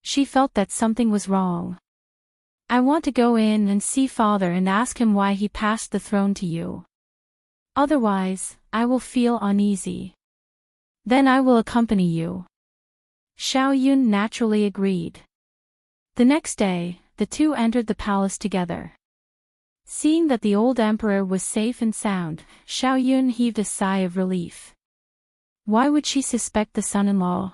She felt that something was wrong. "I want to go in and see father and ask him why he passed the throne to you. Otherwise, I will feel uneasy. Then I will accompany you." Shao Yun naturally agreed. The next day, the two entered the palace together. Seeing that the old emperor was safe and sound, Shao Yun heaved a sigh of relief. Why would she suspect the son-in-law?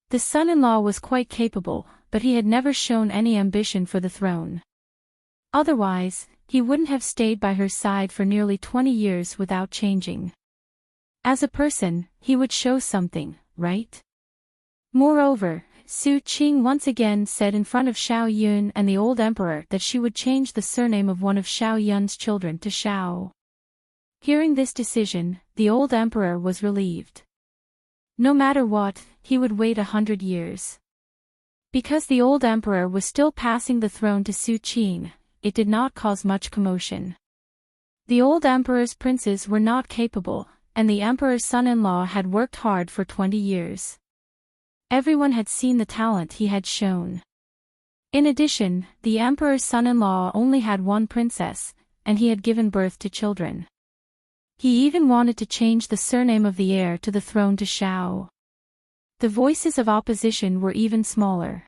The son-in-law was quite capable, but he had never shown any ambition for the throne. Otherwise, he wouldn't have stayed by her side for nearly 20 years without changing. As a person, he would show something, right? Moreover, Su Qing once again said in front of Xiao Yun and the old emperor that she would change the surname of one of Xiao Yun's children to Xiao. Hearing this decision, the old emperor was relieved. No matter what, he would wait 100 years. Because the old emperor was still passing the throne to Su Qing, it did not cause much commotion. The old emperor's princes were not capable, and the emperor's son-in-law had worked hard for 20 years. Everyone had seen the talent he had shown. In addition, the emperor's son-in-law only had one princess, and he had given birth to children. He even wanted to change the surname of the heir to the throne to Xiao. The voices of opposition were even smaller.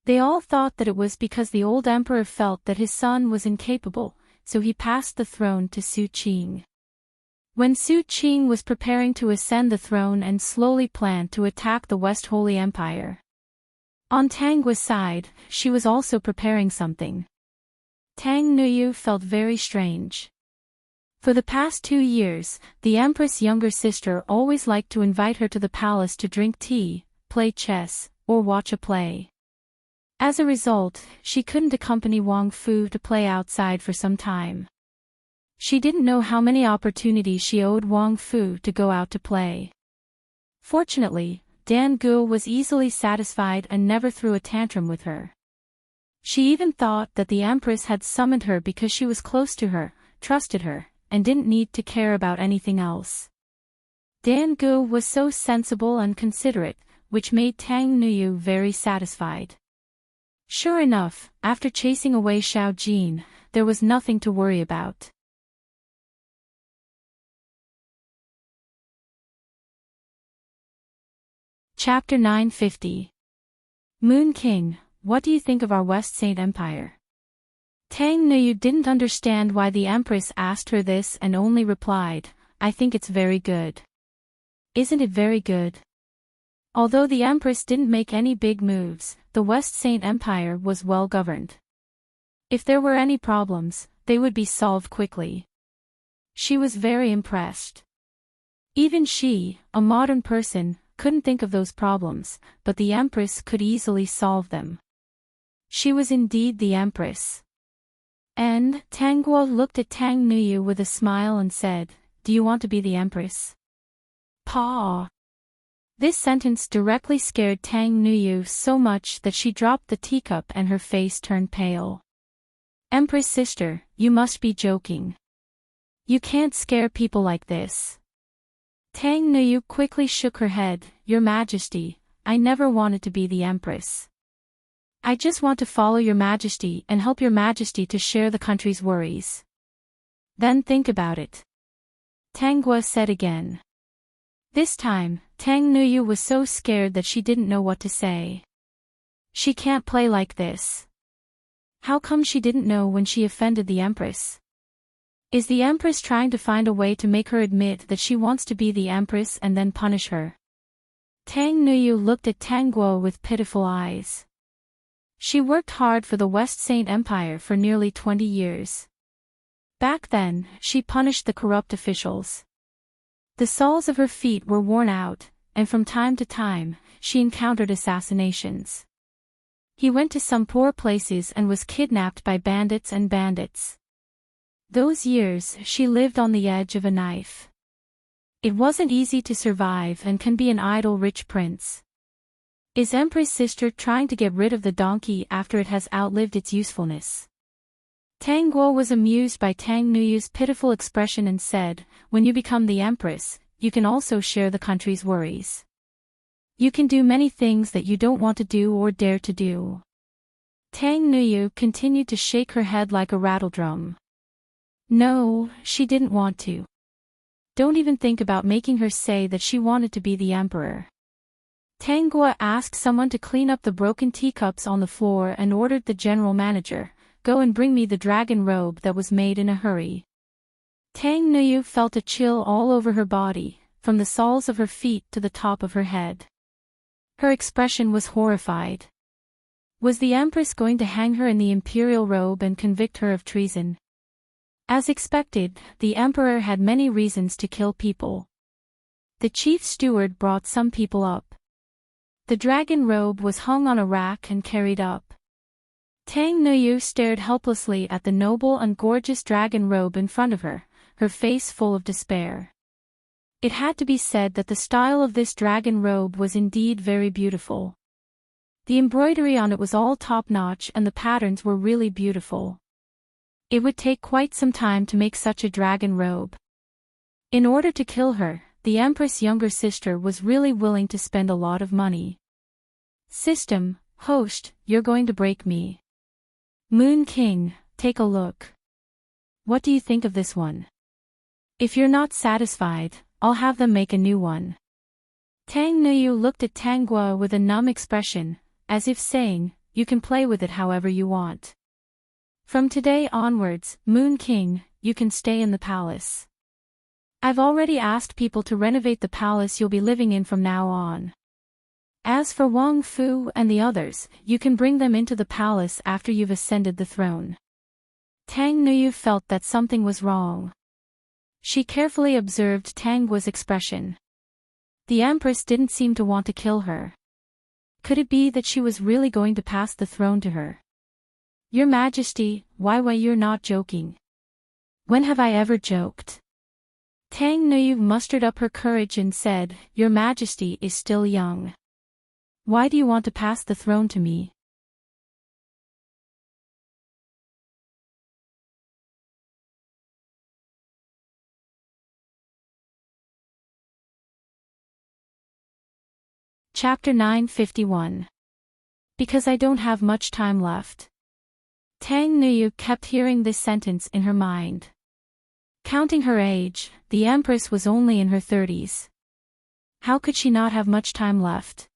They all thought that it was because the old emperor felt that his son was incapable, so he passed the throne to Su Qing. When Su Qing was preparing to ascend the throne and slowly planned to attack the West Holy Empire. On Tang Guo's side, she was also preparing something. Tang Nuyu felt very strange. For the past 2 years, the Empress' younger sister always liked to invite her to the palace to drink tea, play chess, or watch a play. As a result, she couldn't accompany Wang Fu to play outside for some time. She didn't know how many opportunities she owed Wang Fu to go out to play. Fortunately, Dan Gu was easily satisfied and never threw a tantrum with her. She even thought that the Empress had summoned her because she was close to her, trusted her, and didn't need to care about anything else. Dan Gu was so sensible and considerate, which made Tang Nuyu very satisfied. Sure enough, after chasing away Xiao Jin, there was nothing to worry about. Chapter 950. Moon King, what do you think of our West Saint Empire? Tang Nuyu didn't understand why the Empress asked her this and only replied, I think it's very good. Isn't it very good? Although the Empress didn't make any big moves, the West Saint Empire was well governed. If there were any problems, they would be solved quickly. She was very impressed. Even she, a modern person, couldn't think of those problems, but the Empress could easily solve them. She was indeed the Empress. And Tang Guo looked at Tang Nuyu with a smile and said, Do you want to be the Empress? Pa. This sentence directly scared Tang Nuyu so much that she dropped the teacup and her face turned pale. Empress sister, you must be joking. You can't scare people like this. Tang Nuyu quickly shook her head, Your Majesty, I never wanted to be the Empress. I just want to follow Your Majesty and help Your Majesty to share the country's worries. Then think about it. Tang Guo said again. This time, Tang Nuyu was so scared that she didn't know what to say. She can't play like this. How come she didn't know when she offended the Empress? Is the Empress trying to find a way to make her admit that she wants to be the Empress and then punish her? Tang Nuyu looked at Tang Guo with pitiful eyes. She worked hard for the West Saint Empire for nearly 20 years. Back then, she punished the corrupt officials. The soles of her feet were worn out, and from time to time, she encountered assassinations. He went to some poor places and was kidnapped by bandits. Those years she lived on the edge of a knife. It wasn't easy to survive and can be an idle rich prince. Is Empress sister trying to get rid of the donkey after it has outlived its usefulness? Tang Guo was amused by Tang Nuyu's pitiful expression and said, When you become the Empress, you can also share the country's worries. You can do many things that you don't want to do or dare to do. Tang Nuyu continued to shake her head like a rattledrum. No, she didn't want to. Don't even think about making her say that she wanted to be the emperor. Tang Guo asked someone to clean up the broken teacups on the floor and ordered the general manager, Go and bring me the dragon robe that was made in a hurry. Tang Nuyu felt a chill all over her body, from the soles of her feet to the top of her head. Her expression was horrified. Was the Empress going to hang her in the imperial robe and convict her of treason? As expected, the Emperor had many reasons to kill people. The chief steward brought some people up. The dragon robe was hung on a rack and carried up. Tang Nuyu stared helplessly at the noble and gorgeous dragon robe in front of her, her face full of despair. It had to be said that the style of this dragon robe was indeed very beautiful. The embroidery on it was all top-notch and the patterns were really beautiful. It would take quite some time to make such a dragon robe. In order to kill her, the Empress' younger sister was really willing to spend a lot of money. System, host, you're going to break me. Moon King, take a look. What do you think of this one? If you're not satisfied, I'll have them make a new one. Tang Nuyu looked at Tang Guo with a numb expression, as if saying, you can play with it however you want. From today onwards, Moon King, you can stay in the palace. I've already asked people to renovate the palace you'll be living in from now on. As for Wang Fu and the others, you can bring them into the palace after you've ascended the throne. Tang Nuyu felt that something was wrong. She carefully observed Tang Guo's expression. The Empress didn't seem to want to kill her. Could it be that she was really going to pass the throne to her? Your Majesty, why you're not joking? When have I ever joked? Tang Nuyu mustered up her courage and said, Your Majesty is still young. Why do you want to pass the throne to me? Chapter 951. Because I don't have much time left. Tang Nuyu kept hearing this sentence in her mind. Counting her age, the Empress was only in her 30s. How could she not have much time left?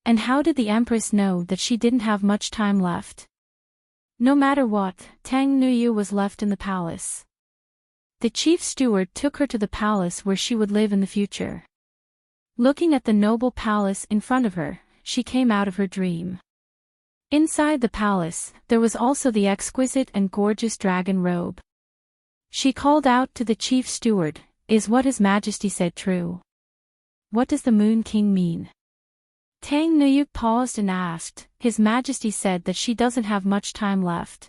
And how did the Empress know that she didn't have much time left? No matter what, Tang Nuyu was left in the palace. The chief steward took her to the palace where she would live in the future. Looking at the noble palace in front of her, she came out of her dream. Inside the palace, there was also the exquisite and gorgeous dragon robe. She called out to the chief steward, Is what His Majesty said true? What does the Moon King mean? Tang Nuyu paused and asked, His Majesty said that she doesn't have much time left.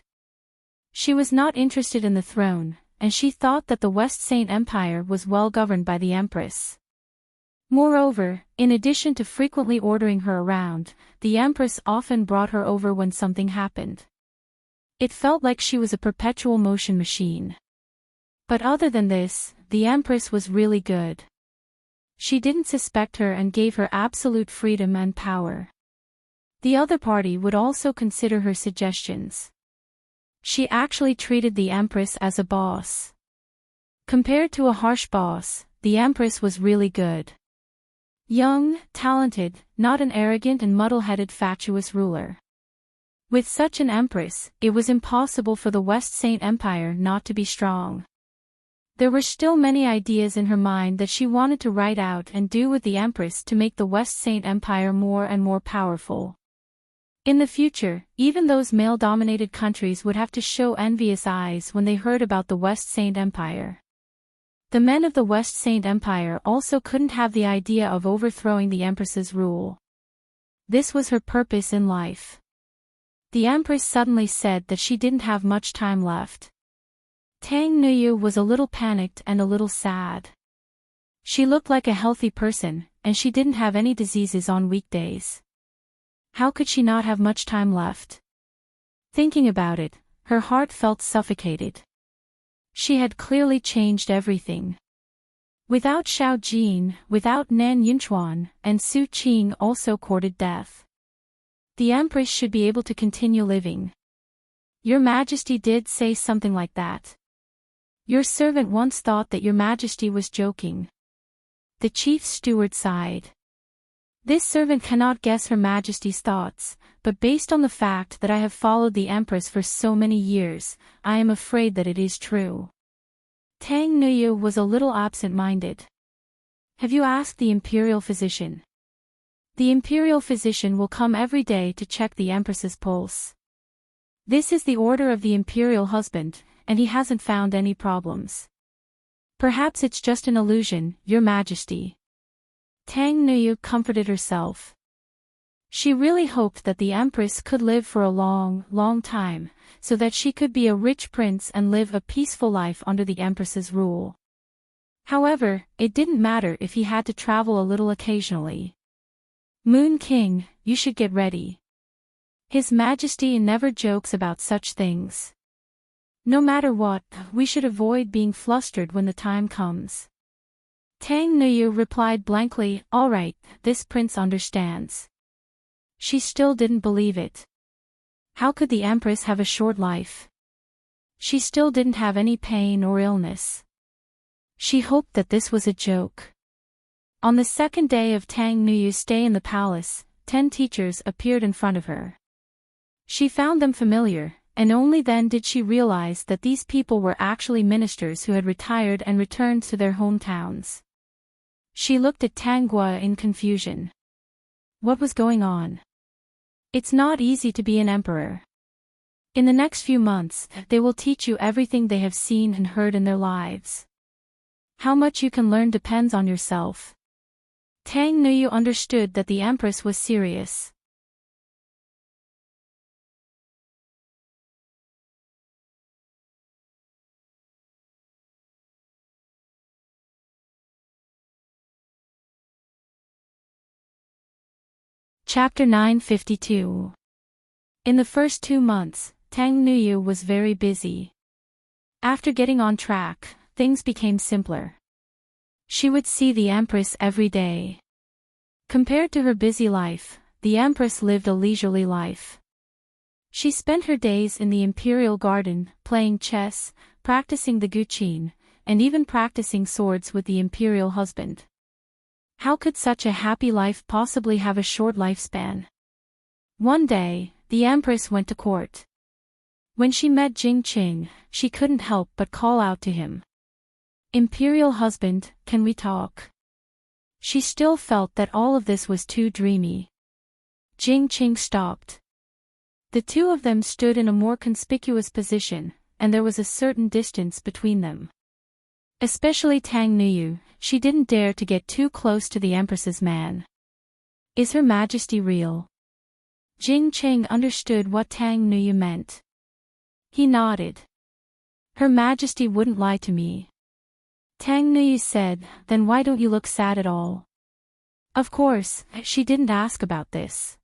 She was not interested in the throne, and she thought that the West Saint Empire was well governed by the Empress. Moreover, in addition to frequently ordering her around, the Empress often brought her over when something happened. It felt like she was a perpetual motion machine. But other than this, the Empress was really good. She didn't suspect her and gave her absolute freedom and power. The other party would also consider her suggestions. She actually treated the Empress as a boss. Compared to a harsh boss, the Empress was really good. Young, talented, not an arrogant and muddle-headed fatuous ruler. With such an Empress, it was impossible for the West Saint Empire not to be strong. There were still many ideas in her mind that she wanted to write out and do with the Empress to make the West Saint Empire more and more powerful. In the future, even those male-dominated countries would have to show envious eyes when they heard about the West Saint Empire. The men of the West Saint Empire also couldn't have the idea of overthrowing the Empress's rule. This was her purpose in life. The Empress suddenly said that she didn't have much time left. Tang Nuyu was a little panicked and a little sad. She looked like a healthy person, and she didn't have any diseases on weekdays. How could she not have much time left? Thinking about it, her heart felt suffocated. She had clearly changed everything. Without Xiao Jin, without Nan Yunchuan, and Su Qing also courted death. The Empress should be able to continue living. Your Majesty did say something like that. Your servant once thought that Your Majesty was joking. The chief steward sighed. This servant cannot guess Her Majesty's thoughts, but based on the fact that I have followed the Empress for so many years, I am afraid that it is true. Tang Nuyu was a little absent-minded. Have you asked the imperial physician? The imperial physician will come every day to check the empress's pulse. This is the order of the imperial husband, and he hasn't found any problems. Perhaps it's just an illusion, Your Majesty. Tang Nuyu comforted herself. She really hoped that the empress could live for a long, long time, so that she could be a rich prince and live a peaceful life under the empress's rule. However, it didn't matter if he had to travel a little occasionally. Moon King, you should get ready. His Majesty never jokes about such things. No matter what, we should avoid being flustered when the time comes. Tang Nuyu replied blankly, all right, this prince understands. She still didn't believe it. How could the empress have a short life? She still didn't have any pain or illness. She hoped that this was a joke. On the second day of Tang Nuyu's stay in the palace, 10 teachers appeared in front of her. She found them familiar, and only then did she realize that these people were actually ministers who had retired and returned to their hometowns. She looked at Tang Gua in confusion. What was going on? It's not easy to be an emperor. In the next few months, they will teach you everything they have seen and heard in their lives. How much you can learn depends on yourself. Tang Nuyu understood that the empress was serious. Chapter 952. In the first 2 months, Tang Nuyu was very busy. After getting on track, things became simpler. She would see the empress every day. Compared to her busy life, the empress lived a leisurely life. She spent her days in the imperial garden, playing chess, practicing the guqin, and even practicing swords with the imperial husband. How could such a happy life possibly have a short lifespan? One day, the empress went to court. When she met Jing Qing, she couldn't help but call out to him. Imperial husband, can we talk? She still felt that all of this was too dreamy. Jing Qing stopped. The two of them stood in a more conspicuous position, and there was a certain distance between them. Especially Tang Nuyu, she didn't dare to get too close to the empress's man. Is Her Majesty real? Jing Qing understood what Tang Nuyu meant. He nodded. Her Majesty wouldn't lie to me. Tang Nuyu said, then why don't you look sad at all? Of course, she didn't ask about this.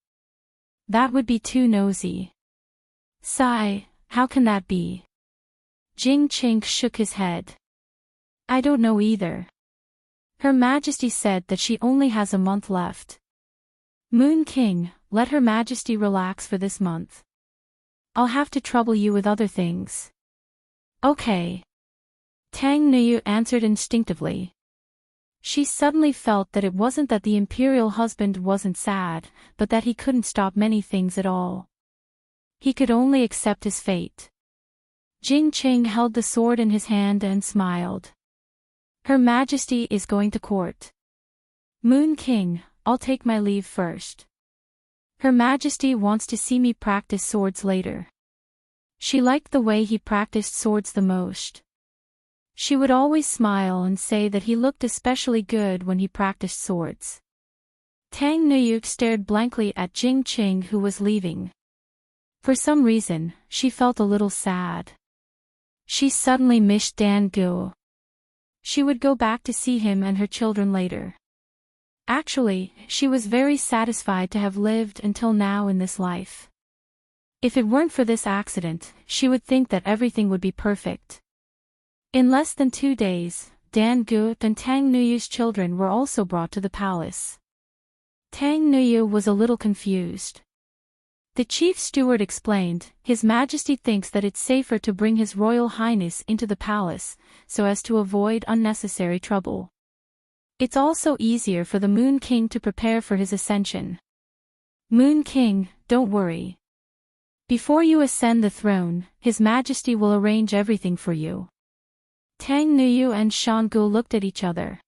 That would be too nosy. Sigh, how can that be? Jing Qing shook his head. I don't know either. Her Majesty said that she only has a month left. Moon King, let Her Majesty relax for this month. I'll have to trouble you with other things. Okay. Tang Nuyu answered instinctively. She suddenly felt that it wasn't that the imperial husband wasn't sad, but that he couldn't stop many things at all. He could only accept his fate. Jing Qing held the sword in his hand and smiled. Her Majesty is going to court. Moon King, I'll take my leave first. Her Majesty wants to see me practice swords later. She liked the way he practiced swords the most. She would always smile and say that he looked especially good when he practiced swords. Tang Nuyu stared blankly at Jing Qing, who was leaving. For some reason, she felt a little sad. She suddenly missed Dan Gu. She would go back to see him and her children later. Actually, she was very satisfied to have lived until now in this life. If it weren't for this accident, she would think that everything would be perfect. In less than 2 days, Dan Gu and Tang Nuyu's children were also brought to the palace. Tang Nuyu was a little confused. The chief steward explained, His Majesty thinks that it's safer to bring His Royal Highness into the palace, so as to avoid unnecessary trouble. It's also easier for the Moon King to prepare for his ascension. Moon King, don't worry. Before you ascend the throne, His Majesty will arrange everything for you. Tang Nuyu and Shangu looked at each other.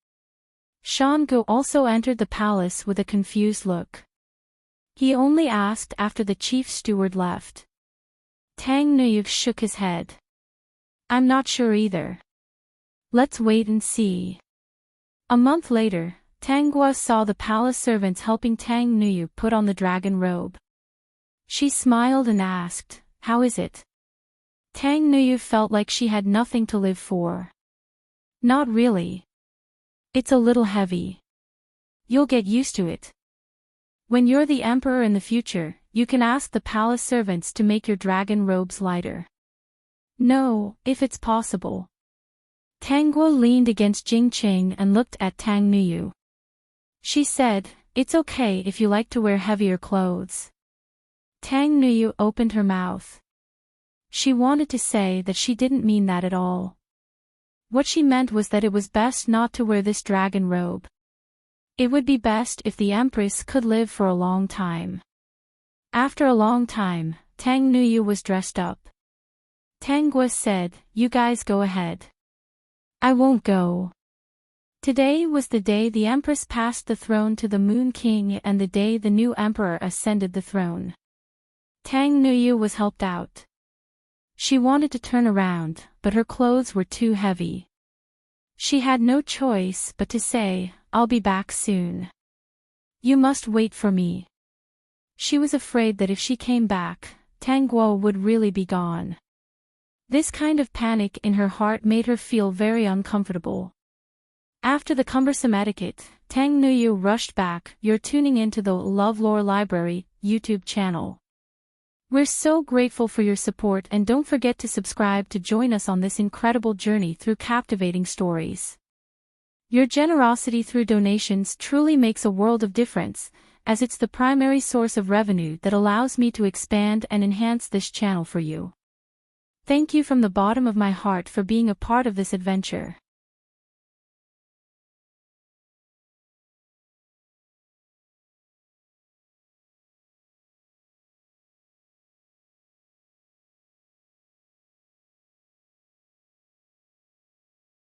Shangu also entered the palace with a confused look. He only asked after the chief steward left. Tang Nuyu shook his head. I'm not sure either. Let's wait and see. A month later, Tang Guo saw the palace servants helping Tang Nuyu put on the dragon robe. She smiled and asked, "How is it?" Tang Nuyu felt like she had nothing to live for. Not really. It's a little heavy. You'll get used to it. When you're the emperor in the future, you can ask the palace servants to make your dragon robes lighter. No, if it's possible. Tang Guo leaned against Jing Qing and looked at Tang Nuyu. She said, "It's okay if you like to wear heavier clothes." Tang Nuyu opened her mouth. She wanted to say that she didn't mean that at all. What she meant was that it was best not to wear this dragon robe. It would be best if the empress could live for a long time. After a long time, Tang Nuyu was dressed up. Tang Guo said, "You guys go ahead. I won't go." Today was the day the empress passed the throne to the Moon King and the day the new emperor ascended the throne. Tang Nuyu was helped out. She wanted to turn around, but her clothes were too heavy. She had no choice but to say, "I'll be back soon. You must wait for me." She was afraid that if she came back, Tang Guo would really be gone. This kind of panic in her heart made her feel very uncomfortable. After the cumbersome etiquette, Tang Nuyu rushed back. You're tuning into the LoveLore Library YouTube channel. We're so grateful for your support, and don't forget to subscribe to join us on this incredible journey through captivating stories. Your generosity through donations truly makes a world of difference, as it's the primary source of revenue that allows me to expand and enhance this channel for you. Thank you from the bottom of my heart for being a part of this adventure.